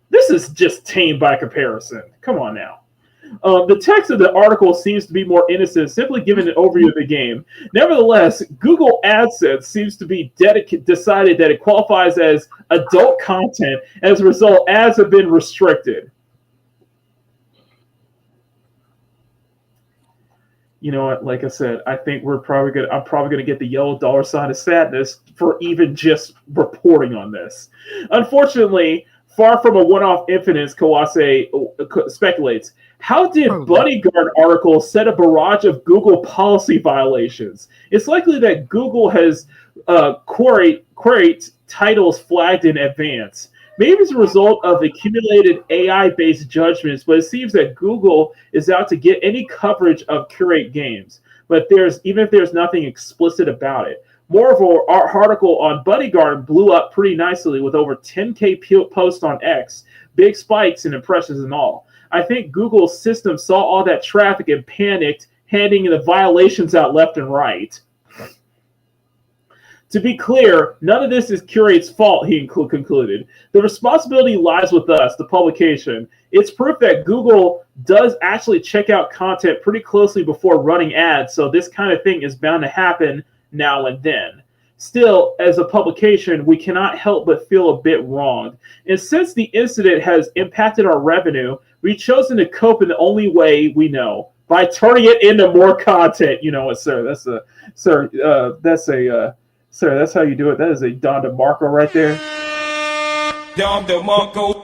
This is just tame by comparison. Come on now. The text of the article seems to be more innocent, simply giving an overview of the game. Nevertheless, Google AdSense seems to be decided that it qualifies as adult content. As a result, ads have been restricted. you know what? Like I said, I think I'm probably gonna get the yellow dollar sign of sadness for even just reporting on this. Unfortunately, far from a one-off incident, Kawase speculates. How did Bodyguard article set a barrage of Google policy violations? It's likely that Google has queried titles flagged in advance. Maybe it's a result of accumulated AI-based judgments, but it seems that Google is out to get any coverage of curate games. But even if there's nothing explicit about it. Moreover, our article on Bodyguard blew up pretty nicely with over 10K posts on X, big spikes in impressions and all. I think Google's system saw all that traffic and panicked, handing the violations out left and right. To be clear, none of this is Curate's fault, he concluded. The responsibility lies with us, the publication. It's proof that Google does actually check out content pretty closely before running ads, so this kind of thing is bound to happen now and then. Still, as a publication, we cannot help but feel a bit wronged. And since the incident has impacted our revenue, we've chosen to cope in the only way we know, by turning it into more content. You know what, sir? That's how you do it. That is a Don DeMarco right there. Don DeMarco.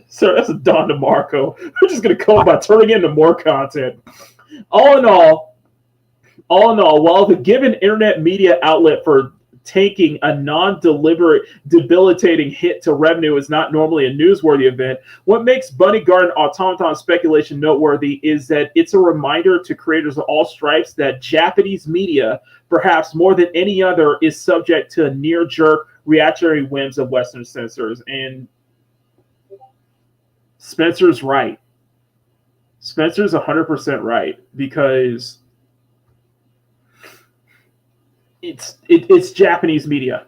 Sir, that's a Don DeMarco. We're just going to cope by turning it into more content. All in all, while the given internet media outlet for taking a non-deliberate, debilitating hit to revenue is not normally a newsworthy event, what makes Bodyguard and Automaton speculation noteworthy is that it's a reminder to creators of all stripes that Japanese media, perhaps more than any other, is subject to near-jerk reactionary whims of Western censors. And Spencer's right. Spencer's 100% right, because it's Japanese media.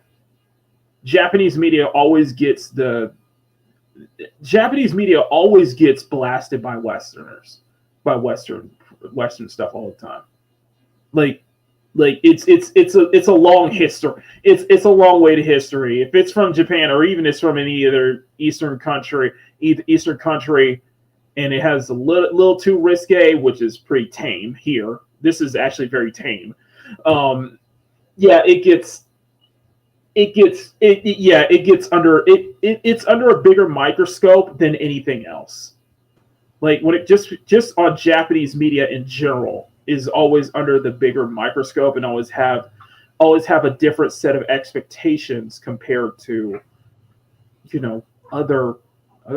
Japanese media always gets blasted by Westerners, by Western stuff all the time. Like it's a long history. It's a long way to history. If it's from Japan or even it's from any other Eastern country, and it has a little too risque, which is pretty tame here. This is actually very tame. It's under a bigger microscope than anything else. Like when it just on Japanese media in general is always under the bigger microscope and always have a different set of expectations compared to, other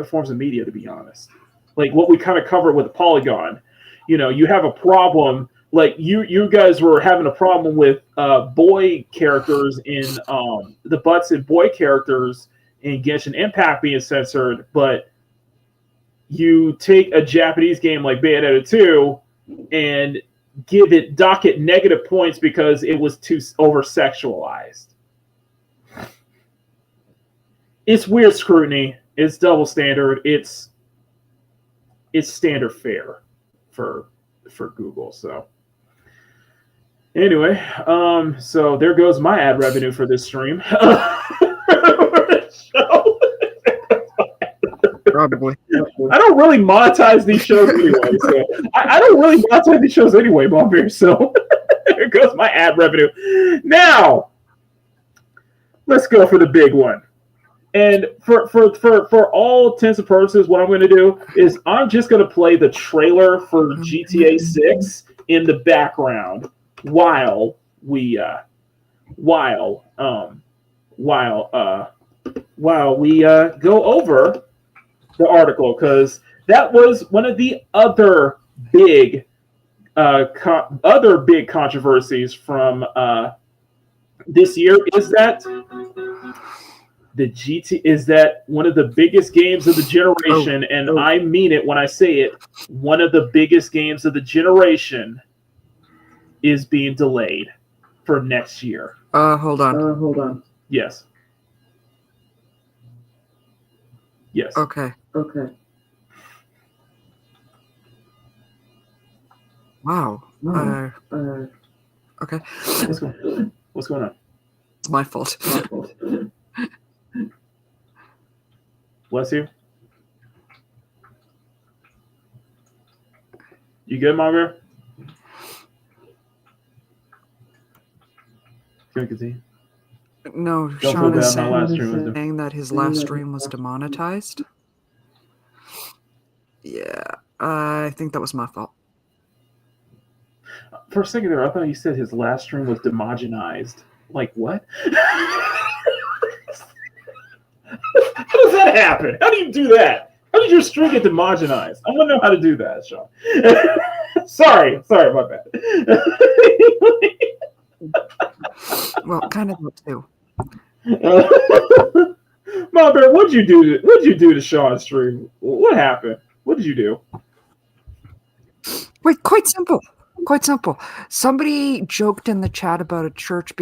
forms of media, to be honest. Like what we kind of covered with Polygon. You have a problem. Like you guys were having a problem with boy characters in the butts and boy characters in Genshin Impact being censored, but you take a Japanese game like Bayonetta 2 and dock it negative points because it was too over sexualized. It's weird scrutiny. It's double standard. It's standard fare for Google. So anyway, so there goes my ad revenue for this stream. Probably. I don't really monetize these shows anyway. So I don't really monetize these shows anyway, Bobbear. So there goes my ad revenue. Now, let's go for the big one. And for all intents and purposes, what I'm going to do is I'm just going to play the trailer for GTA 6 in the background while we go over the article, because that was one of the other big controversies from this year is that one of the biggest games of the generation, I mean it when I say it, one of the biggest games of the generation is being delayed for next year. Hold on. Yes. Okay. Wow. Okay. What's going on? It's my fault. Bless you. You good, Margaret? Can continue? No, Don't Sean feel is bad. My last stream was saying that his last stream was demonetized. Yeah, I think that was my fault. For a second there, I thought you said his last stream was demogenized. Like, what? How does that happen? How do you do that? How did your stream get demogenized? I want to know how to do that, Sean. sorry, my bad. Well, kind of that too. Mom Bear, what'd you do to Sean's stream? What happened? What did you do? Wait, quite simple. Somebody joked in the chat about a church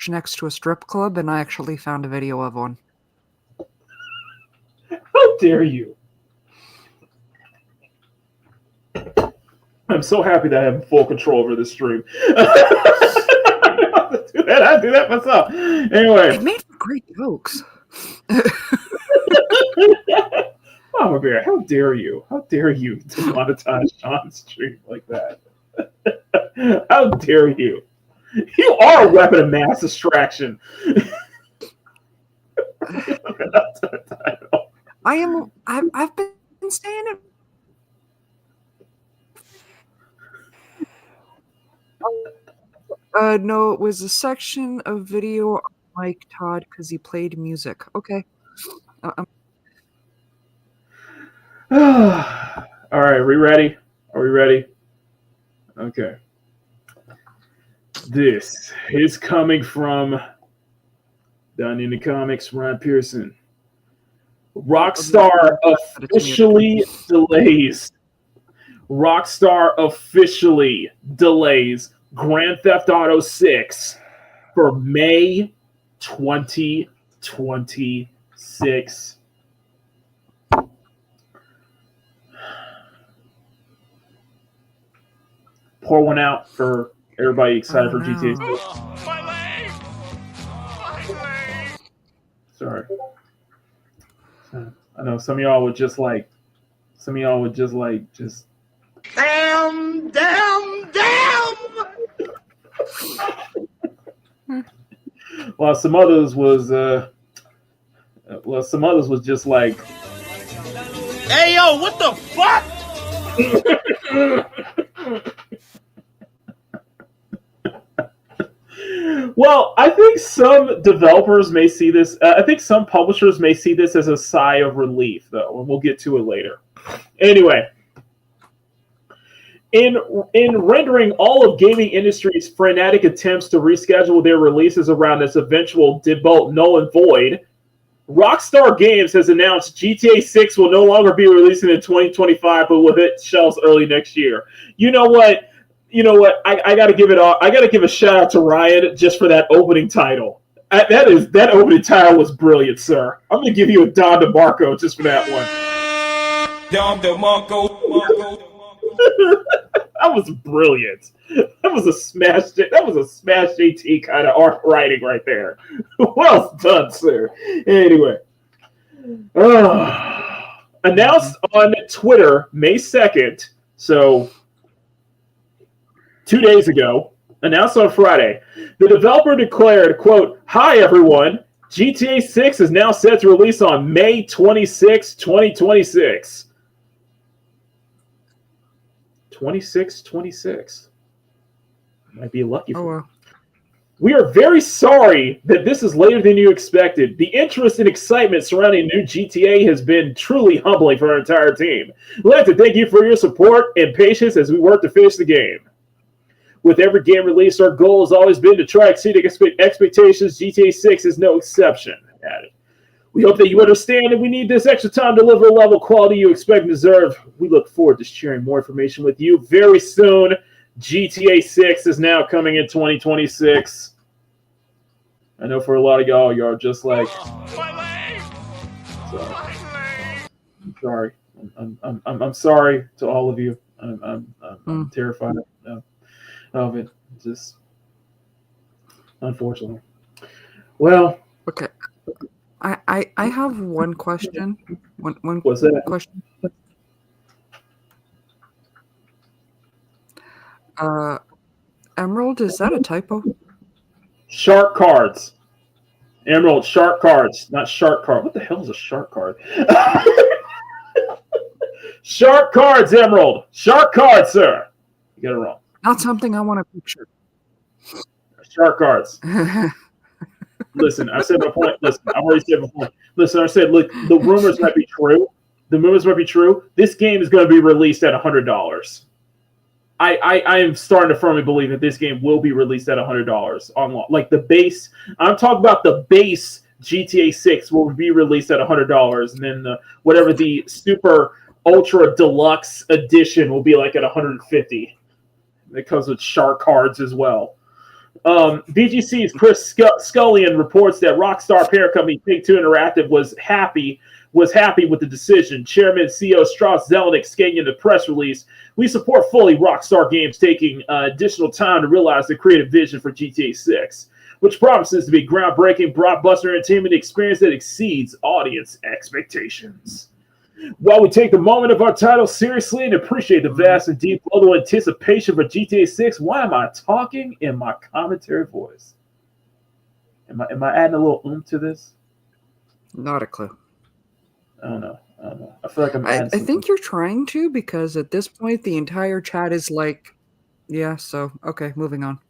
next to a strip club, and I actually found a video of one. How dare you? I'm so happy that I have full control over this stream. I do that myself. Anyway. It made for great jokes. Mama Bear, how dare you? How dare you demonetize Sean's stream like that? How dare you? You are a weapon of mass distraction. I've been saying it. No, it was a section of video on Mike Todd because he played music. Okay. All right, are we ready? Okay. This is coming from down in the comics, Ron Pearson. Rockstar officially delays Grand Theft Auto 6 for May 2026. Pour one out for everybody excited for GTA 6. My leg! Sorry. I know some of y'all would just Damn! Well, some others was just like, Hey, yo, what the fuck? Well, I think some developers may see this. I think some publishers may see this as a sigh of relief, though, and we'll get to it later. Anyway, in rendering all of gaming industry's frenetic attempts to reschedule their releases around this eventual deadbolt null and void, Rockstar Games has announced GTA 6 will no longer be releasing in 2025, but will hit shelves early next year. You know what? I gotta give a shout out to Ryan just for that opening title. That opening title was brilliant, sir. I'm gonna give you a Don DeMarco just for that one. Don DeMarco. That was brilliant. That was a smash JT kind of art writing right there. Well done, sir. Anyway, announced on Twitter May 2nd, so 2 days ago, announced on Friday, the developer declared, quote, "Hi, everyone. GTA 6 is now set to release on May 26, 2026. 26. Might be lucky for you. We are very sorry that this is later than you expected. The interest and excitement surrounding new GTA has been truly humbling for our entire team. We'd like to thank you for your support and patience as we work to finish the game. With every game release, our goal has always been to try exceeding expectations. GTA 6 is no exception." Added. "We hope that you understand that we need this extra time to deliver the level of quality you expect and deserve. We look forward to sharing more information with you very soon. GTA 6 is now coming in 2026. I know for a lot of y'all, you're just like, I'm sorry. I'm sorry to all of you. I'm terrified of it. Just unfortunately. Well, okay. I have one question. One What's that? question. Emerald, is that a typo? Shark cards. Emerald, shark cards, not shark card. What the hell is a shark card? Shark cards, Emerald. Shark cards, sir. You got it wrong. Not something I want to picture. Shark cards. Listen, I said my point. Listen, I've already said my point. Listen, I said, look, the rumors might be true. The rumors might be true. This game is going to be released at $100. I am starting to firmly believe that this game will be released at $100 on like the base. I'm talking about the base GTA 6 will be released at $100, and then whatever the super ultra deluxe edition will be like at $150. It comes with shark cards as well. BGC's Chris Scullion reports that Rockstar parent company Take-Two Interactive was happy with the decision. Chairman CEO Strauss Zelnick stating in the press release, "We support fully Rockstar Games taking additional time to realize the creative vision for GTA 6, which promises to be groundbreaking, blockbuster entertainment experience that exceeds audience expectations. While we take the moment of our title seriously and appreciate the vast and deep global anticipation for GTA 6, why am I talking in my commentary voice? Am I adding a little oomph to this? Not a clue. I don't know. I feel like I think you're trying to, because at this point the entire chat is like, yeah, so okay, moving on.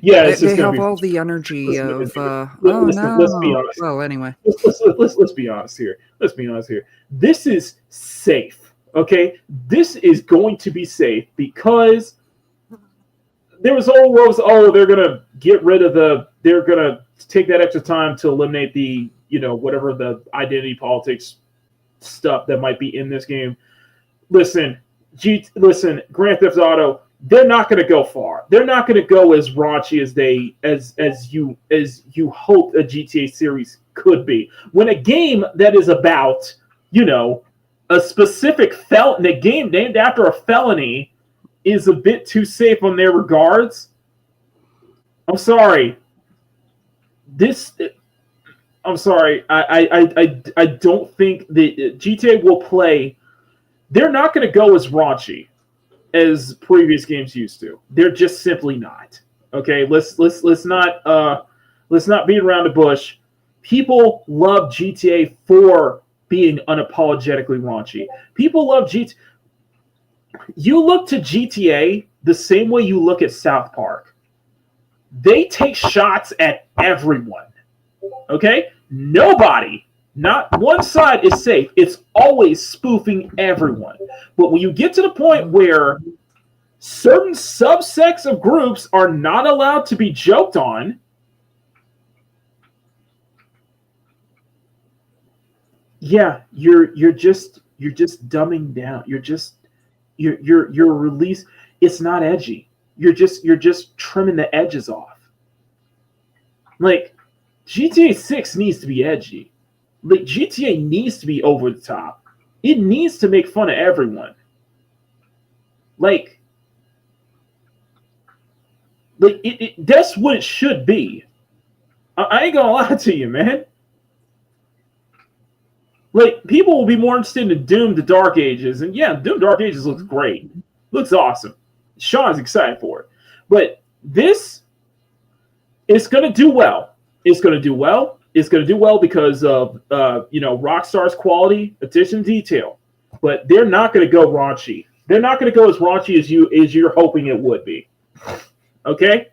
Yeah, it's they just have all the energy of let's be honest. Well, anyway, let's be honest here. Let's be honest here. This is safe. Okay, this is going to be safe because there was all rows. Oh, they're gonna get rid of they're gonna take that extra time to eliminate the whatever the identity politics stuff that might be in this game. Listen, Grand Theft Auto. They're not going to go far. They're not going to go as raunchy as you hope a GTA series could be. When a game that is about a specific a game named after a felony is a bit too safe on their regards, I'm sorry. I'm sorry. I don't think that GTA will play. They're not going to go as raunchy as previous games used to. They're just simply not. Okay, let's not beat around the bush. People love GTA for being unapologetically raunchy. People love GTA. You look to GTA the same way you look at South Park. They take shots at everyone. Okay? Nobody, not one side is safe. It's always spoofing everyone. But when you get to the point where certain subsects of groups are not allowed to be joked on, yeah, you're just dumbing down. You're release. It's not edgy. You're just trimming the edges off. Like GTA 6 needs to be edgy. Like GTA needs to be over the top. It needs to make fun of everyone. Like that's what it should be. I ain't gonna lie to you, man. Like, people will be more interested in Doom: The Dark Ages, and yeah, Doom: Dark Ages looks great, looks awesome. Sean's excited for it, but this is gonna do well. It's gonna do well. It's gonna do well because of Rockstar's quality, attention to detail. But they're not gonna go raunchy. They're not gonna go as raunchy as you're hoping it would be. Okay?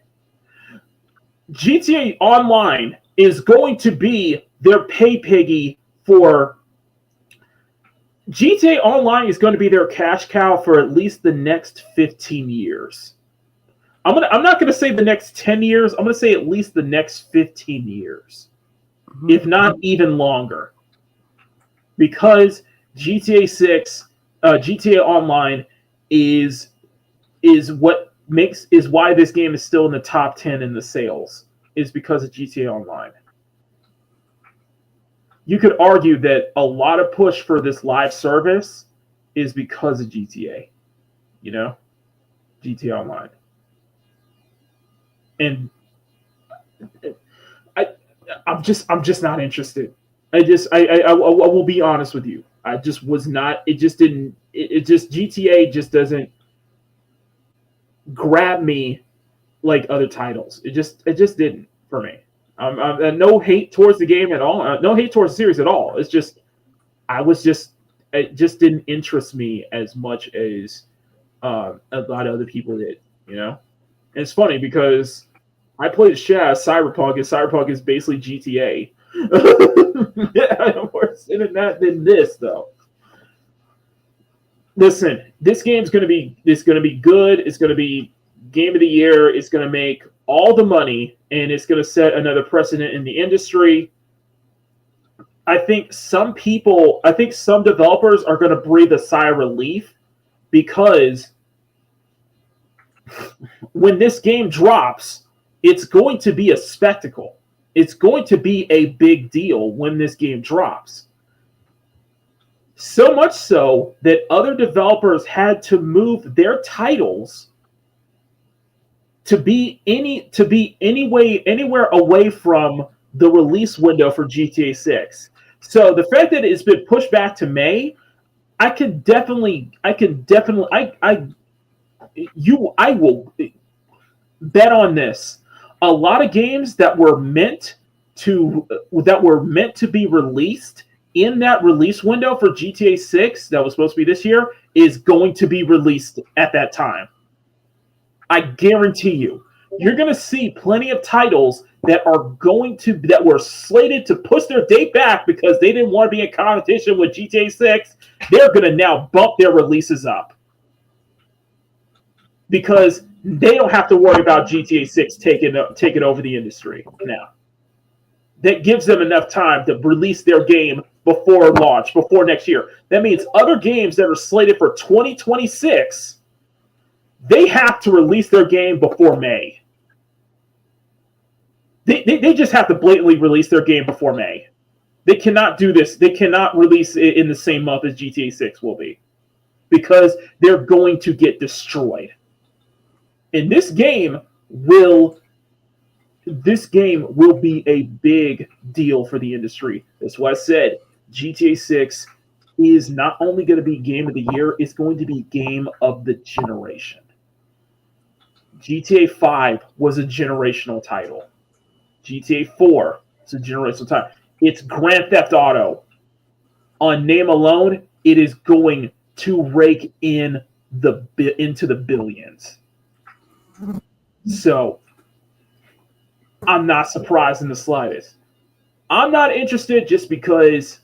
GTA Online is going to be their pay piggy for GTA Online is going to be their cash cow for at least the next 15 years. I'm not going to say the next 10 years. I'm going to say at least the next 15 years, if not even longer, because GTA 6, GTA Online is why this game is still in the top 10 in the sales, is because of GTA Online. You could argue that a lot of push for this live service is because of GTA, GTA Online. And I'm just not interested. I will be honest with you. I just was not. It just didn't. It just GTA just doesn't. grab me like other titles. It just didn't for me. No hate towards the game at all. No hate towards the series at all. It's just it just didn't interest me as much as a lot of other people did. And it's funny because I played Shaz Cyberpunk, and Cyberpunk is basically GTA. Yeah, worse than that than this though. Listen, this game's gonna be good. It's gonna be game of the year. It's gonna make all the money, and it's gonna set another precedent in the industry. I think some developers are gonna breathe a sigh of relief because when this game drops, it's going to be a spectacle. It's going to be a big deal when this game drops. So much so that other developers had to move their titles to be anywhere away from the release window for GTA 6. So the fact that it's been pushed back to May, I will bet on this. A lot of games that were meant to be released in that release window for GTA 6 that was supposed to be this year is going to be released at that time. I guarantee you. You're going to see plenty of titles that were slated to push their date back because they didn't want to be in competition with GTA 6. They're going to now bump their releases up because they don't have to worry about GTA 6 taking over the industry now. That gives them enough time to release their game before launch, before next year. That means other games that are slated for 2026, they have to release their game before May. They just have to blatantly release their game before May. They cannot do this. They cannot release it in the same month as GTA 6 will be because they're going to get destroyed. And this game will be a big deal for the industry. That's why I said GTA 6 is not only going to be game of the year, it's going to be game of the generation. GTA 5 was a generational title. GTA 4 is a generational title. It's Grand Theft Auto. On name alone, it is going to rake into the billions. So I'm not surprised in the slightest. I'm not interested just because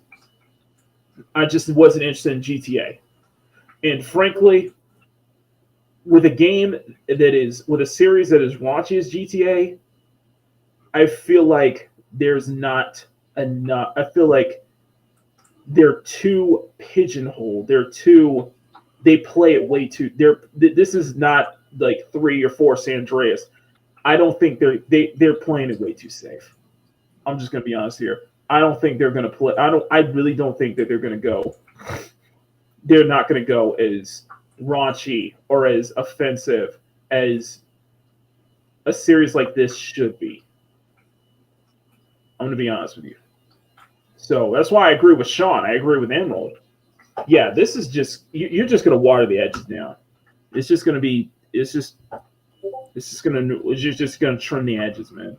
I just wasn't interested in GTA. And frankly, with a series that is raunchy as GTA, I feel like there's not enough. I feel like they're too pigeonholed. They play it way too. This is not like 3 or 4 San Andreas. I don't think they're playing it way too safe. I'm just gonna be honest here. I don't think they're gonna play. I really don't think that they're gonna go. They're not gonna go as raunchy or as offensive as a series like this should be. I'm gonna be honest with you. So that's why I agree with Sean. I agree with Emerald. Yeah, this is just you're just gonna water the edges down. It's just gonna be. You're just gonna trim the edges, man.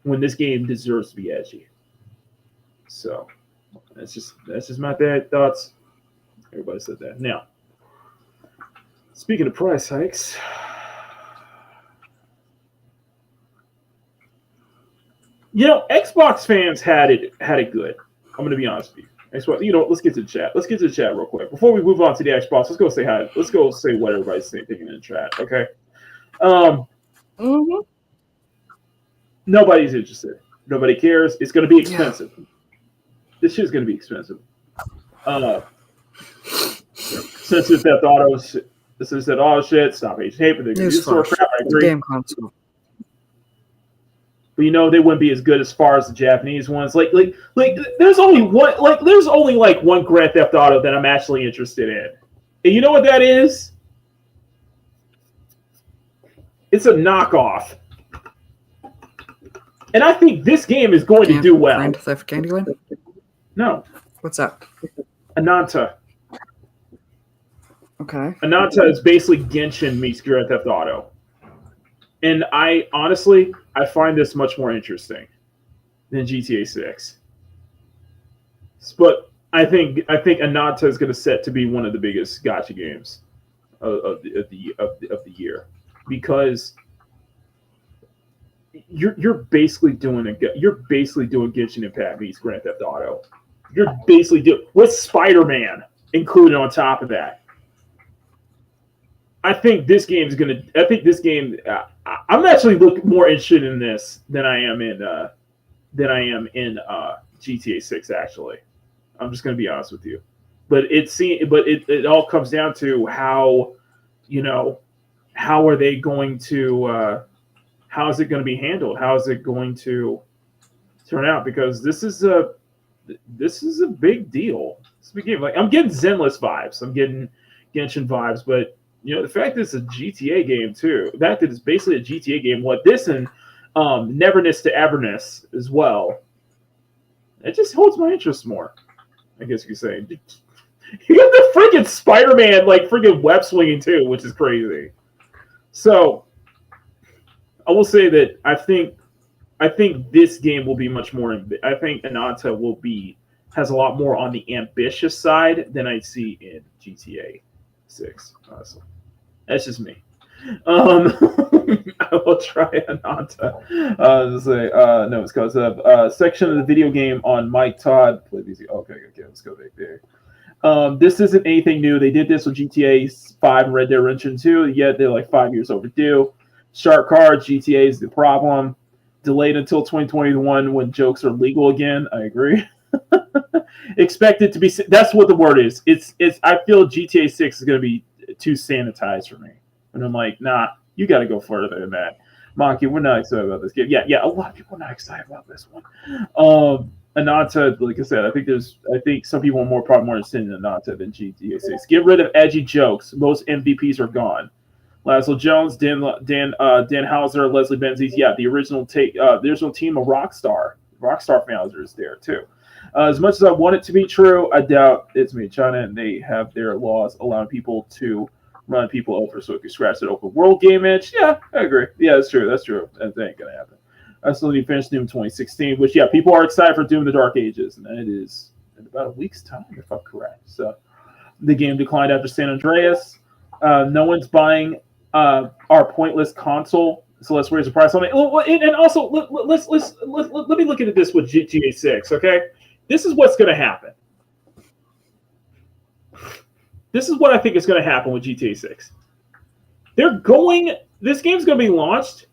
When this game deserves to be edgy. So that's just my bad thoughts. Everybody said that. Now, speaking of price hikes, Xbox fans had it good. I'm gonna be honest with you. Xbox, let's get to the chat. Let's get to the chat real quick. Before we move on to the Xbox, let's go say hi. Let's go say what everybody's thinking in the chat, okay? Nobody's interested. Nobody cares. It's gonna be expensive. Yeah. This shit's gonna be expensive. Sensitive Theft Auto shit. Stop Asian hate, but they're sort of crap. I agree. Damn console. But they wouldn't be as good as far as the Japanese ones. Like there's only one one Grand Theft Auto that I'm actually interested in. And you know what that is? It's a knockoff. And I think this game is going to do well. Grand Theft Candyland? No. What's that? Ananta. Okay. Ananta is basically Genshin meets Grand Theft Auto. And I find this much more interesting than GTA 6. But I think Ananta is going to set to be one of the biggest gacha games of the year, because you're basically doing Genshin Impact meets Grand Theft Auto. You're basically doing with Spider-Man included on top of that. I think this game. I'm actually more interested in this than I am in GTA 6. Actually, I'm just going to be honest with you. But it all comes down to how are they going to how is it going to be handled? How is it going to turn out? Because this is a big deal. It's a big game. Like, I'm getting Zenless vibes. I'm getting Genshin vibes, but the fact that it's a GTA game too. The fact that it's basically a GTA game. What this and Neverness to Everness as well. It just holds my interest more, I guess you could say. You got the freaking Spider-Man freaking web swinging too, which is crazy. So I will say that I think this game will be much more. I think Ananta has a lot more on the ambitious side than I see in GTA 6. Honestly, that's just me. I will try Ananta. No, it's because of section of the video game on Mike Todd. Play easy. Okay, let's go back there. This isn't anything new. They did this with GTA 5 and Red Dead Redemption 2, yet they're like 5 years overdue. Shark cards, GTA is the problem. Delayed until 2021 when jokes are legal again. I agree. Expect it to be. That's what the word is. It's. I feel GTA 6 is going to be too sanitized for me. And I'm like, nah, you got to go further than that. Monkey, we're not excited about this game. Yeah, a lot of people are not excited about this one. Ananta, like I said, I think some people are probably more interested in Ananta than GTA 6. Get rid of edgy jokes. Most MVPs are gone. Laszlo Jones, Dan Hauser, Leslie Benzies. Yeah, the original team of Rockstar founders is there too. As much as I want it to be true, I doubt it's made in China, and they have their laws allowing people to run people over so it can scratch that open world game itch. Yeah, I agree. Yeah, that's true. That ain't gonna happen. I still need to finish Doom 2016, which people are excited for Doom: The Dark Ages, and it is in about a week's time, if I'm correct. So the game declined after San Andreas. No one's buying our pointless console, so let's raise the price on it. And also, let me look at this with GTA 6. Okay, this is what's going to happen. This is what I think is going to happen with GTA 6. This game's going to be launched,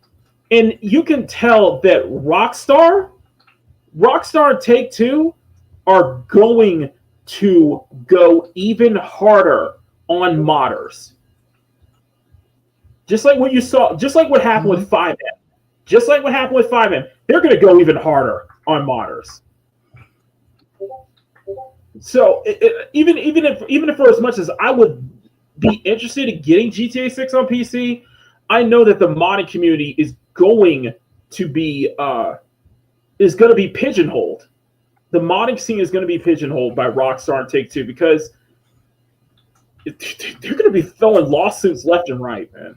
and you can tell that Rockstar and Take-Two are going to go even harder on modders. Just like what you saw, just like what happened with 5M. Just like what happened with 5M, they're going to go even harder on modders. So even if for as much as I would be interested in getting GTA 6 on PC, I know that the modding community is going to be pigeonholed. The modding scene is going to be pigeonholed by Rockstar and Take-Two because they're going to be throwing lawsuits left and right, man.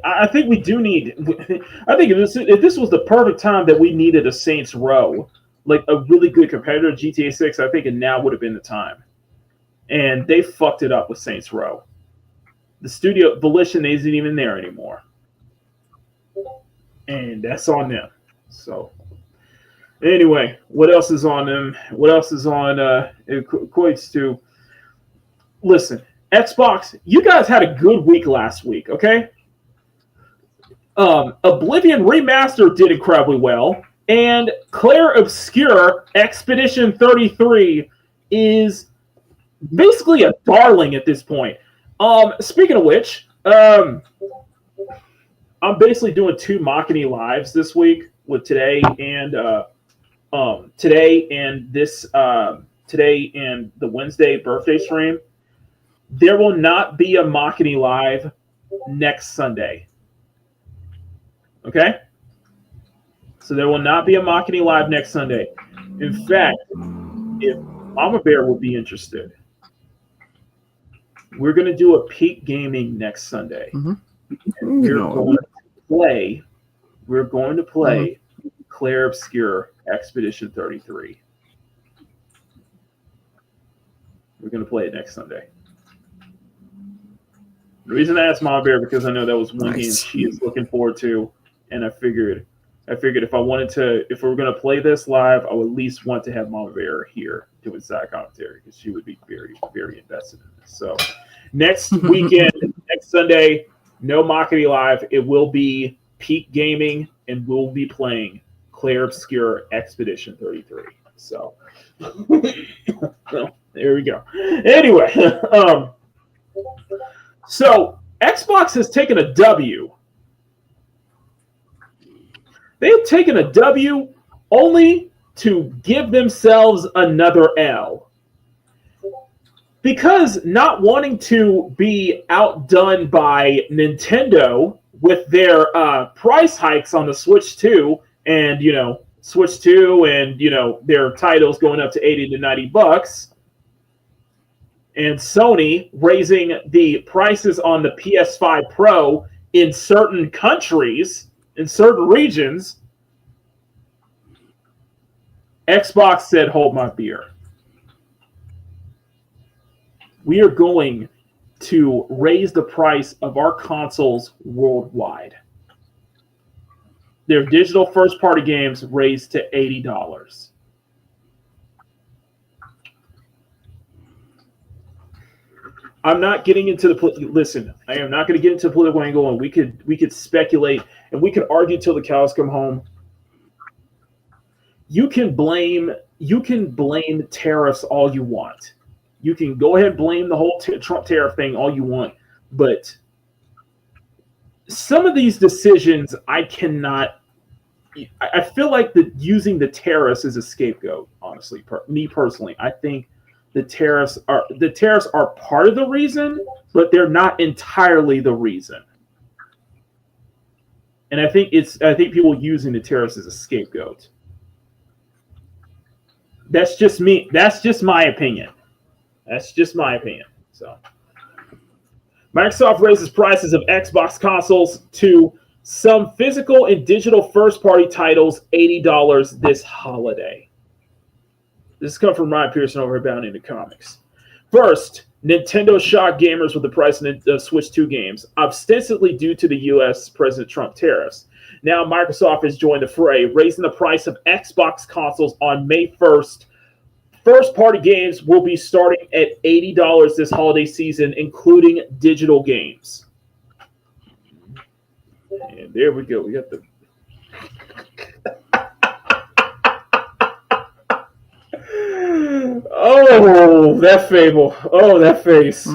I think we do need. I think if this was the perfect time that we needed a Saints Row, like a really good competitor to GTA 6, I think it now would have been the time. And they fucked it up with Saints Row. The studio Volition isn't even there anymore, and that's on them. So anyway, what else is on them? What else is on? It equates to. Listen. Xbox, you guys had a good week last week, okay? Oblivion Remastered did incredibly well, and Claire Obscure Expedition 33 is basically a darling at this point. Speaking of which, I'm basically doing 2 Makini lives this week with today and the Wednesday birthday stream. There will not be a Makini live next Sunday. Okay? So there will not be a Makini live next Sunday. In fact, Mama Bear will be interested. We're going to do a peak gaming next Sunday. And we're going to play Claire Obscure Expedition 33. We're going to play it next Sunday. The reason I asked Mama Bear because I know that was one game she is looking forward to, and I figured if we were going to play this live, I would at least want to have Mama Bear here doing side commentary because she would be very, very invested in this. So next weekend, next Sunday, no Makini Live. It will be peak gaming, and we'll be playing Claire Obscure Expedition 33. So well, there we go. Anyway, so Xbox has taken a W. They've taken a W only to give themselves another L. Because not wanting to be outdone by Nintendo with their price hikes on the Switch 2 and, Switch 2 and, their titles going up to $80 to $90, and Sony raising the prices on the PS5 Pro in certain countries, in certain regions, Xbox said, hold my beer. We are going to raise the price of our consoles worldwide. Their digital first-party games raised to $80. I'm not getting into listen. I am not going to get into the political angle, and we could speculate and we could argue till the cows come home. You can blame tariffs all you want. You can go ahead and blame the whole Trump tariff thing all you want, but some of these decisions I cannot. I feel like using the tariffs as a scapegoat. Honestly, me personally, I think the tariffs are part of the reason, but they're not entirely the reason. And I think people using the tariffs as a scapegoat. That's just me. That's just my opinion. So, Microsoft raises prices of Xbox consoles to some physical and digital first-party titles $80 this holiday. This comes from Ryan Pearson over at Bound Into Comics. First, Nintendo shocked gamers with the price of the Switch 2 games, ostensibly due to the U.S. President Trump tariffs. Now Microsoft has joined the fray, raising the price of Xbox consoles on May 1st. First-party games will be starting at $80 this holiday season, including digital games. And there we go. We got the... Oh, that Fable. Oh, that face.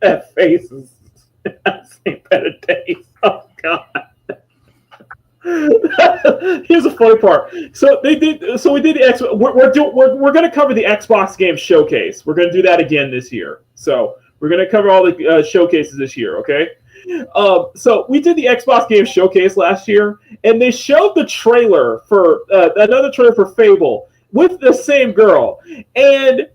That face is... I've seen better days. Oh, God. Here's the funny part. So we did the X. We're going to cover the Xbox game showcase. We're going to do that again this year. So we're going to cover all the showcases this year. Okay. So we did the Xbox game showcase last year, and they showed the trailer for another trailer for Fable with the same girl, and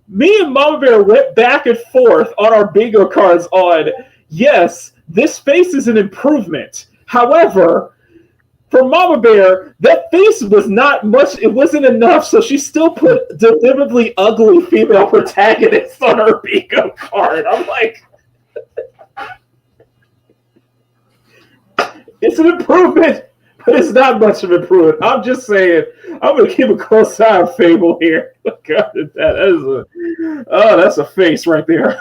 me and Mama Bear went back and forth on our bingo cards on, yes, this face is an improvement. However, for Mama Bear, that face was not much. It wasn't enough, so she still put deliberately ugly female protagonists on her bingo card. I'm like, it's an improvement, but it's not much of an improvement. I'm just saying, I'm going to keep a close eye on Fable here. God, that's a face right there.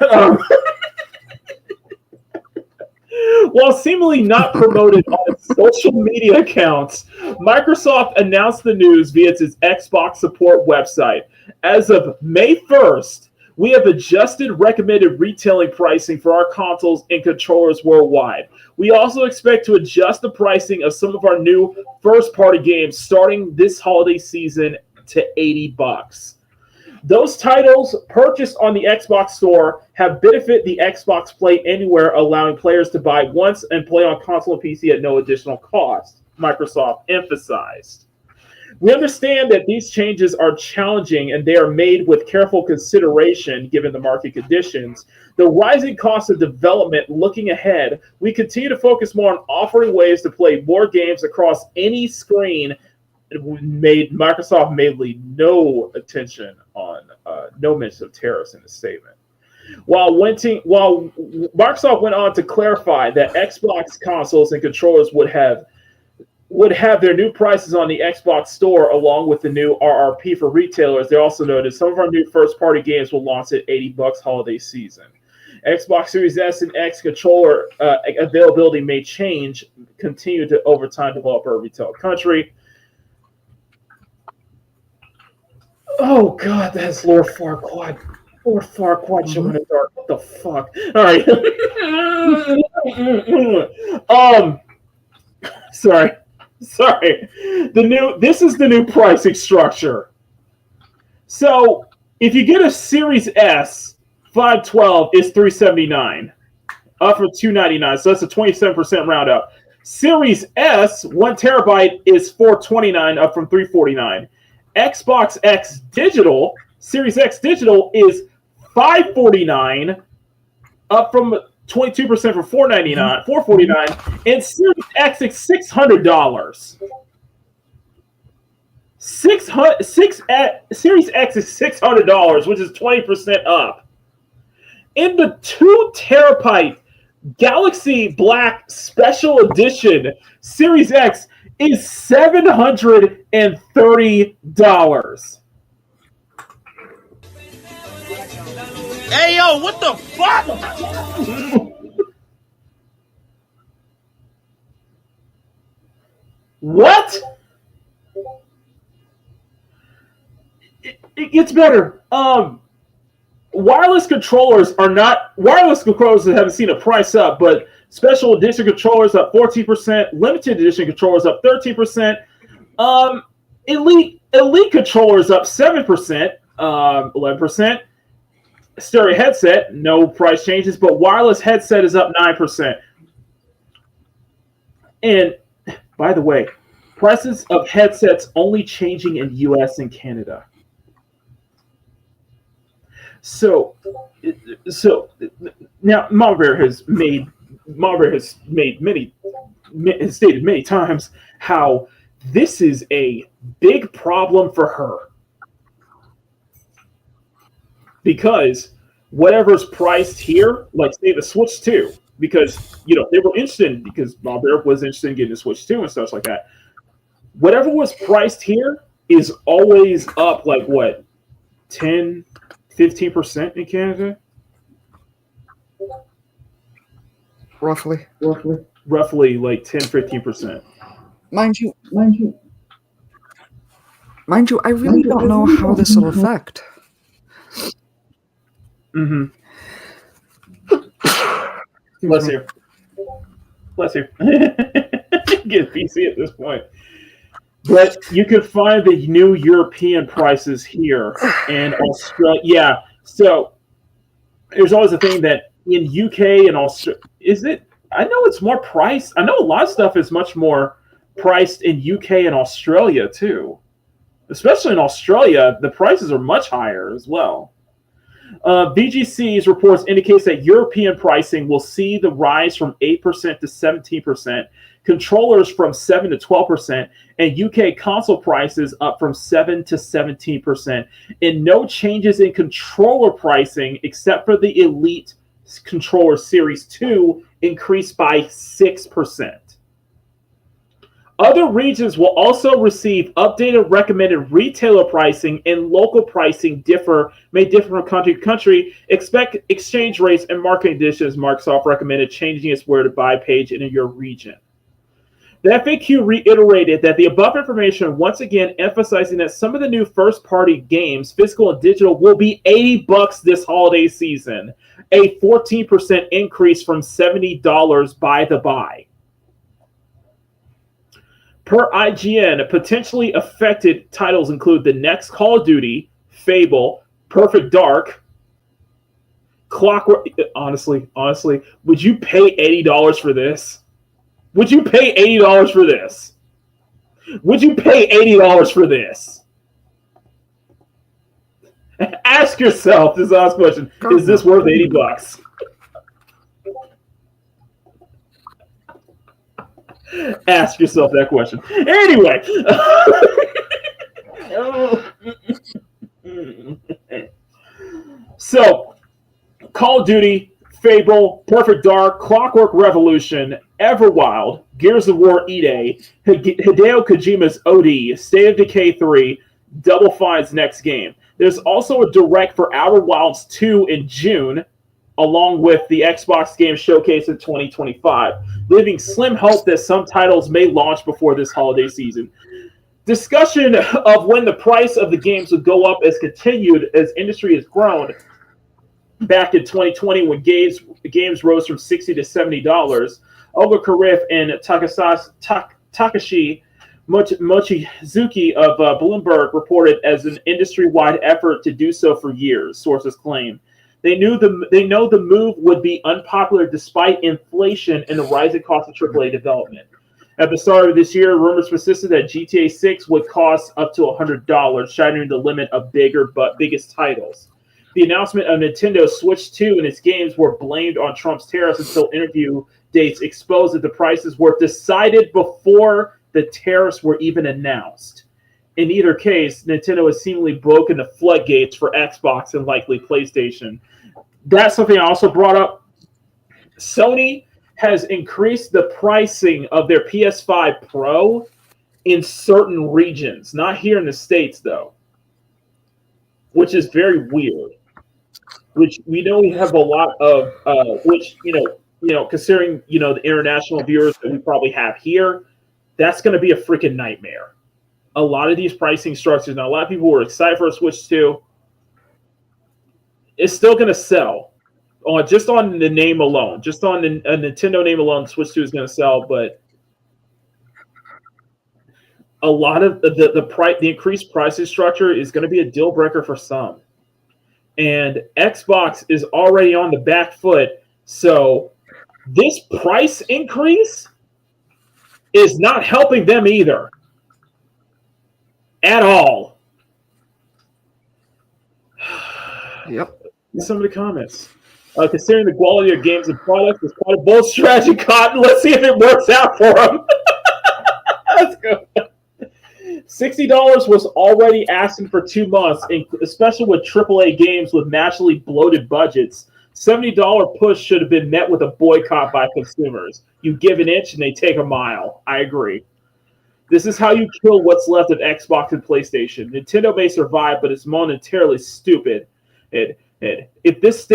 While seemingly not promoted on its social media accounts, Microsoft announced the news via its Xbox support website. As of May 1st, we have adjusted recommended retailing pricing for our consoles and controllers worldwide. We also expect to adjust the pricing of some of our new first-party games starting this holiday season to $80. Those titles purchased on the Xbox Store have benefited the Xbox Play Anywhere, allowing players to buy once and play on console and PC at no additional cost, Microsoft emphasized. We understand that these changes are challenging and they are made with careful consideration given the market conditions. The rising cost of development looking ahead, we continue to focus more on offering ways to play more games across any screen. Microsoft made no attention on no mention of tariffs in the statement. While Microsoft went on to clarify that Xbox consoles and controllers would have their new prices on the Xbox Store along with the new RRP for retailers, they also noted some of our new first-party games will launch at $80 holiday season. Xbox Series S and X controller availability may change, continue to over time develop our retail country. Oh God, that's Lord Farquaad. Lord Farquaad showing the dark. What the fuck? All right. Sorry. This is the new pricing structure. So if you get a Series S, 512 is $379, up from $299. So that's a 27% round up. Series S, 1 terabyte is $429, up from $349. Xbox X Digital, Series X Digital is $549, up from 22% for $449, and Series X is $600. Series X is $600, which is 20% up. In the 2 terabyte Galaxy Black Special Edition, Series X is $730. Hey, yo, what the fuck? What? It gets better. Wireless controllers haven't seen a price up, but special edition controllers up 14%, limited edition controllers up 13%, elite controllers up 7%, 11%. Stereo headset, no price changes, but wireless headset is up 9%. And by the way, prices of headsets only changing in US and Canada. So now Marbury has stated many times how this is a big problem for her. Because whatever's priced here, like say the Switch 2, because they were interested because Marbury was interested in getting the Switch 2 and stuff like that. Whatever was priced here is always up like what, 10, 15% in Canada? Roughly like 10, 15%. Mind you, I really don't know how this will affect. Mm-hmm. Bless you. Get PC at this point. But you can find the new European prices here and Australia. Yeah. So there's always a thing that in UK and Australia, I know it's more priced. I know a lot of stuff is much more priced in UK and Australia too. Especially in Australia, the prices are much higher as well. VGC's reports indicates that European pricing will see the rise from 8% to 17%, controllers from 7 to 12%, and UK console prices up from 7 to 17%, and no changes in controller pricing except for the Elite controller Series 2 increased by 6%. Other regions will also receive updated recommended retailer pricing, and local pricing may differ from country to country. Expect exchange rates and market conditions. Microsoft recommended changing its where to buy page in your region. The FAQ reiterated that the above information, once again emphasizing that some of the new first-party games, physical and digital, will be $80 this holiday season, a 14% increase from $70 by the by. Per IGN, potentially affected titles include the next Call of Duty, Fable, Perfect Dark, Clockwork. Honestly, would you pay $80 for this? Would you pay $80 for this? Would you pay $80 for this? Ask yourself this last question: is this worth $80? Ask yourself that question. Anyway. So, Call of Duty, Fable, Perfect Dark, Clockwork Revolution, Everwild, Gears of War E-Day, Hideo Kojima's OD, State of Decay 3, Double Fine's next game. There's also a direct for Outer Wilds 2 in June, along with the Xbox Game Showcase in 2025, leaving slim hope that some titles may launch before this holiday season. Discussion of when the price of the games would go up has continued as industry has grown. Back in 2020, when games rose from $60 to $70, Olga Karif and Takashi Mochizuki of Bloomberg reported as an industry-wide effort to do so for years, sources claim. They know the move would be unpopular despite inflation and the rising cost of AAA development. At the start of this year, rumors persisted that GTA 6 would cost up to $100, shattering the limit of biggest titles. The announcement of Nintendo Switch 2 and its games were blamed on Trump's tariffs until interview dates exposed that the prices were decided before the tariffs were even announced. In either case, Nintendo has seemingly broken the floodgates for Xbox and likely PlayStation. That's something I also brought up. Sony has increased the pricing of their PS5 Pro in certain regions, not here in the States though, which is very weird. Which we know we have a lot of, considering the international viewers that we probably have here, that's going to be a freaking nightmare. A lot of these pricing structures, now a lot of people were excited for a Switch 2. It's still going to sell, just on the name alone, just on the Nintendo name alone. Switch 2 is going to sell, but a lot of the increased pricing structure is going to be a deal breaker for some. And Xbox is already on the back foot, so this price increase is not helping them either. At all. Yep. Some of the comments. Considering the quality of games and products, it's quite a bold strategy, Cotton. Let's see if it works out for them. Let's go. $60 was already asking for 2 months, especially with AAA games with naturally bloated budgets. $70 push should have been met with a boycott by consumers. You give an inch and they take a mile. I agree. This is how you kill what's left of Xbox and PlayStation. Nintendo may survive, but it's monetarily stupid. If this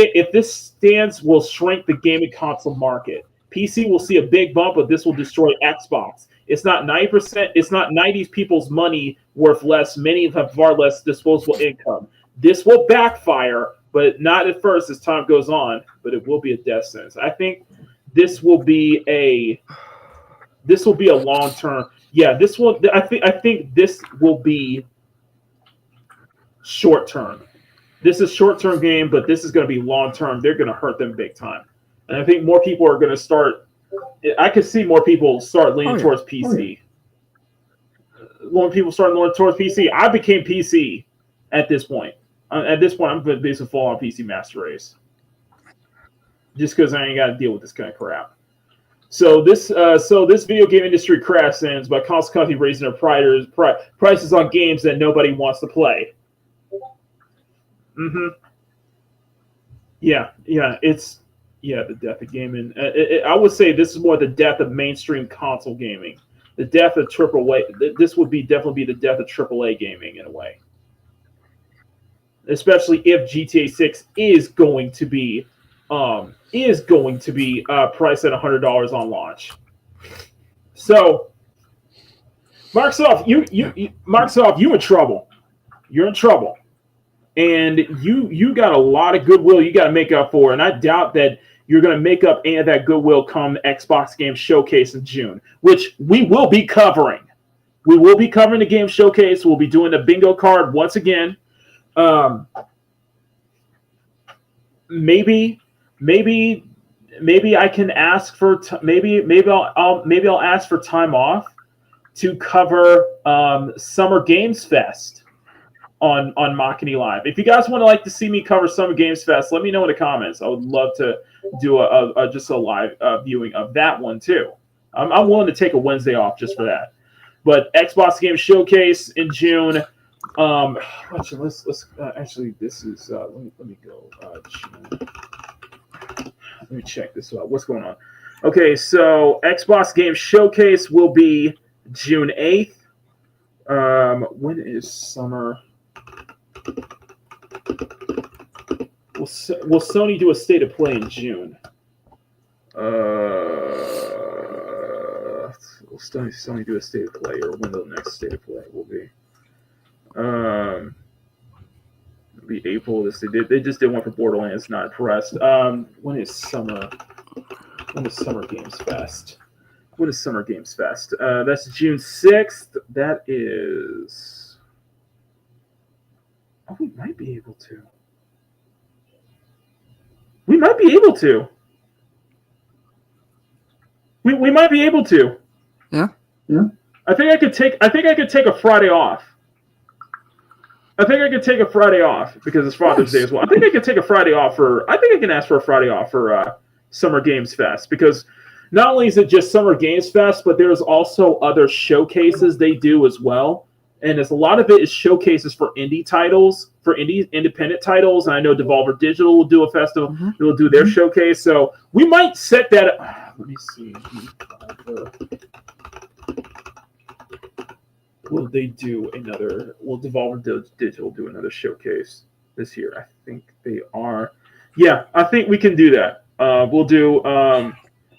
stance will shrink the gaming console market. PC will see a big bump, but this will destroy Xbox. It's not 90%. It's not 90s people's money worth less. Many have far less disposable income. This will backfire, but not at first as time goes on. But it will be a death sentence. I think this will be a long term. Yeah, this will. I think this will be short term. This is short term game, but this is going to be long term. They're going to hurt them big time, and I think more people are going to start. I could see more people start leaning towards PC. More people start leaning towards PC. I became PC at this point. At this point, I'm going to basically fall on PC Master Race, just because I ain't got to deal with this kind of crap. So this video game industry crash ends by consequently raising their prices on games that nobody wants to play. Yeah, it's the death of gaming. I would say this is more the death of mainstream console gaming, the death of AAA. This would definitely be the death of AAA gaming in a way, especially if GTA 6 is going to be priced at $100 on launch. So, Microsoft, you in trouble. You're in trouble, and you got a lot of goodwill you got to make up for, and I doubt that you're going to make up any of that goodwill come Xbox Game Showcase in June, which we will be covering. We will be covering the Game Showcase. We'll be doing the bingo card once again. Maybe I can ask for maybe I'll ask for time off to cover Summer Games Fest on Makini Live. If you guys want to see me cover Summer Games Fest, let me know in the comments. I would love to do just a live viewing of that one too. I'm willing to take a Wednesday off just for that. But Xbox Game Showcase in June. Actually, this is let me go. June. Let me check this out. What's going on? Okay, so Xbox Game Showcase will be June 8th. When is summer? Will Sony do a state of play in June? Will Sony do a state of play, or when the next state of play will be? It'll be April. They just did one for Borderlands. Not impressed. When is summer? When is Summer Games Fest? What is Summer Games Fest? That's June 6th. That is. Oh, we might be able to. We might be able to. We might be able to. Yeah. I think I could take a Friday off. I think I could take a Friday off because it's Father's Day as well. I think I could take a Friday off I think I can ask for a Friday off for Summer Games Fest, because not only is it just Summer Games Fest, but there's also other showcases they do as well. And a lot of it is showcases for indie titles, for independent titles. And I know Devolver Digital will do a festival. Mm-hmm. They'll do their showcase. So we might set that up. Let me see. Will Devolver Digital do another showcase this year? I think they are. Yeah, I think we can do that. We'll do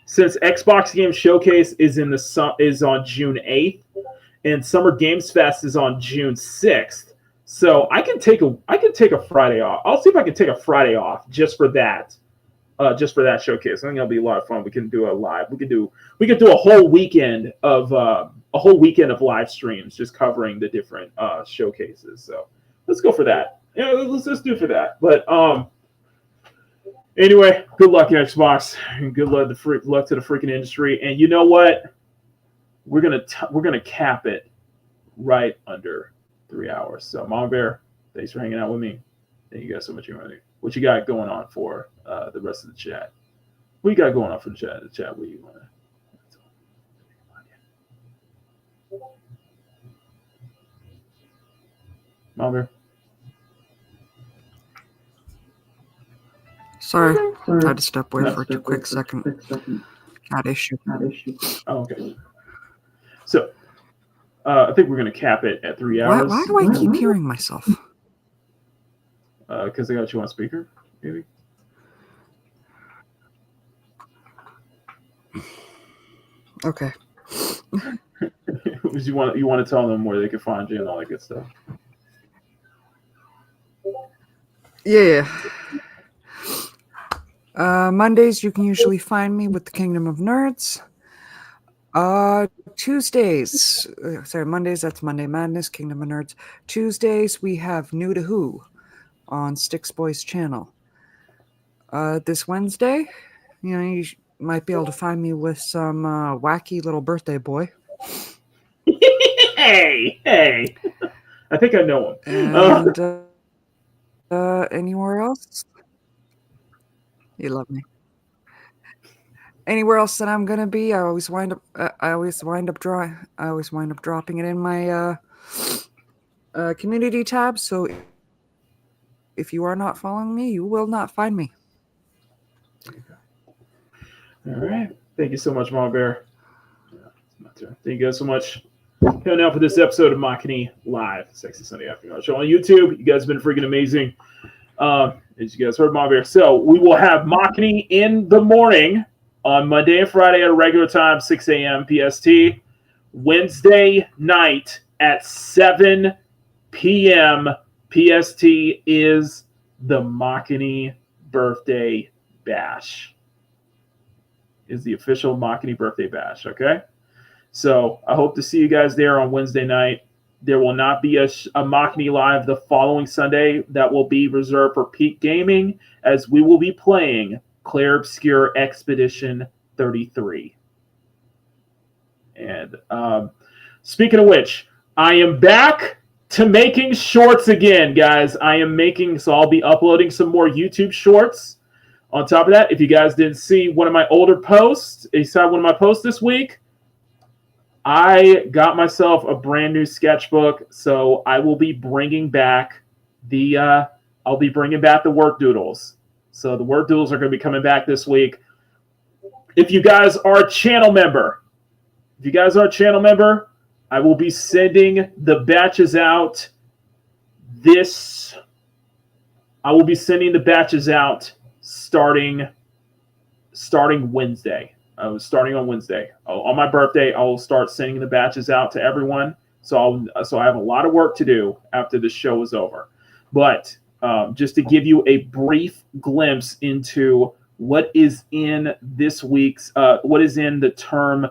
since Xbox Game Showcase is on June 8th, and Summer Games Fest is on June 6th. So I can take a Friday off. I'll see if I can take a Friday off just for that showcase. I think that'll be a lot of fun. We can do a live. We could do a whole weekend of live streams just covering the different showcases. So let's go for that. Yeah, let's do for that. But anyway, good luck, Xbox, and good luck to the freaking industry. And you know what? We're gonna cap it right under 3 hours. So, Mom Bear, thanks for hanging out with me. Thank you guys so much. What you got going on for the rest of the chat? What you got going on for the chat? What you want to? Mom Bear. Sorry, I had to step away for a quick second. Cat issue. Oh, okay. So, I think we're going to cap it at 3 hours. Why do I keep hearing myself? Because I got you on speaker, maybe. Okay. You want to tell them where they can find you and all that good stuff. Yeah. Mondays, you can usually find me with the Kingdom of Nerds. Tuesdays, Mondays, that's Monday Madness, Kingdom of Nerds. Tuesdays, we have New to Who on Sticks Boys channel. This Wednesday, you might be able to find me with some wacky little birthday boy. Hey! I think I know him. And anywhere else? You love me. Anywhere else that I'm gonna be, I always wind up dropping it in my community tab. So if you are not following me, you will not find me. All right. Thank you so much, Mom Bear. Thank you guys so much. Coming out for this episode of Makini Live, Sexy Sunday Afternoon Show on YouTube. You guys have been freaking amazing. As you guys heard, Mom Bear. So we will have Makini in the morning on Monday and Friday at a regular time, 6 a.m. PST. Wednesday night at 7 p.m. PST is the Makini Birthday Bash. Is the official Makini Birthday Bash, okay? So I hope to see you guys there on Wednesday night. There will not be a Makini Live the following Sunday. That will be reserved for Peak Gaming, as we will be playing Clair Obscure Expedition 33. And Speaking of which, I am back to making shorts again, guys. So I'll be uploading some more YouTube shorts. On top of that, if you guys didn't see one of my older posts, you saw one of my posts this week, I got myself a brand new sketchbook, so I will be bringing back the work doodles. So the work doodles are going to be coming back this week. If you guys are a channel member, I will be sending the batches out starting Wednesday. Starting on Wednesday. On my birthday, I will start sending the batches out to everyone. So I have a lot of work to do after the show is over. But just to give you a brief glimpse into what is in this week's, what is in the term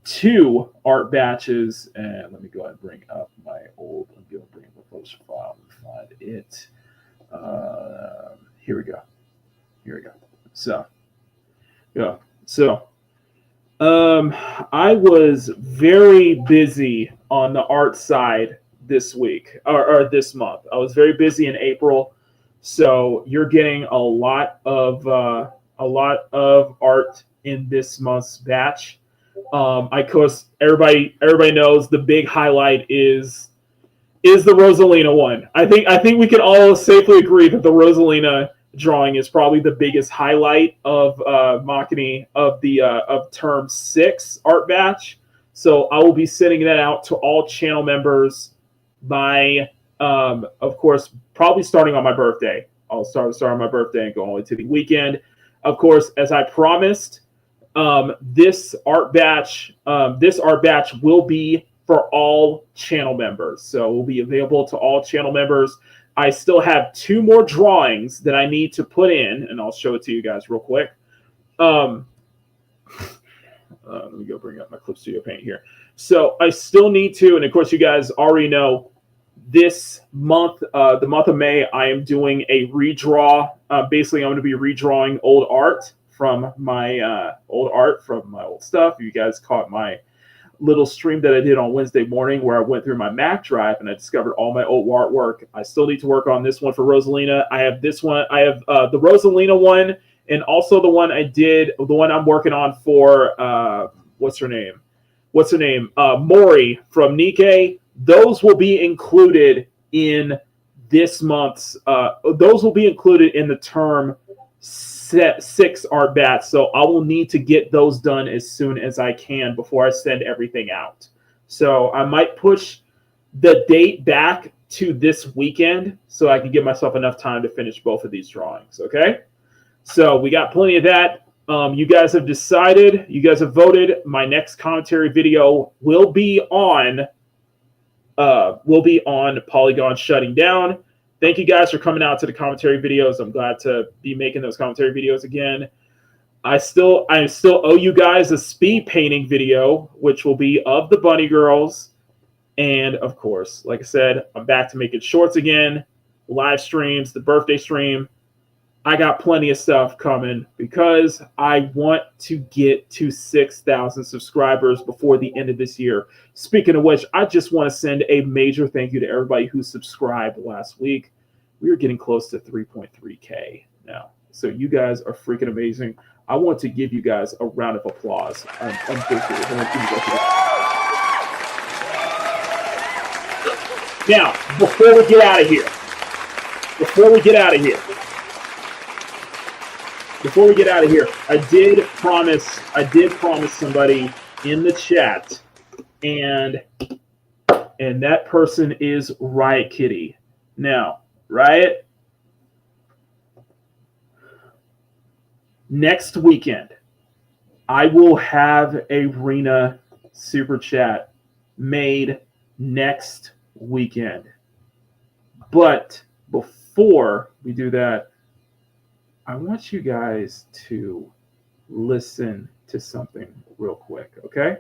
2 art batches. And let me go ahead and bring up my old, I'm going to bring up a post file and find it. Here we go. I was very busy on the art side this week or this month. I was very busy in April, so you're getting a lot of art in this month's batch. Of course, everybody knows the big highlight is the Rosalina one. I think we can all safely agree that the Rosalina drawing is probably the biggest highlight of Makini of term 6 art batch. So I will be sending that out to all channel members by, of course, probably starting on my birthday. I'll start on my birthday and go all the way to the weekend. Of course, as I promised, this art batch will be for all channel members. So it will be available to all channel members. I still have 2 more drawings that I need to put in, and I'll show it to you guys real quick. Let me go bring up my Clip Studio Paint here. So I still need to, and of course you guys already know, this month, the month of May, I am doing a redraw. Basically, I'm going to be redrawing old art from my old stuff. You guys caught my little stream that I did on Wednesday morning where I went through my Mac drive and I discovered all my old artwork. I still need to work on this one for Rosalina. I have this one. I have the Rosalina one, and also the one I'm working on for what's her name? Mori from Nikkei. Those will be included in this month's. Those will be included in the term 6 art batch, so I will need to get those done as soon as I can before I send everything out. So I might push the date back to this weekend so I can give myself enough time to finish both of these drawings. Okay, so we got plenty of that. You guys have decided, you guys have voted. My next commentary video will be on Polygon shutting down. Thank you guys for coming out to the commentary videos. I'm glad to be making those commentary videos again. I still owe you guys a speed painting video, which will be of the bunny girls. And of course, like I said, I'm back to making shorts again, live streams, the birthday stream. I got plenty of stuff coming because I want to get to 6,000 subscribers before the end of this year. Speaking of which, I just want to send a major thank you to everybody who subscribed last week. We are getting close to 3.3K now. So you guys are freaking amazing. I want to give you guys a round of applause. Now, before we get out of here, I did promise somebody in the chat, and that person is Riot Kitty. Now, Riot, next weekend, I will have a Rena super chat made next weekend. But before we do that, I want you guys to listen to something real quick, okay?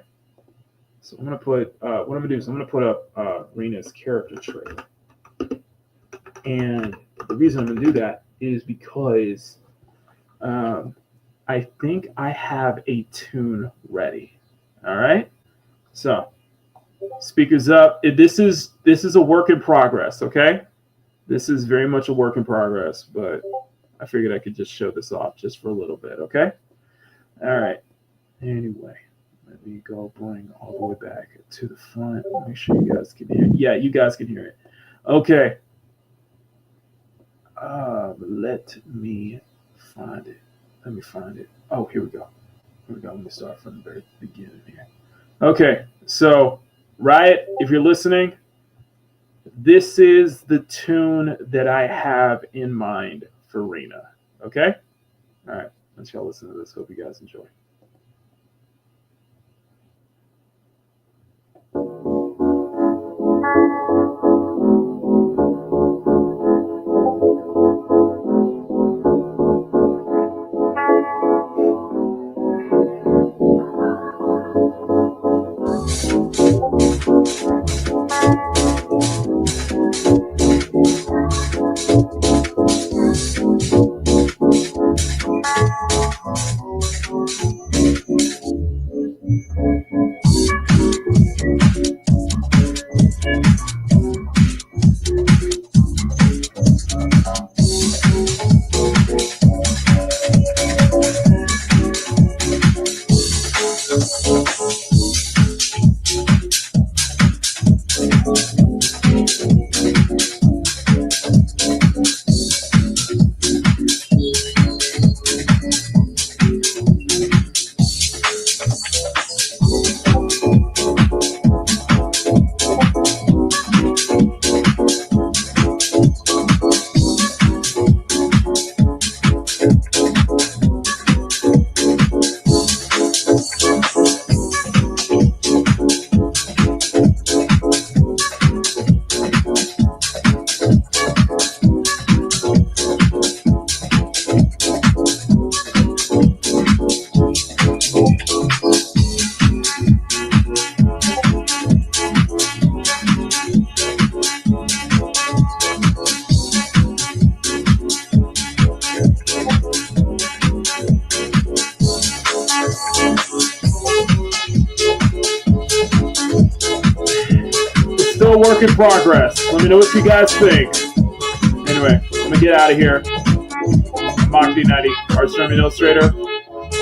So I'm gonna put what I'm gonna do is I'm gonna put up Rena's character trait, and the reason I'm gonna do that is because I think I have a tune ready. All right, so Speakers up. This is a work in progress, okay? This is very much a work in progress, but I figured I could just show this off just for a little bit, okay? All right. Anyway, let me go bring all the way back to the front. Make sure you guys can hear it. Yeah, you guys can hear it. Okay. Let me find it. Let me find it. Oh, here we go. Here we go. Let me start from the very beginning here. Okay, so Riot, if you're listening, this is the tune that I have in mind for Rena. Okay? All right, let's y'all listen to this. Hope you guys enjoy. Work in progress. Let me know what you guys think. Anyway, I'm gonna get out of here. Makini 90, Art Stream Illustrator.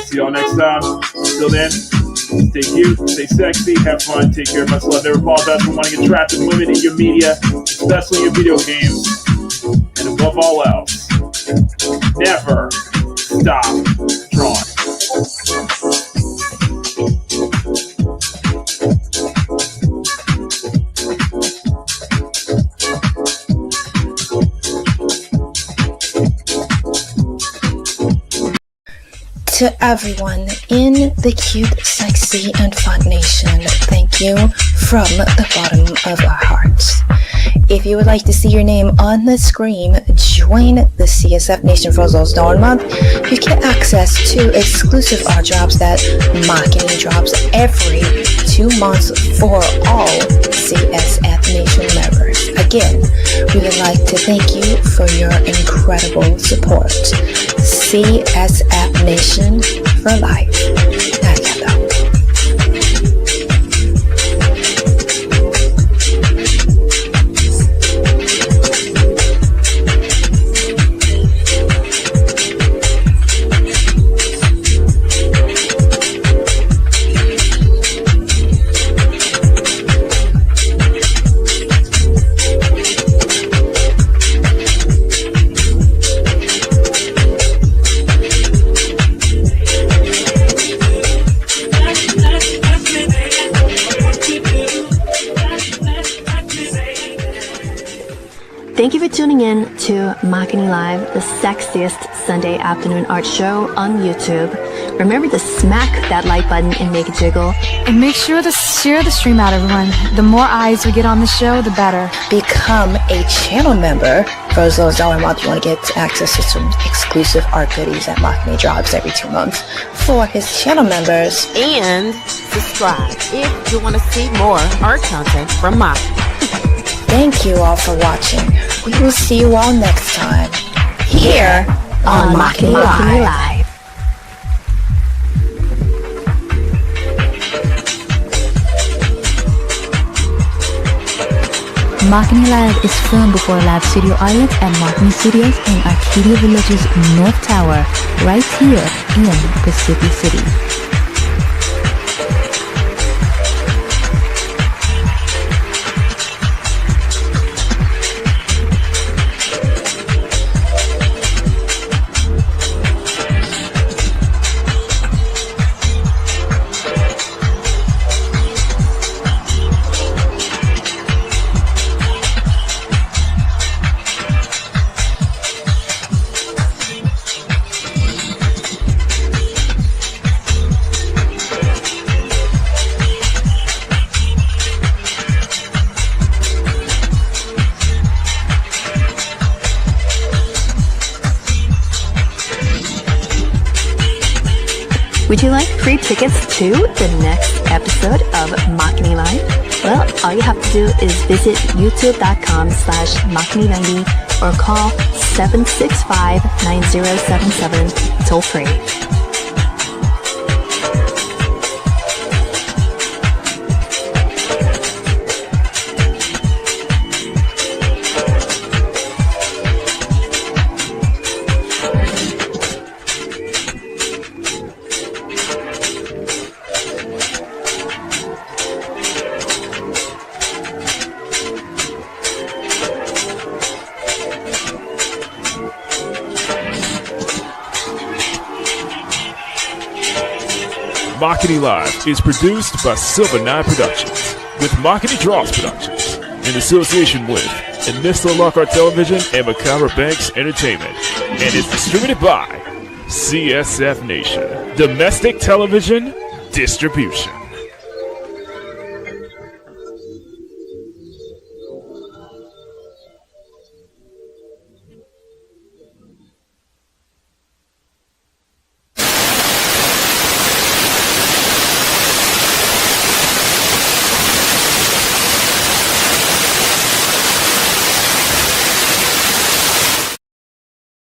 See y'all next time. Until then, stay cute, stay sexy, have fun, take care, much love. Never apologize for wanting to get trapped in women in your media, especially in your video games. And above all else, never stop drawing. To everyone in the cute, sexy, and fun nation, thank you from the bottom of our hearts. If you would like to see your name on the screen, join the CSF Nation for $1 month. You get access to exclusive art drops that Makini drops every 2 months for all CSF Nation members. Again, we would like to thank you for your incredible support. CSF Nation for life. Arigato. Thank you for tuning in to Makini Live, the sexiest Sunday afternoon art show on YouTube. Remember to smack that like button and make it jiggle. And make sure to share the stream out, everyone. The more eyes we get on the show, the better. Become a channel member for as low as $1 a month. You want to get access to some exclusive art goodies that Makini drops every 2 months for his channel members. And subscribe if you want to see more art content from Makini. Thank you all for watching. We will see you all next time here on Makini Live. Makini Live is filmed before Live Studio Audience at Makini Studios in Arcadia Village's North Tower, right here in Pacific City. Would you like free tickets to the next episode of Makini Live? Well, all you have to do is visit youtube.com/Makini90 or call 765-9077 toll free. Makini Live is produced by Silver Nine Productions with Makini Draws Productions in association with Initial Lockhart Television and Macabre Banks Entertainment, and is distributed by CSF Nation Domestic Television Distribution.